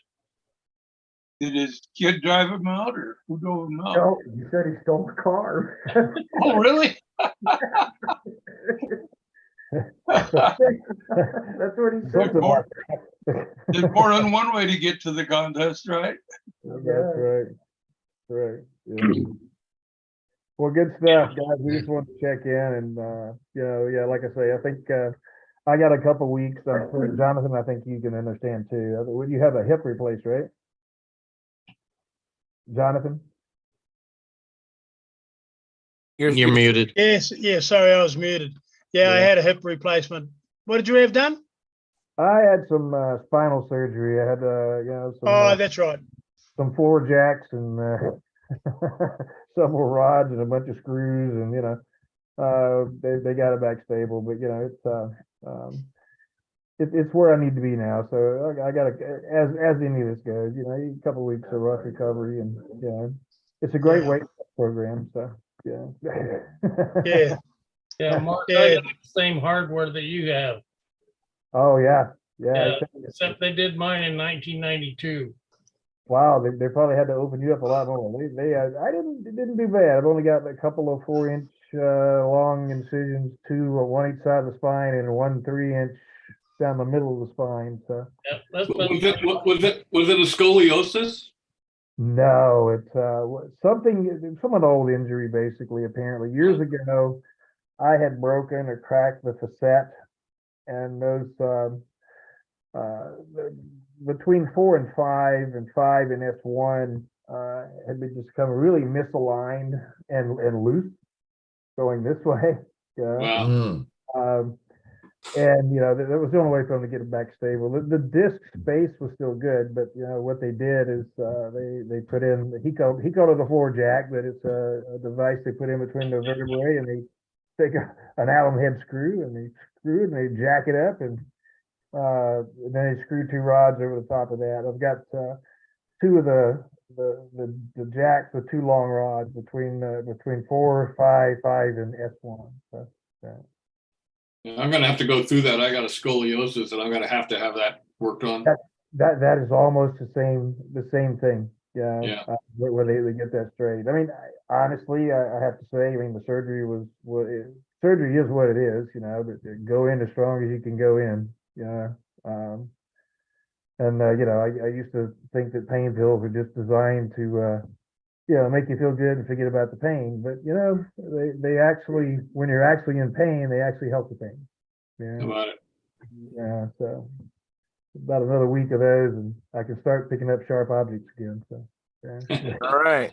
Did his kid drive him out, or who drove him out? No, he said he stole a car. Oh, really? That's what he said. There's more than one way to get to the contest, right? That's right. Right. Yeah. Well, good stuff, guys. We just wanted to check in, and like I say, I think I got a couple weeks. Jonathan, I think you can understand too. Would you have a hip replaced, right? Jonathan? You're muted. Yes, yeah, sorry, I was muted. Yeah, I had a hip replacement. What did you have done? I had some spinal surgery. I had some, that's right. some floor jacks and several rods and a bunch of screws, and they got it back stable. But it's it's where I need to be now. So I got to, as any of this goes, you know, a couple of weeks of rough recovery, and it's a great Yeah. weight program. So yeah. Yeah. Yeah, Mark, I Yeah. got the same hardware that you have. Oh yeah, Yeah, yeah. except they did mine in 1992. Wow, they probably had to open you up a lot more. I didn't do bad. I've only got a couple of 4-inch long incisions, two on one each side of the spine, and one 3-inch down the middle of the spine. So Yeah, that's Was it a scoliosis? no, it's some old injury basically. Apparently, years ago, I had broken or cracked the facet, and those between 4 and 5 and 5 and S1 had been just become really misaligned and loose going this way. Yeah. Wow. And that was the only way for them to get it back stable. The disc space was still good, but what they did is they put in, he called it a floor jack, but it's a device they put in between the vertebrae, and they take an Allen head screw and they screw it and they jack it up, and then they screw 2 rods over the top of that. I've got 2 of the jacks with 2 long rods between 4, 5, 5, and S1. So, Yeah, I'm gonna have to go through that. I got a scoliosis, and I'm gonna have to have that worked on. that is almost the same thing. Yeah. Yeah. Where they get that straight. I mean, honestly, I have to say, I mean, the surgery was surgery is what it is, but go in as strong as you can go in. Yeah. And I used to think that pain pills were just designed to make you feel good and forget about the pain. But they actually, when you're actually in pain, they actually help the pain. Yeah. How about it? Yeah. So about another week of those, and I can start picking up sharp objects again. So yeah. All right.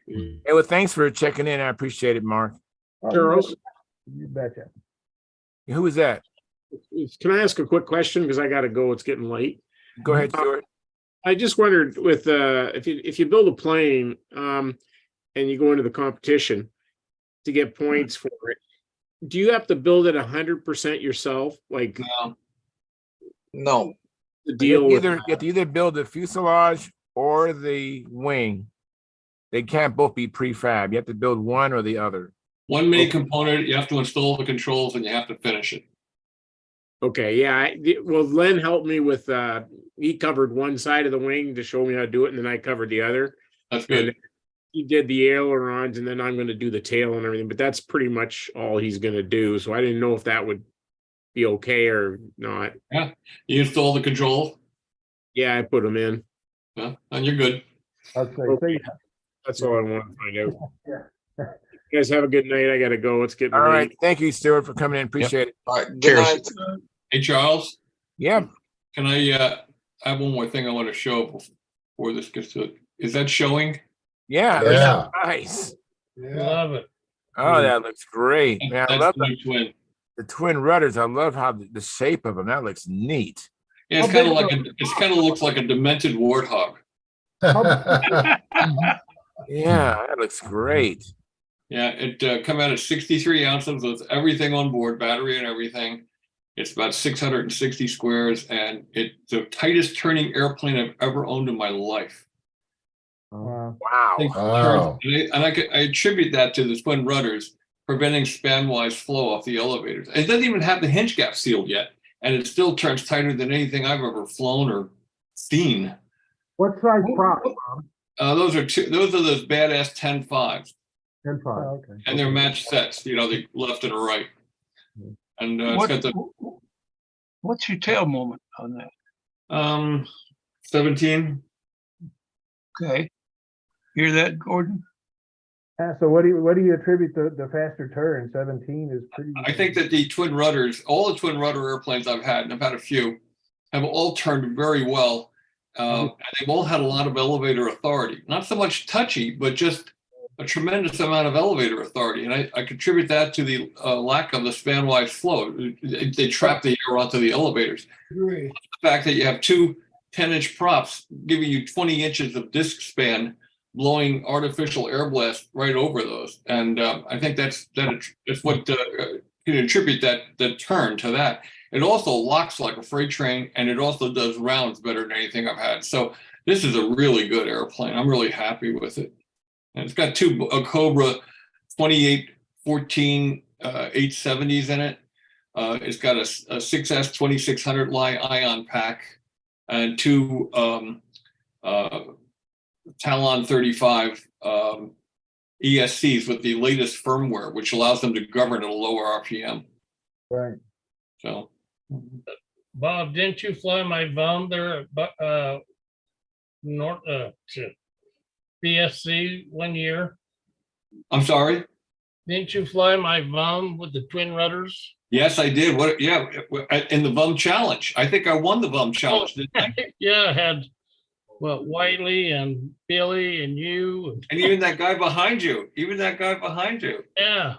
Hey, well, thanks for checking in. I appreciate it, Mark. Charles, You betcha. Who was that? can I ask a quick question? Because I got to go. It's getting late. Go ahead, Stuart. I just wondered with if you build a plane and you go into the competition to get points for it, do you have to build it 100% yourself? Like No. the deal You with have to either build the fuselage or the wing. They can't both be prefab. You have to build one or the other. One main component, you have to install the controls, and you have to finish it. Okay, yeah. Well, Len helped me with he covered one side of the wing to show me how to do it, and then I covered the other. That's good. And he did the ailerons, and then I'm going to do the tail and everything. But that's pretty much all he's going to do. So I didn't know if that would be okay or not. Yeah, you install the controls. Yeah, I put them in. Yeah, and you're good. Okay. That's all I want to find out. Yeah. You guys have a good night. I got to go. It's getting All late. right. Thank you, Stuart, for coming in. Appreciate it. All right. Good Cheers. night. Hey, Charles, Yeah. can I have one more thing I want to show before this gets to it? Is that showing? Yeah. Yeah. Nice. Love it. Oh, that looks great. Man, I That's love the new twin. the twin rudders. I love how the shape of them. That looks neat. Yeah, it's kind of like it kind of looks like a demented warthog. Yeah, that looks great. Yeah, it come out at 63 ounces with everything on board, battery and everything. It's about 660 squares, and it's the tightest turning airplane I've ever owned in my life. Wow. Wow. And I attribute that to the twin rudders preventing span-wise flow off the elevators. It doesn't even have the hinge gap sealed yet, and it still turns tighter than anything I've ever flown or seen. What size prop? Those are those badass 10.5s. 10.5. Okay. And they're matched sets, the left and a right. And it's got the What's your tail moment on that? 17. Okay. Hear that, Gordon? So what do you attribute the faster turn? 17 is pretty. I think that the twin rudders, all the twin rudder airplanes I've had, and I've had a few, have all turned very well. And they've all had a lot of elevator authority. Not so much touchy, but just a tremendous amount of elevator authority. And I contribute that to the lack of the span-wise flow. They trap the air onto the elevators. Agree. The fact that you have two 10-inch props giving you 20 inches of disc span, blowing artificial air blast right over those. And I think that's what can attribute that turn to that. It also locks like a freight train, and it also does rounds better than anything I've had. So this is a really good airplane. I'm really happy with it. And it's got a Cobra 2814 870s in it. It's got a 6S 2600 ion pack and two Talon 35 ESCs with the latest firmware, which allows them to govern at a lower RPM. Right. So, Bob, didn't you fly my VUM there at BSC one year? I'm sorry? Didn't you fly my VUM with the twin rudders? Yes, I did. What? Yeah, in the VUM challenge. I think I won the VUM challenge, didn't I? Yeah, I had Wiley and Billy and you. And even that guy behind you. Even that guy behind you. Yeah.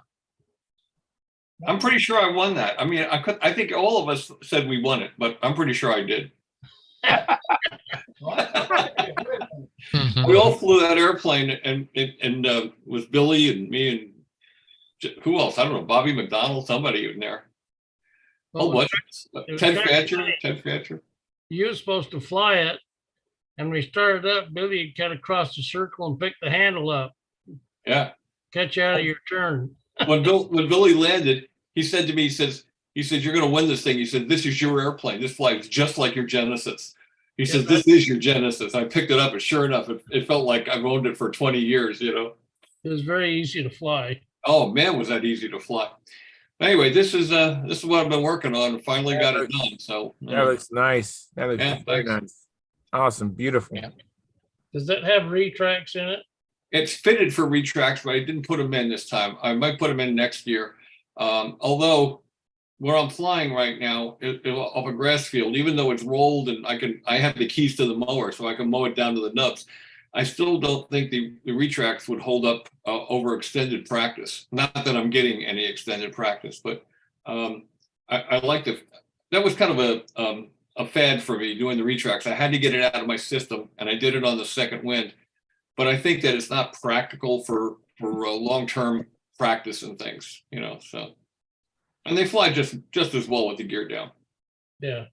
I'm pretty sure I won that. I mean, I think all of us said we won it, but I'm pretty sure I did. We all flew that airplane and with Billy and me and who else? I don't know, Bobby McDonald, somebody in there. Well, what? Ted Ted Fatcher. You were supposed to fly it, and we started up. Billy cut across the circle and picked the handle up. Yeah. Catch you out of your turn. When Billy landed, he said to me, he says, you're going to win this thing. He said, this is your airplane. This flies just like your Genesis. He says, this is your Genesis. I picked it up, and sure enough, it felt like I've owned it for 20 years, you know. It was very easy to fly. Oh man, was that easy to fly. Anyway, this is what I've been working on and finally got it done. So that looks nice. That looks very thanks. nice. Awesome, beautiful. Yeah. Does that have retracts in it? It's fitted for retracts, but I didn't put them in this time. I might put them in next year. Although where I'm flying right now off a grass field, even though it's rolled and I have the keys to the mower so I can mow it down to the nubs. I still don't think the retracts would hold up over extended practice. Not that I'm getting any extended practice, but I like that was kind of a fad for me doing the retracts. I had to get it out of my system, and I did it on the second wind. But I think that it's not practical for long-term practice and things, you know. So, and they fly just as well with the gear down. Yeah.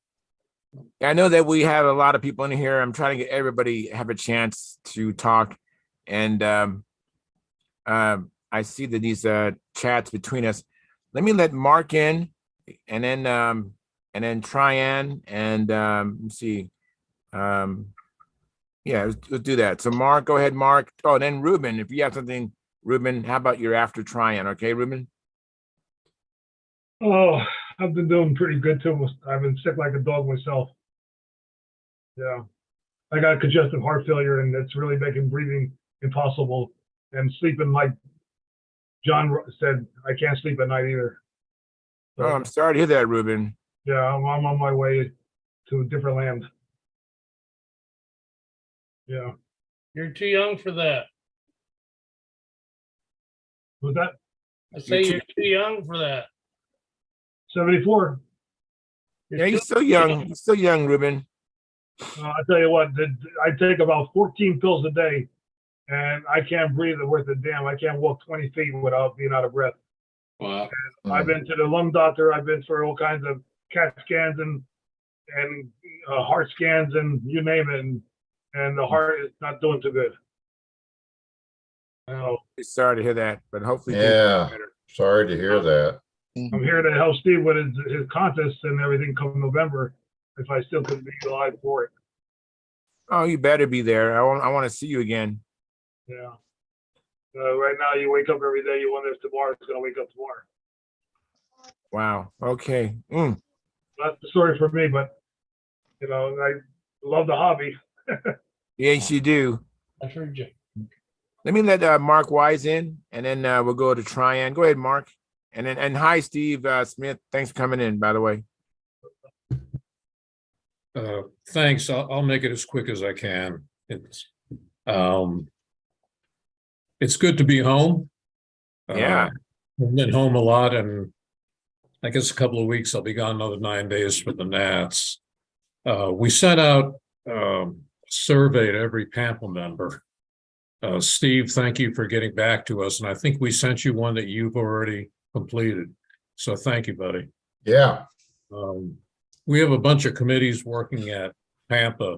I know that we have a lot of people in here. I'm trying to get everybody have a chance to talk, and I see that these chats between us. Let me let Mark in, and then Tryan, and let's see. Yeah, let's do that. So Mark, go ahead, Mark. Oh, and then Ruben, if you have something, Ruben, how about you're after Tryan? Okay, Ruben. Oh, I've been doing pretty good too. I've been sick like a dog myself. Yeah. I got congestive heart failure, and it's really making breathing impossible. And sleeping, like John said, I can't sleep at night either. So, Oh, I'm sorry to hear that, Ruben. yeah, I'm on my way to a different land. Yeah. You're too young for that. Was that I say you're too young for that. 74? Yeah, you're still young. You're still young, Ruben. I tell you what, I take about 14 pills a day, and I can't breathe worth a damn. I can't walk 20 feet without being out of breath. Wow. And I've been to the lung doctor. I've been for all kinds of CAT scans and heart scans and you name it, and the heart is not doing too good. So Sorry to hear that, but hopefully things Yeah, get better. sorry to hear that. I'm here to help Steve with his contest and everything come November, if I still could be alive for it. Oh, you better be there. I want to see you again. Yeah. Right now, you wake up every day, you wonder if tomorrow's going to wake up tomorrow. Wow. Okay. That's the story for me, but, you know, I love the hobby. Yes, you do. I heard you. Let me let Mark Wise in, and then we'll go to Tryan. Go ahead, Mark. And hi, Steve Smith. Thanks for coming in, by the way. Thanks. I'll make it as quick as I can. It's good to be home. Yeah. I've been home a lot, and I guess a couple of weeks I'll be gone another 9 days for the Nats. We sent out a survey to every Pampa member. Steve, thank you for getting back to us, and I think we sent you one that you've already completed. So thank you, buddy. Yeah, We have a bunch of committees working at Pampa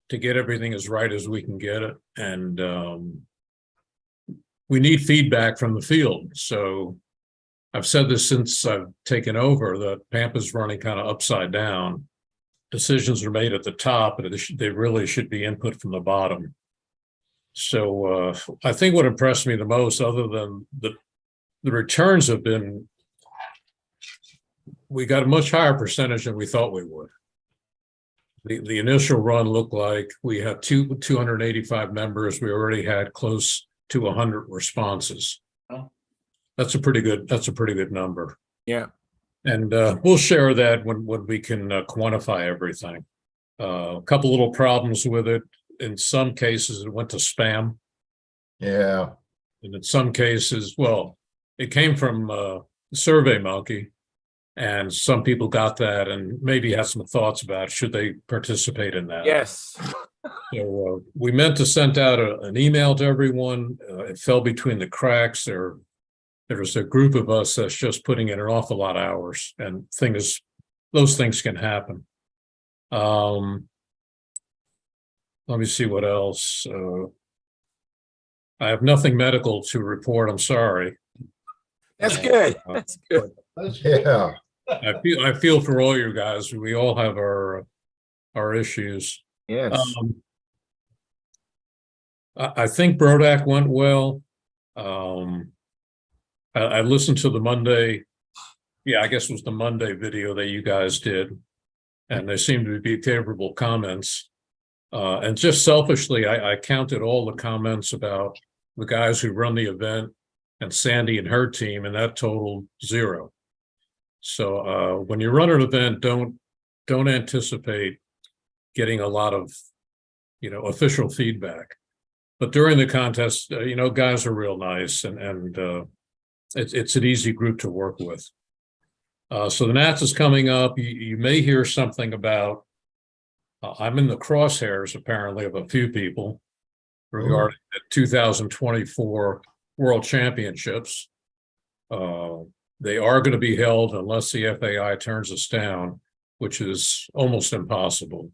to get everything as right as we can get it. And we need feedback from the field. So I've said this since I've taken over, that Pampa's running kind of upside down. Decisions are made at the top, but they really should be input from the bottom. So I think what impressed me the most, other than the returns have been, we got a much higher percentage than we thought we would. The initial run looked like we had 285 members. We already had close to 100 responses. That's a pretty good number. Yeah. And we'll share that when we can quantify everything. A couple little problems with it. In some cases, it went to spam. Yeah. And in some cases, well, it came from SurveyMonkey, and some people got that and maybe had some thoughts about should they participate in that. Yes. So we meant to send out an email to everyone. It fell between the cracks. There's a group of us that's just putting in an awful lot of hours, and those things can happen. Let me see what else. I have nothing medical to report. I'm sorry. That's good. That's good. Yeah. I feel for all you guys. We all have our issues. Yes. I think Brodak went well. I listened to the Monday, I guess it was the Monday video that you guys did, and there seemed to be favorable comments. And just selfishly, I counted all the comments about the guys who run the event and Sandy and her team, and that totaled 0. So when you run an event, don't anticipate getting a lot of, official feedback. But during the contest, guys are real nice, and it's an easy group to work with. So the Nats is coming up. You may hear something about, I'm in the crosshairs apparently of a few people regarding the 2024 World Championships. They are going to be held unless the FAI turns us down, which is almost impossible.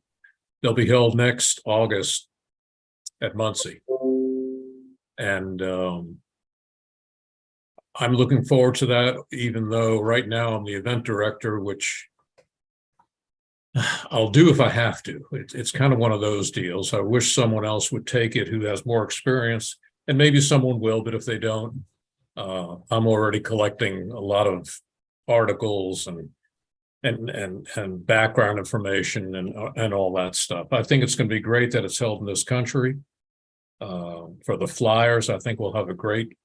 They'll be held next August at Muncie. And I'm looking forward to that, even though right now I'm the event director, which I'll do if I have to. It's kind of one of those deals. I wish someone else would take it who has more experience, and maybe someone will, but if they don't, I'm already collecting a lot of articles and background information and all that stuff. I think it's going to be great that it's held in this country. For the Flyers, I think we'll have a great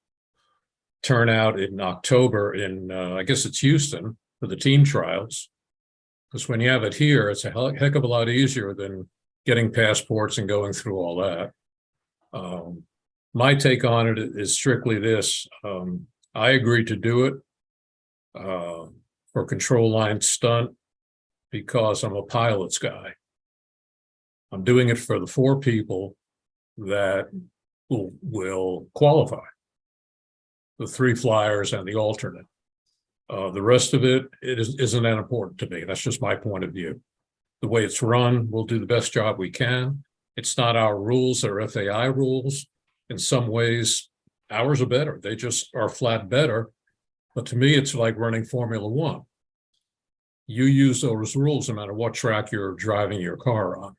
turnout in October in, I guess it's Houston, for the team trials. Because when you have it here, it's a heck of a lot easier than getting passports and going through all that. My take on it is strictly this. I agreed to do it for control line stunt because I'm a pilot's guy. I'm doing it for the 4 people that will qualify. The 3 flyers and the alternate. The rest of it isn't that important to me. That's just my point of view. The way it's run, we'll do the best job we can. It's not our rules, they're FAI rules. In some ways, ours are better. They just are flat better. But to me, it's like running Formula One. You use those rules no matter what track you're driving your car on.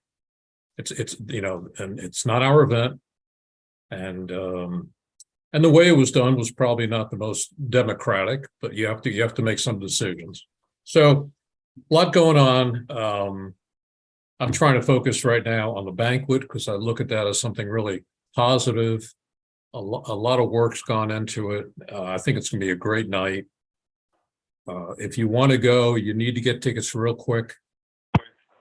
It's and it's not our event. And the way it was done was probably not the most democratic, but you have to make some decisions. So a lot going on. I'm trying to focus right now on the banquet because I look at that as something really positive. A lot of work's gone into it. I think it's going to be a great night. If you want to go, you need to get tickets real quick.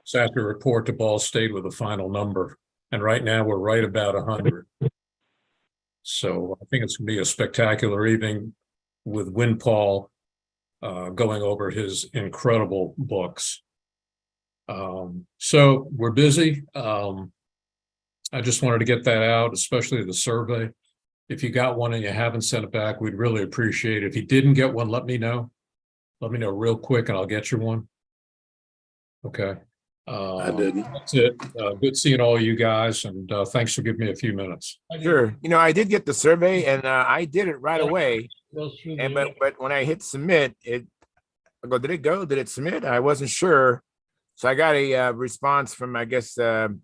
So I have to report to Ball State with a final number. And right now we're right about 100. So I think it's going to be a spectacular evening with Win Paul going over his incredible books. So we're busy. I just wanted to get that out, especially the survey. If you got one and you haven't sent it back, we'd really appreciate it. If you didn't get one, let me know. let me know real quick and I'll get you one. Okay. I didn't. That's it. Good seeing all you guys, and thanks for giving me a few minutes. Sure. You know, I did get the survey and I did it right away. Goes through And the- but when I hit submit, I go, did it go? Did it submit? I wasn't sure. So I got a response from, I guess, saying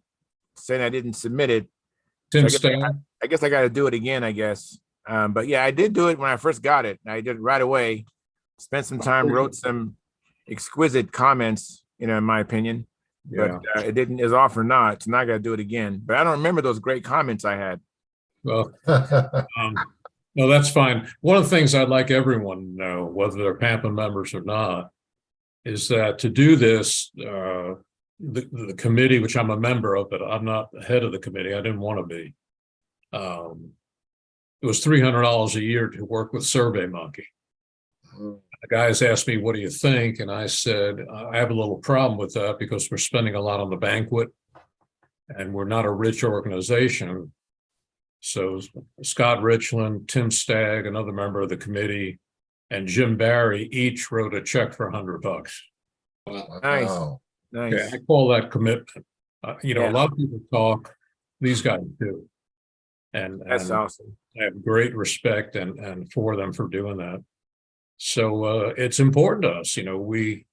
I didn't submit it. So Tim I guess, Stan, I guess I got to do it again, I guess. But yeah, I did do it when I first got it. I did it right away. Spent some time, wrote some exquisite comments, you know, in my opinion. yeah. But it didn't is off or not. So now I got to do it again. But I don't remember those great comments I had. Well, no, that's fine. One of the things I'd like everyone to know, whether they're Pampa members or not, is that to do this, the committee, which I'm a member of, but I'm not the head of the committee. I didn't want to be. It was $300 a year to work with SurveyMonkey. The guys asked me, what do you think? And I said, I have a little problem with that because we're spending a lot on the banquet and we're not a rich organization. So Scott Richland, Tim Stagg, another member of the committee, and Jim Barry each wrote a check for $100. Nice. Wow. Nice. Okay, I call that commitment. You know, Yeah. a lot of people talk, these guys do. And That's and awesome. I have great respect and for them for doing that. So it's important to us, you know, we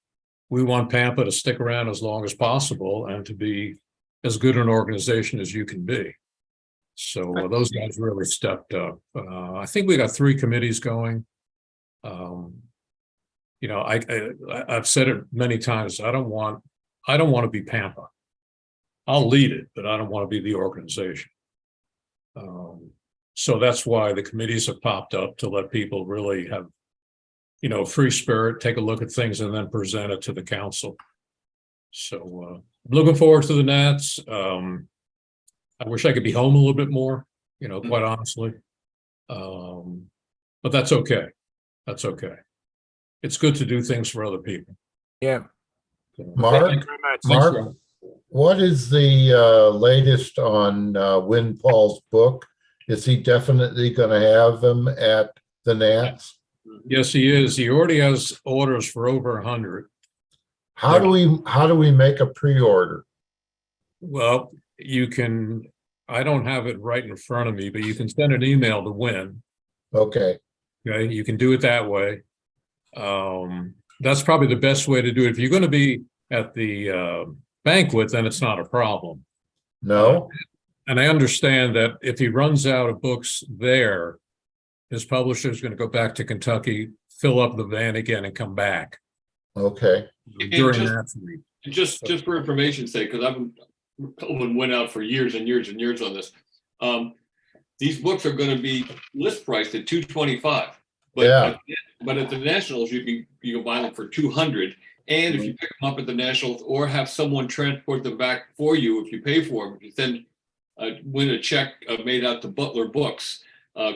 want Pampa to stick around as long as possible and to be as good an organization as you can be. So those guys really stepped up. I think we got 3 committees going. You know, I've said it many times. I don't want to be Pampa. I'll lead it, but I don't want to be the organization. So that's why the committees have popped up to let people really have, you know, free spirit, take a look at things and then present it to the council. So looking forward to the Nats. I wish I could be home a little bit more, you know, quite honestly. But that's okay. That's okay. It's good to do things for other people. Yeah. Mark, Thank you very much. Mark, Rob. what is the latest on Win Paul's book? Is he definitely going to have them at the Nats? Yes, he is. He already has orders for over 100. How do we make a pre-order? Well, you can, I don't have it right in front of me, but you can send an email to Win. Okay. Okay, you can do it that way. That's probably the best way to do it. If you're going to be at the banquet, then it's not a problem. No. And I understand that if he runs out of books there, his publisher is going to go back to Kentucky, fill up the van again, and come back. Okay. During just- that week. Just for information's sake, because I've went out for years and years and years on this. These books are going to be list priced at $225. But at the Nationals, you can buy them for $200. And if you pick them up at the Nationals or have someone transport them back for you, if you pay for them, you then win a check made out to Butler Books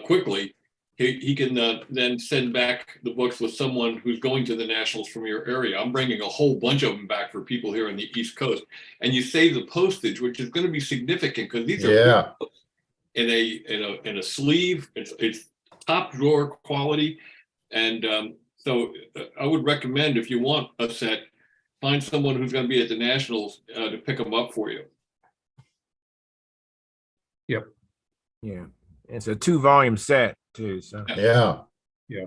quickly. He can then send back the books with someone who's going to the Nationals from your area. I'm bringing a whole bunch of them back for people here on the East Coast, and you save the postage, which is going to be significant because these are big books in a sleeve. It's top drawer quality, and so I would recommend, if you want a set, find someone who's going to be at the Nationals to pick them up for you. Yep. Yeah. It's a 2-volume set too. So Yeah. Yeah.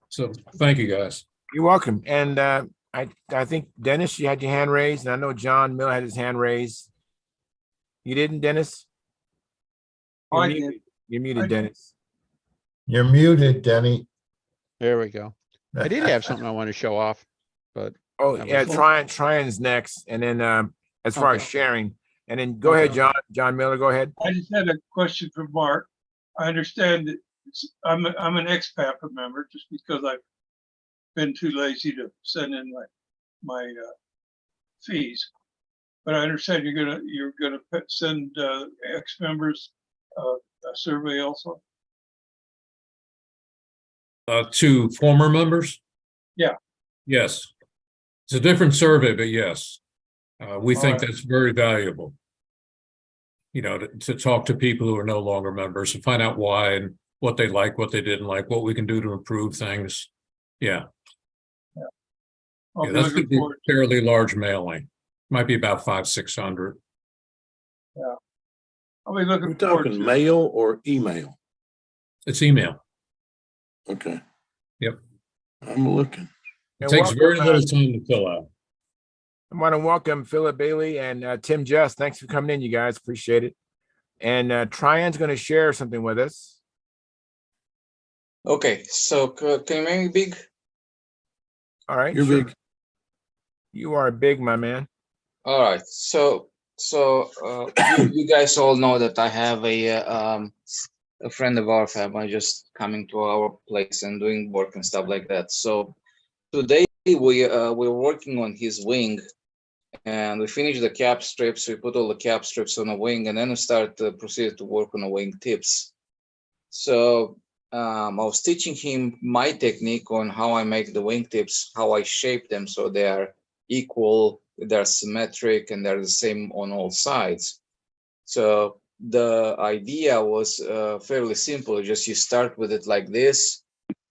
So thank you guys. You're welcome. And I think Dennis, you had your hand raised, and I know John Miller had his hand raised. You didn't, Dennis? Oh, I You're did. muted. You're muted, Dennis. You're muted, Denny. There we go. I did have something I want to show off, but Oh that yeah, was- Tryon's next, and then as far as Okay. sharing, and then go ahead, John Miller. Go ahead. I just had a question for Mark. I understand that I'm an ex-PAPA member just because I've been too lazy to send in my fees. But I understand you're gonna send ex-members a survey also. To former members? Yeah. Yes. It's a different survey, but yes. We All think right. that's very valuable. You know, to talk to people who are no longer members and find out why and what they like, what they didn't like, what we can do to improve things. Yeah, I'll Yeah, be that's looking gonna be forward. fairly large mailing. Might be about 500-600. Yeah. I'll be looking We're forward talking to it. mail or email? It's email. Okay, Yep. I'm looking. It And takes welcome, very little time to fill out. I want to welcome Philip Bailey and Tim Jess. Thanks for coming in, you guys. Appreciate it. And Tryan's going to share something with us. Okay, so can you make me big? All right, You're sure. big. You are big, my man. All right, so you guys all know that I have a friend of our family just coming to our place and doing work and stuff like that. So today we're working on his wing, and we finished the cap strips. We put all the cap strips on the wing, and then we proceeded to work on the wing tips. So I was teaching him my technique on how I make the wing tips, how I shape them so they are equal, they're symmetric, and they're the same on all sides. So the idea was fairly simple. Just you start with it like this,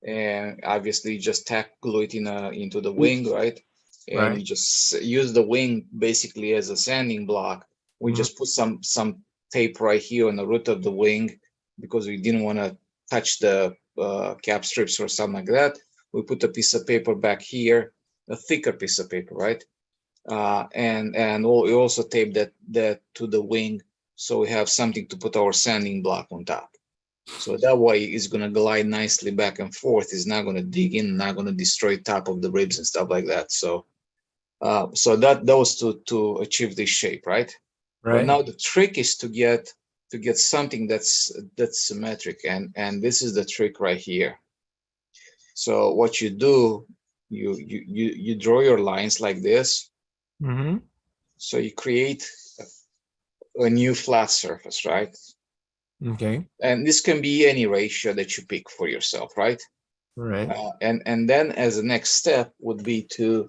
and obviously just tack glue it into the wing, right? And Right. you just use the wing basically as a sanding block. We Mhm. just put some tape right here on the root of the wing because we didn't want to touch the cap strips or something like that. We put a piece of paper back here, a thicker piece of paper, right? And we also tape that to the wing, so we have something to put our sanding block on top. So that way it's going to glide nicely back and forth. It's not going to dig in, not going to destroy top of the ribs and stuff like that. So that was to achieve this shape, right? But Right. now the trick is to get something that's symmetric, and this is the trick right here. So what you do, you draw your lines like this. Mm-hmm. So you create a new flat surface, right? Okay. And this can be any ratio that you pick for yourself, right? Right. And then as the next step would be to,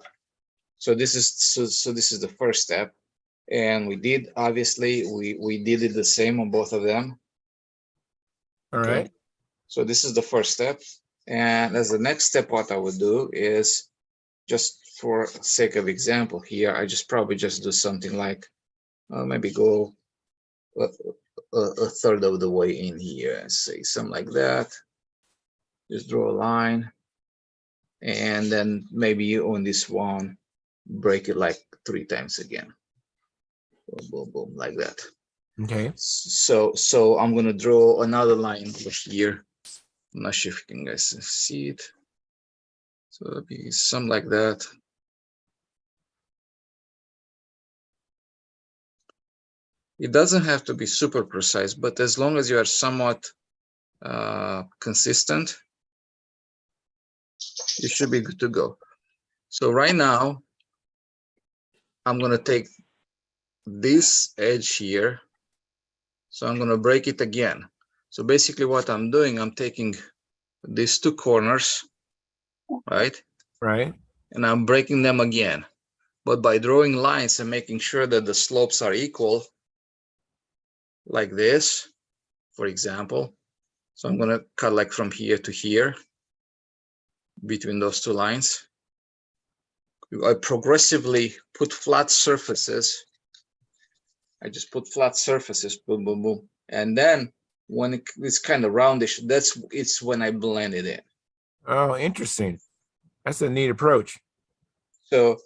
so this is the first step, and we did it the same on both of them. All Okay. right. So this is the first step, and as the next step, what I would do is, just for sake of example here, I just probably just do something like maybe go a third of the way in here and say something like that. Just draw a line, and then maybe on this one, break it like 3 times again. Boom, boom, boom, like that. Okay. So I'm gonna draw another line over here. I'm not sure if you can guys see it. So it'll be something like that. It doesn't have to be super precise, but as long as you are somewhat consistent, you should be good to go. So right now, I'm gonna take this edge here. So I'm gonna break it again. So basically what I'm doing, I'm taking these 2 corners, right? Right. And I'm breaking them again. But by drawing lines and making sure that the slopes are equal, like this, for example. So I'm gonna cut like from here to here, between those 2 lines. I progressively put flat surfaces. I just put flat surfaces, boom, boom, boom. And then when it's kind of roundish, it's when I blend it in. Oh, interesting. That's a neat approach. So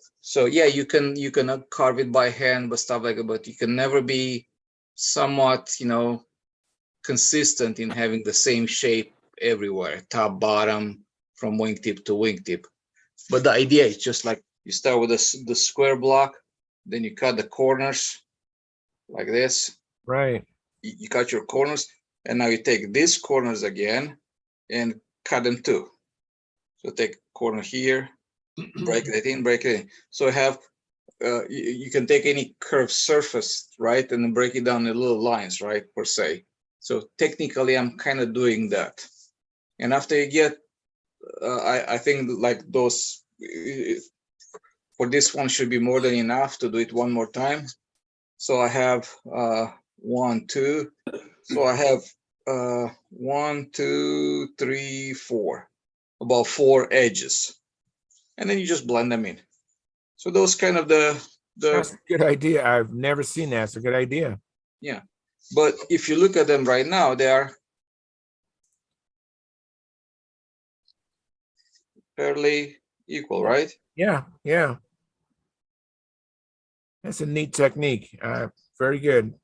yeah, you can carve it by hand, but stuff like that, but you can never be somewhat, consistent in having the same shape everywhere, top, bottom, from wingtip to wingtip. But the idea is just like you start with the square block, then you cut the corners like this. Right. You cut your corners, and now you take these corners again and cut them too. So take corner here, break it in, break it in. So I have, you can take any curved surface, right, and then break it down in little lines, right, per se. So technically, I'm kind of doing that. And after you get, I think like those, for this one should be more than enough to do it one more time. So I have 1, 2. So I have 1, 2, 3, 4, about 4 edges. And then you just blend them in. So those kind of the That's a good idea. I've never seen that. It's a good idea. yeah. But if you look at them right now, they are fairly equal, right? Yeah, yeah. That's a neat technique. Very good.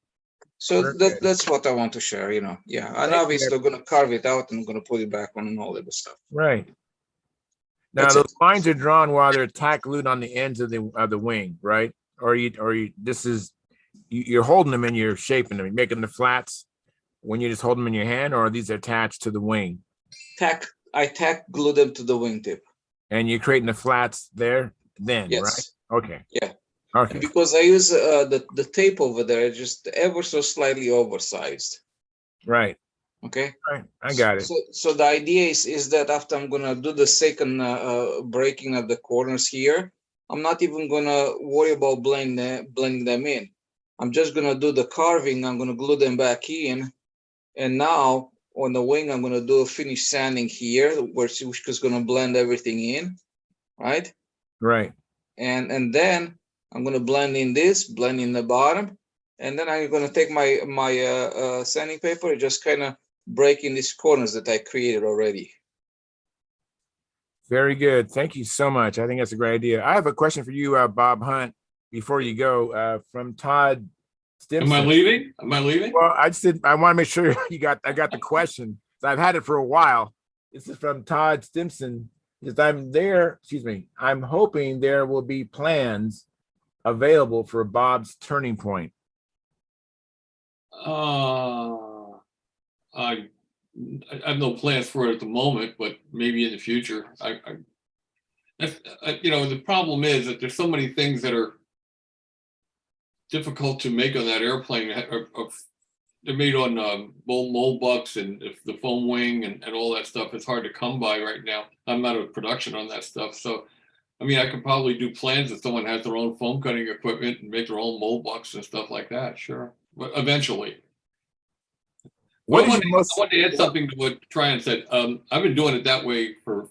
So Very that good. that's what I want to share, you know. Yeah. And Thank you. obviously I'm gonna carve it out and I'm gonna put it back on and all that stuff. Right. Now That's those it. lines are drawn while they're tack glued on the ends of the wing, right? Or you this is you're holding them and you're shaping them, you're making the flats when you just hold them in your hand, or are these attached to the wing? I tack glue them to the wingtip. And you're creating the flats there then, Yes. right? Okay. Yeah. Okay. And because I use the tape over there, just ever so slightly oversized. Right. Okay. Right. I got it. So the idea is that after I'm gonna do the second breaking of the corners here, I'm not even gonna worry about blending them in. I'm just gonna do the carving. I'm gonna glue them back in, and now on the wing I'm gonna do a finish sanding here, which is gonna blend everything in, right? Right. And then I'm gonna blend in the bottom, and then I'm gonna take my sanding paper and just kind of break in these corners that I created already. Very good. Thank you so much. I think that's a great idea. I have a question for you, Bob Hunt, before you go, from Todd Stimson. Am I leaving? Am I leaving? Well, I want to make sure I got the question. So I've had it for a while. This is from Todd Stimson. Because I'm hoping there will be plans available for Bob's Turning Point. I have no plans for it at the moment, but maybe in the future. The problem is that there's so many things that are difficult to make on that airplane. They're made on mold bucks and the foam wing and all that stuff. It's hard to come by right now. I'm out of production on that stuff. So, I mean, I could probably do plans if someone has their own foam cutting equipment and make their own mold bucks and stuff like that. Sure. But eventually. I want to add something to what Tryon said. I've been doing it that way for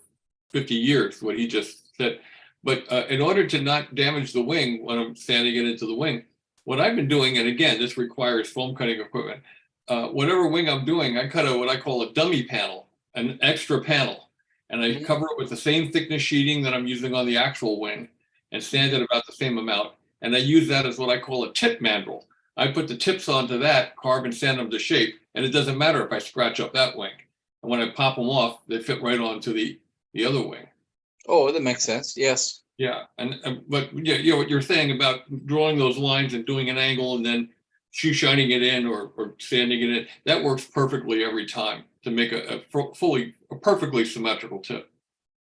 50 years, what he just said. But in order to not damage the wing when I'm sanding it into the wing, what I've been doing, and again, this requires foam cutting equipment, whatever wing I'm doing, I cut what I call a dummy panel, an extra panel. And I cover it with the same thickness sheeting that I'm using on the actual wing and sand it about the same amount. And I use that as what I call a tip mandrel. I put the tips onto that, carve and sand them to shape, and it doesn't matter if I scratch up that wing. And when I pop them off, they fit right onto the other wing. Oh, that makes sense. Yes. Yeah, but yeah, what you're saying about drawing those lines and doing an angle and then shoe shining it in or sanding it in, that works perfectly every time to make a perfectly symmetrical tip.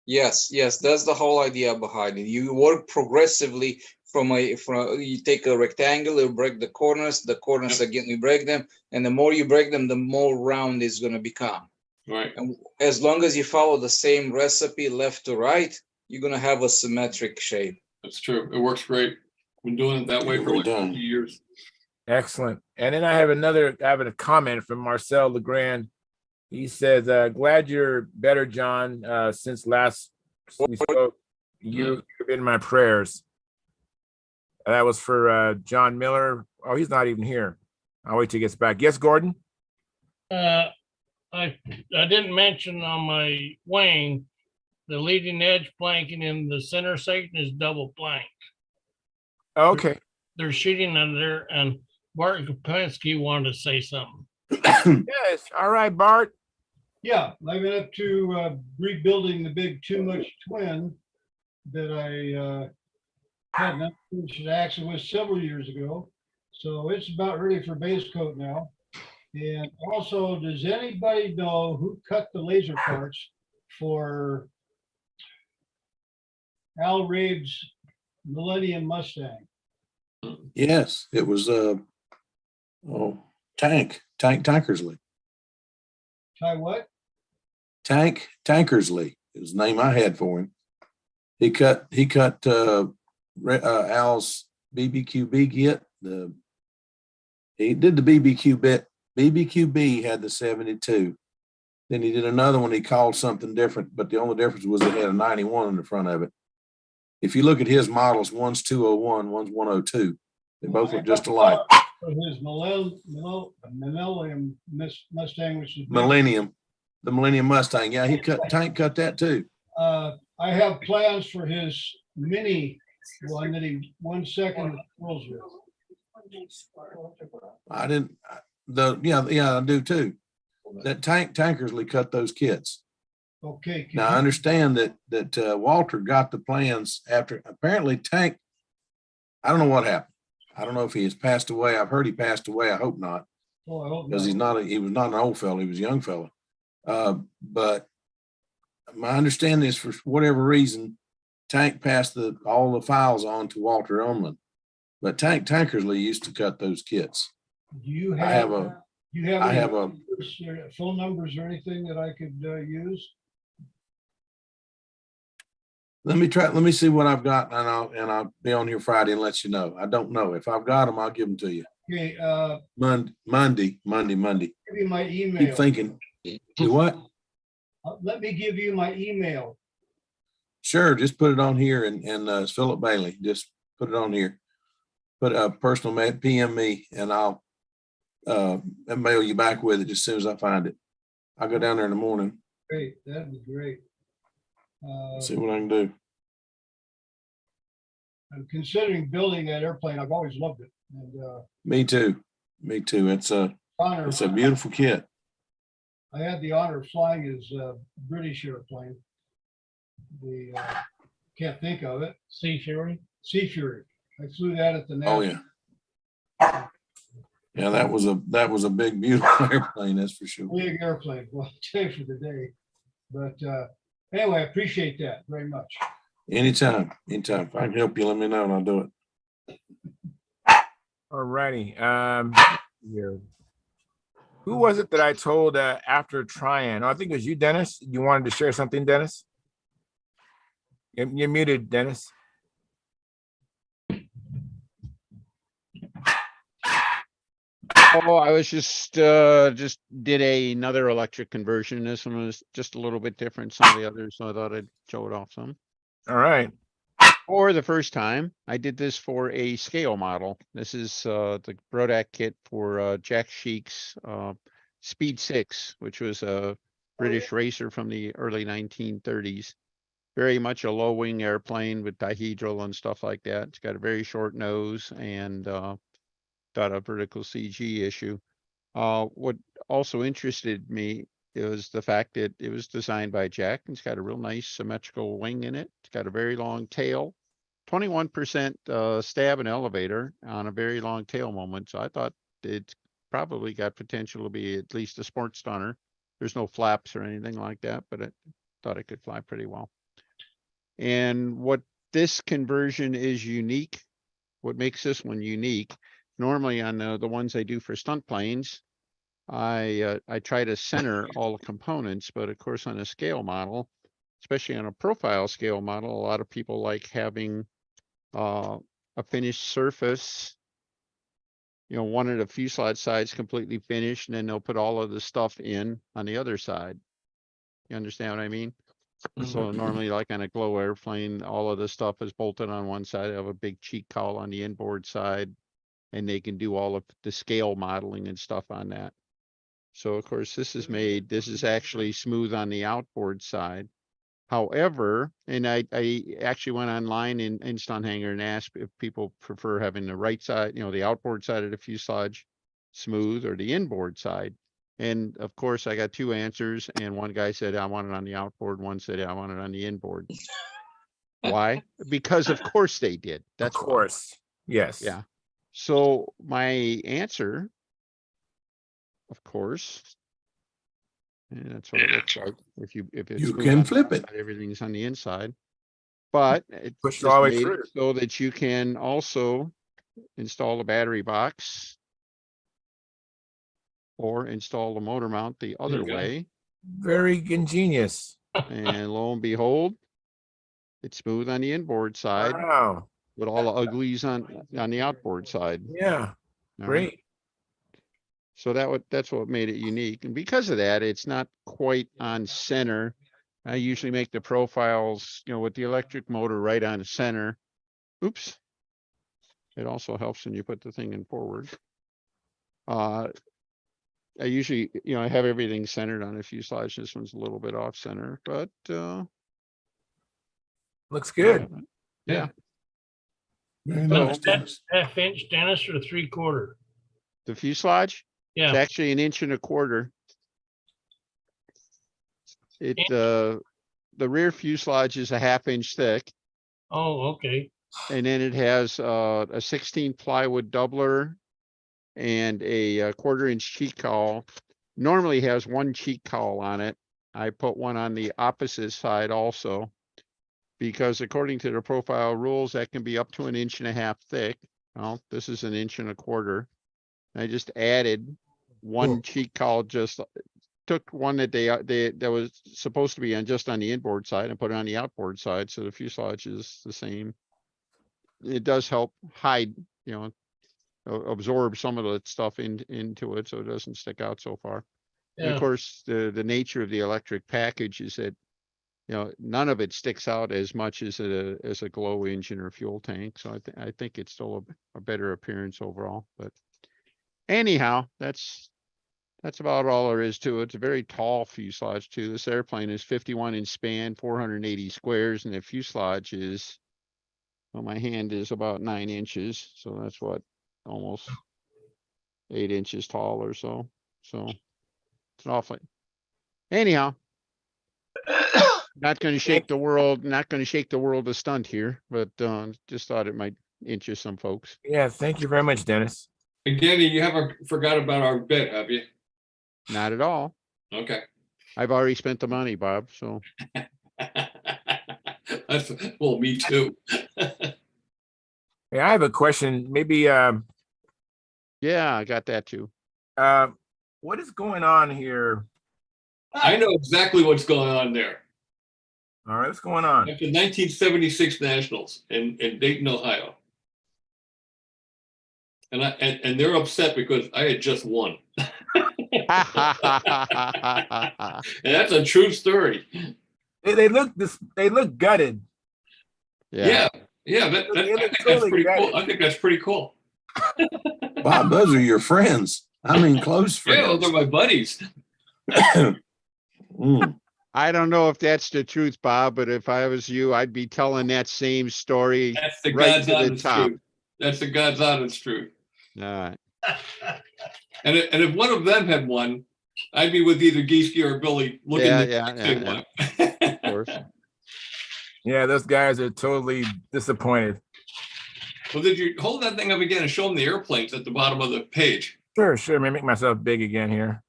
Yes, that's the whole idea behind it. You work progressively from you take a rectangle, you break the corners again, you break them, and the more you break them, the more round it's going to become. Right. And as long as you follow the same recipe left to right, you're going to have a symmetric shape. That's true. It works great. Been doing it that way for like 50 years. Excellent. And then I have a comment from Marcel Legrand. He says, glad you're better, John. Since last we spoke, you've been in my prayers. That was for John Miller. Oh, he's not even here. I'll wait till he gets back. Yes, Gordon? I didn't mention on my wing, the leading edge planking in the center section is double plank. Okay. There's sheeting under there, and Bart Kopinski wanted to say something. Yes. All right, Bart. Yeah, I've been up to rebuilding the big Too Much twin that I had an unfortunate accident with several years ago. So it's about ready for base coat now. And also, does anybody know who cut the laser parts for Al Reed's Millennium Mustang? Yes, it was Tank Tankersley. Ty what? Tank Tankersley is the name I had for him. He cut Al's BBQB kit. He did the BBQ bit. BBQB had the 72. Then he did another one he called something different, but the only difference was it had a 91 in the front of it. If you look at his models, one's 201, one's 102. They both look just alike. His Millennium Mustang, which is Millennium, the Millennium Mustang. Yeah, Tank cut that too. I have plans for his mini one that he won second at World's with. I didn't. I do too. That Tankersley cut those kits. Okay. Now I understand that Walter got the plans after apparently Tank. I don't know what happened. I don't know if he has passed away. I've heard he passed away. I hope not, Oh, I hope because he was not an old fellow. He was a young fellow. But my understanding is, for whatever reason, Tank passed all the files on to Walter Ullman. But Tankersley used to cut those kits. Do you I have? have phone numbers or anything that I could use? Let me see what I've got, and I'll be on here Friday and let you know. I don't know. If I've got them, I'll give them to you. Okay. Monday. Give you my email. Keep thinking. Do what? Let me give you my email. Sure, just put it on here, and it's Philip Bailey. Just put it on here. Put a personal PM me, and I'll mail you back with it just as soon as I find it. I'll go down there in the morning. Great, that'd be great. See what I can do. I'm considering building that airplane. I've always loved it. And, Me too. It's a beautiful kit. I had the honor of flying his British airplane. Can't think of it. Sea Fury. Sea Fury. I flew that at the Oh National. yeah. Yeah, that was a big, beautiful airplane. That's for sure. Big airplane. Well, I'll tell you for the day. But anyway, I appreciate that very much. Anytime. If I can help you, let me know and I'll do it. All righty. Who was it that I told after trying? Oh, I think it was you, Dennis. You wanted to share something, Dennis? You're muted, Dennis. Oh, I was just did another electric conversion. This one was just a little bit different from some of the others, so I thought I'd show it off some. All right. For the first time, I did this for a scale model. This is the Brodak kit for Jack Sheik's Speed 6, which was a British racer from the early 1930s. Very much a low wing airplane with dihedral and stuff like that. It's got a very short nose and got a vertical CG issue. What also interested me is the fact that it was designed by Jack. It's got a real nice symmetrical wing in it. It's got a very long tail, 21% stab and elevator on a very long tail moment. So I thought it's probably got potential to be at least a sports stunner. There's no flaps or anything like that, but I thought it could fly pretty well. And what this conversion is unique, what makes this one unique, normally on the ones I do for stunt planes, I try to center all the components, but of course on a scale model, especially on a profile scale model, a lot of people like having a finished surface, one of the fuselage sides completely finished, and then they'll put all of the stuff in on the other side. You understand what I mean? So normally, like on a glow airplane, all of the stuff is bolted on one side. They have a big cheek cowl on the inboard side, and they can do all of the scale modeling and stuff on that. So of course, this is actually smooth on the outboard side. However, and I actually went online in Stunthangar and asked if people prefer having the right side, the outboard side of the fuselage smooth or the inboard side. And of course, I got two answers, and one guy said I want it on the outboard, one said I want it on the inboard. Why? Because of course they did. That's of course. Why. Yes. Yeah. So my answer, of course, and that's what it looks like. If it's You can flip it. Everything's on the inside, but it's push it all the way made through so that you can also install a battery box or install the motor mount the other way. Very ingenious. And lo and behold, it's smooth on the inboard side. Wow. With all the uglies on the outboard side. Yeah. Great. So that's what made it unique. And because of that, it's not quite on center I usually make the profiles, with the electric motor right on the center. Oops. It also helps when you put the thing in forward. I usually, I have everything centered on a fuselage. This one's a little bit off center, but Looks good. yeah. Very So- nice, Dennis. Half inch, Dennis, or 3/4? The fuselage? It's Yeah. actually 1.25 inches. The rear fuselage is a 1/2 inch thick, Oh, okay. and then it has a 16 plywood doubler and a 1/4 inch cheek cowl. Normally has one cheek cowl on it. I put one on the opposite side also, because according to the profile rules, that can be up to 1.5 inches thick. Well, this is 1.25 inches. I just added one cheek cowl, just took one that that was supposed to be on just on the inboard side and put it on the outboard side, so the fuselage is the same. It does help hide, absorb some of the stuff into it, so it doesn't stick out so far. And Yeah. of course, the nature of the electric package is that, none of it sticks out as much as a glow engine or fuel tank. So I think it's still a better appearance overall. But anyhow, that's about all there is to it. It's a very tall fuselage too. This airplane is 51 in span, 480 squares, and the fuselage is, well, my hand is about 9 inches. So that's what, almost 8 inches tall or so. So it's an awfully, anyhow, not going to shake the world, of stunt here, but just thought it might interest some folks. Yeah, thank you very much, Dennis. And Danny, you haven't forgot about our bet, have you? Not at all. Okay. I've already spent the money, Bob, so. Well, me too. Yeah, I have a question. Maybe yeah, I got that too. what is going on here? I know exactly what's going on there. All right, what's going on? At the 1976 Nationals in Dayton, Ohio. And they're upset because I had just won. And that's a true story. They look gutted. Yeah. I think that's pretty cool. I think that's pretty cool. Bob, those are your friends. I mean, close friends. Yeah, those are my buddies. I don't know if that's the truth, Bob, but if I was you, I'd be telling that same story That's the right God's to the honest top. truth. That's the God's honest truth. All right. And if one of them had won, I'd be with either Gieske or Billy looking at Yeah. Of course. Yeah, those guys are totally disappointed. Well, did you hold that thing up again and show them the airplanes at the bottom of the page? Sure. Let me make myself big again here.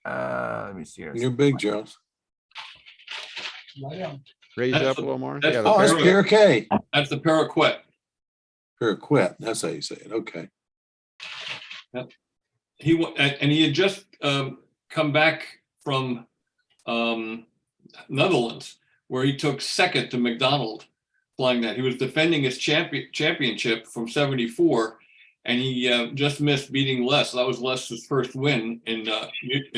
Let me see here. You're big, Jones. Raise it up a little more. That's Yeah, the Oh, it's Paraquet. That's the Paraquet. Paraquet. That's how you say it. Okay. Yep. He had just come back from Netherlands, where he took second to McDonald flying that. He was defending his championship from '74, and he just missed beating Les. That was Les's first win in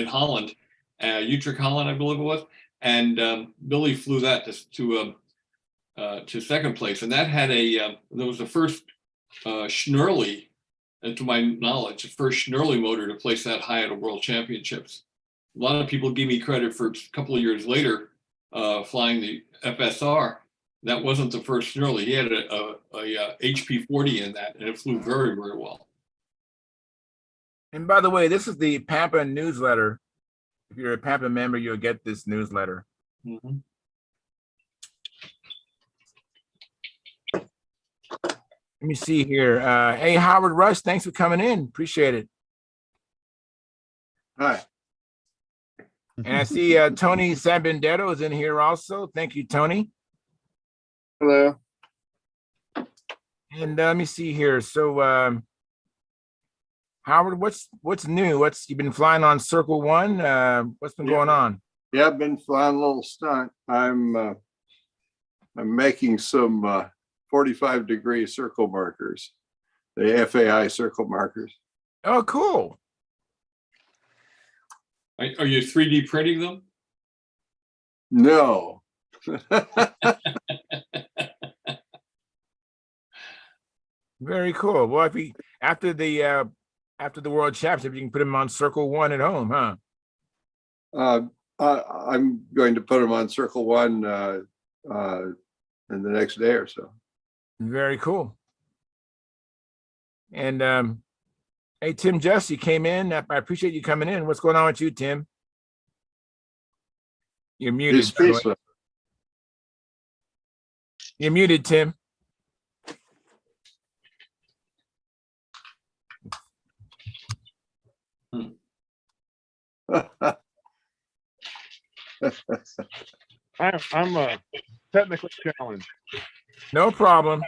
Holland, Utrecht, Holland, I believe it was. And Billy flew that to second place, and that had there was the first Schnurley, and to my knowledge, the first Schnurley motor to place that high at a World Championships. A lot of people give me credit for a couple of years later flying the FSR. That wasn't the first Schnurley. He had a HP 40 in that, and it flew very, very well. And by the way, this is the Pampa newsletter. If you're a Pampa member, you'll get this newsletter. Mm-hmm. Let me see here. Hey, Howard Rush, thanks for coming in. Appreciate it. Hi. And I see Tony Sabindetto is in here also. Thank you, Tony. Hello. And let me see here. So, Howard, what's new? You've been flying on Circle One? What's been going on? Yeah, I've been flying a little stunt. I'm making some 45-degree circle markers, the FAI circle markers. Oh, cool. Are you 3D printing them? No. Very cool. Well, if he after the World Championship, you can put him on Circle 1 at home, huh? I'm going to put him on Circle 1 in the next day or so. Very cool. And hey, Tim Just, you came in. I appreciate you coming in. What's going on with you, Tim? You're muted. He's speechless. You're muted, Tim. I'm technically challenged. No problem.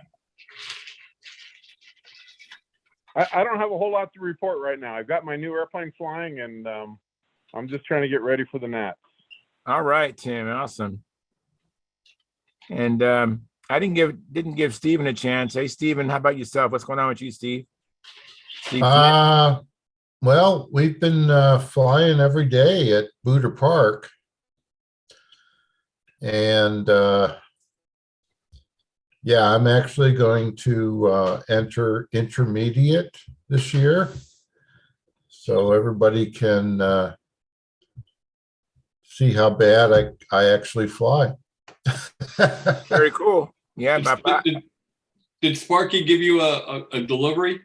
I don't have a whole lot to report right now. I've got my new airplane flying, and I'm just trying to get ready for the Nats. All right, Tim. Awesome. And I didn't give Stephen a chance. Hey, Stephen, how about yourself? What's going on with you, Steve? Well, we've been flying every day at Buda Park. And yeah, I'm actually going to enter intermediate this year. So everybody can see how bad I actually fly. Very cool. Yeah. Did Sparky give you a delivery?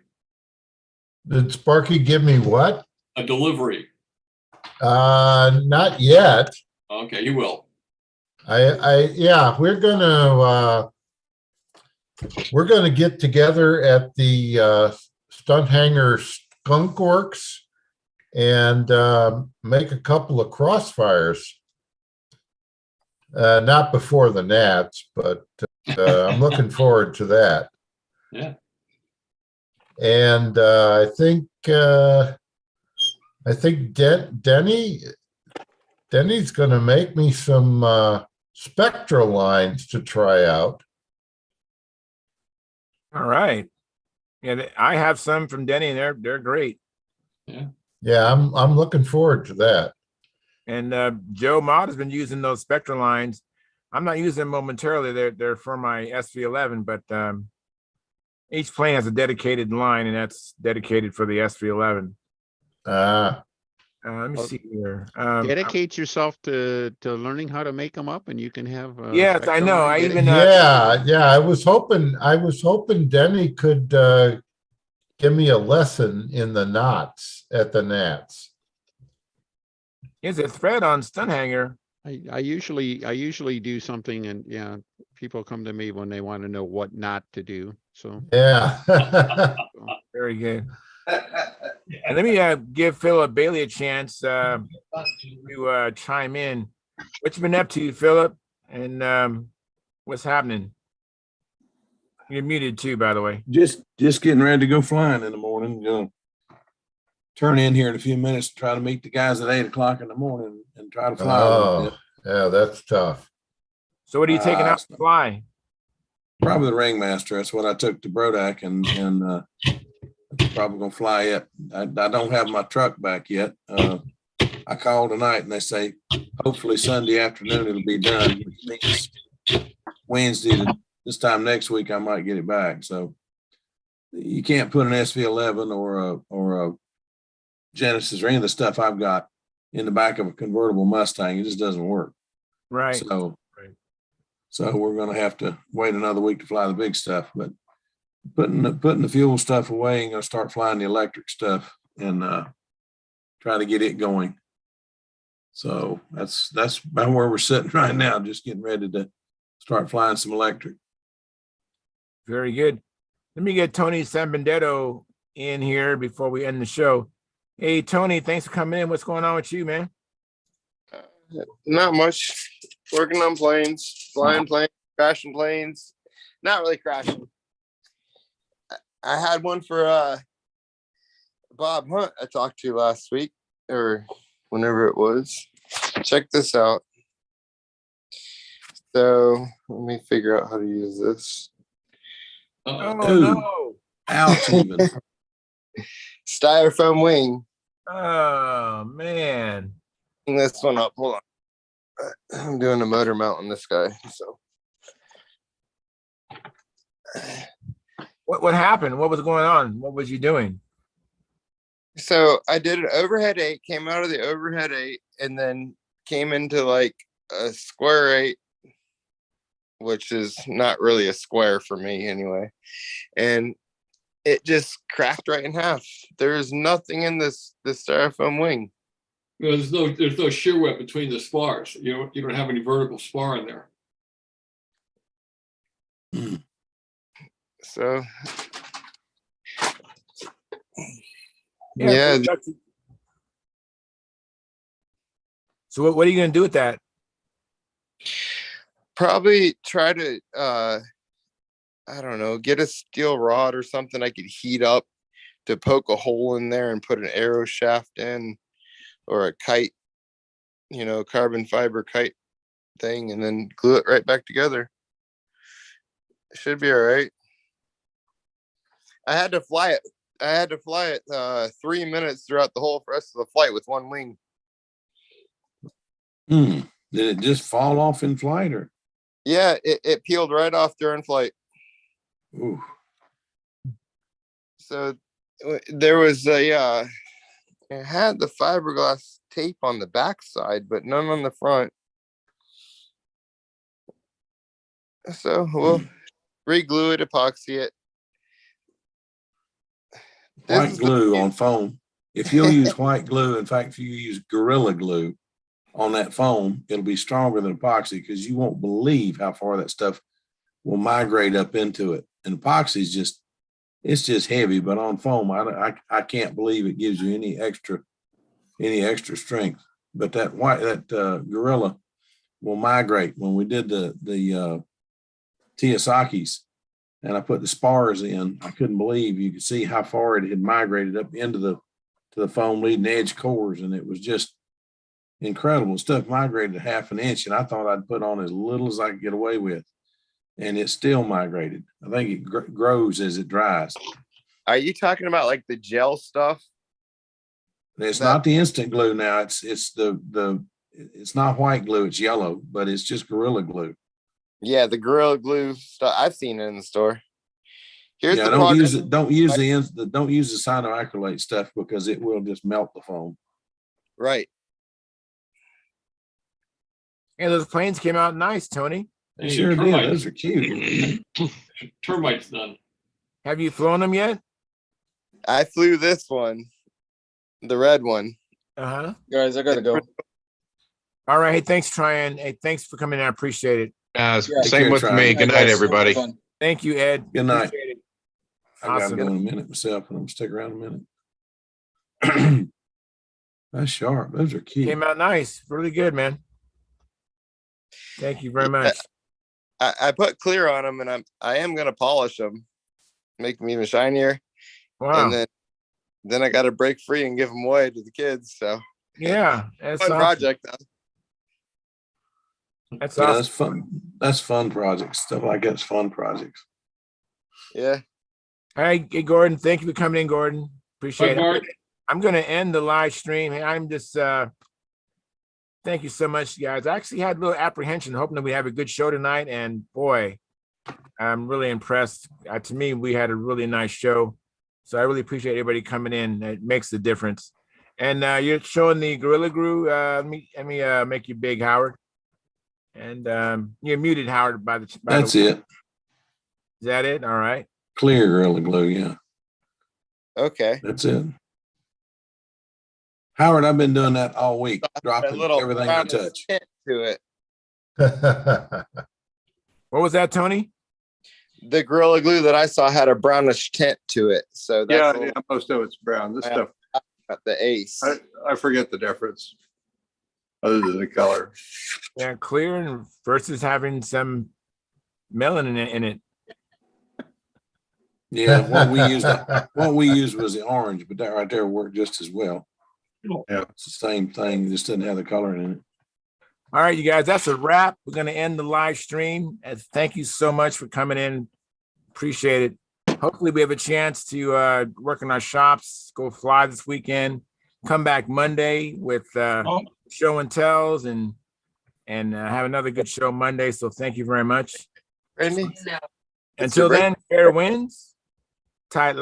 Did Sparky give me what? A delivery. Not yet. Okay, you will. Yeah, we're gonna get together at the Stunthangar Skunk Works and make a couple of crossfires. Not before the Nats, but I'm looking forward to that. Yeah. And I think Denny's going to make me some spectral lines to try out. All right. Yeah, I have some from Denny, and they're great. Yeah. Yeah, I'm looking forward to that. And Joe Mott has been using those spectral lines. I'm not using them momentarily. They're for my SV11, but each plane has a dedicated line, and that's dedicated for the SV11. Let me see here. Dedicate yourself to learning how to make them up, and you can have. Yes, I know. I even yeah. I was hoping Denny could give me a lesson in the knots at the Nats. Is a thread on Stunthangar. I usually do something, and yeah, people come to me when they want to know what not to do. So yeah. Very good. And let me give Philip Bailey a chance to chime in. What you been up to, Philip? And what's happening? You're muted too, by the way. Just getting ready to go flying in the morning. Gonna turn in here in a few minutes to try to meet the guys at 8 o'clock in the morning and try to fly a little bit. Yeah, that's tough. So what are you taking out to fly? Probably the Ringmaster. That's what I took to Brodak, and probably gonna fly it. I don't have my truck back yet. I called tonight and they say hopefully Sunday afternoon it'll be done, which means Wednesday this time next week I might get it back. So you can't put an SV11 or a Genesis or any of the stuff I've got in the back of a convertible Mustang. It just doesn't work. Right. So we're gonna have to wait another week to fly the big stuff, but putting the fuel stuff away and gonna start flying the electric stuff and try to get it going. So that's about where we're sitting right now, just getting ready to start flying some electric. Very good. Let me get Tony Sambendetto in here before we end the show. Hey, Tony, thanks for coming in. What's going on with you, man? Not much. Working on planes, flying planes, crashing planes. Not really crashing. I had one for Bob Hunt I talked to last week or whenever it was. Check this out. So let me figure out how to use this. Oh no. Ouch even. Styrofoam wing. Oh man. This one up. Hold on. doing a motor mount on this guy. So What happened? What was going on? What was you doing? so I did an overhead 8, came out of the overhead 8, and then came into like a square 8, which is not really a square for me anyway. And it just cracked right in half. There's nothing in this styrofoam wing. You know, there's no shear web between the spars. You don't have any vertical spar in there. So Yeah. yeah. So what are you going to do with that? Probably try to I don't know, get a steel rod or something I could heat up to poke a hole in there and put an arrow shaft in, or a kite, carbon fiber kite thing, and then glue it right back together. It should be all right. I had to fly it 3 minutes throughout the whole rest of the flight with one wing. Did it just fall off in flight, or? Yeah, it peeled right off during flight. Ooh. So there was it had the fiberglass tape on the back side, but none on the front. So we'll re-glue it, epoxy it. White glue on foam. If you'll use white glue, in fact, if you use Gorilla Glue on that foam, it'll be stronger than epoxy, because you won't believe how far that stuff will migrate up into it. And epoxy is it's just heavy, but on foam, I can't believe it gives you any extra strength. But that Gorilla will migrate. When we did the Tiasaki's, and I put the spars in, I couldn't believe you could see how far it had migrated up into the foam leading edge cores, and it was just incredible. Stuff migrated 1/2 inch, and I thought I'd put on as little as I could get away with, and it still migrated. I think it grows as it dries. Are you talking about like the gel stuff? It's not the instant glue now. It's not white glue. It's yellow, but it's just Gorilla Glue. Yeah, the Gorilla Glue stuff. I've seen it in the store. Here's the don't product. use it. Don't use the cyanoacrylate stuff, because it will just melt the foam. Right. And those planes came out nice, Tony. They sure did. Those are cute. Termites done. Have you flown them yet? I flew this one, the red one. Uh-huh. Guys, I gotta go. All right. Hey, thanks, Tryon. Hey, thanks for coming in. I appreciate it. Same with me. Good night, everybody. Thank you, Ed. Good night. Appreciate it. I gotta Awesome. go in a minute myself, and I'm gonna stick around a minute. That's sharp. Those are cute. Came out nice. Really good, man. Thank you very much. I put clear on them, and I am gonna polish them, make them even shinier. Wow. And then I got to break free and give them away to the kids. So yeah, that's fun awesome. project. That's Yeah, awesome. that's fun. That's fun projects. Stuff like that's fun projects. Yeah. Hey, Gordon. Thank you for coming in, Gordon. Appreciate Bye, it. Mark. I'm going to end the live stream. Hey, I'm just, thank you so much, guys. I actually had a little apprehension, hoping that we have a good show tonight. And boy, I'm really impressed. To me, we had a really nice show. So I really appreciate everybody coming in. It makes the difference. And you're showing the Gorilla Glue. Let me make you big, Howard. And you're muted, Howard. That's it. Is that it? All right. Clear Gorilla Glue. Yeah. Okay. That's it. Howard, I've been doing that all week, dropping everything I touch. To it. What was that, Tony? The Gorilla Glue that I saw had a brownish tint to it. So that's Yeah, most of it's brown. This stuff. The Ace. I forget the difference, other than the color. Yeah, clear versus having some melanin in it. Yeah, what we used was the orange, but that right there worked just as well. Yeah, it's the same thing. It just doesn't have the color in it. All right, you guys, that's a wrap. We're going to end the live stream. And thank you so much for coming in. Appreciate it. Hopefully we have a chance to work in our shops, go fly this weekend, come back Monday with show and tells and and have another good show Monday. So thank you very much. Randy? Until then, fair winds, tight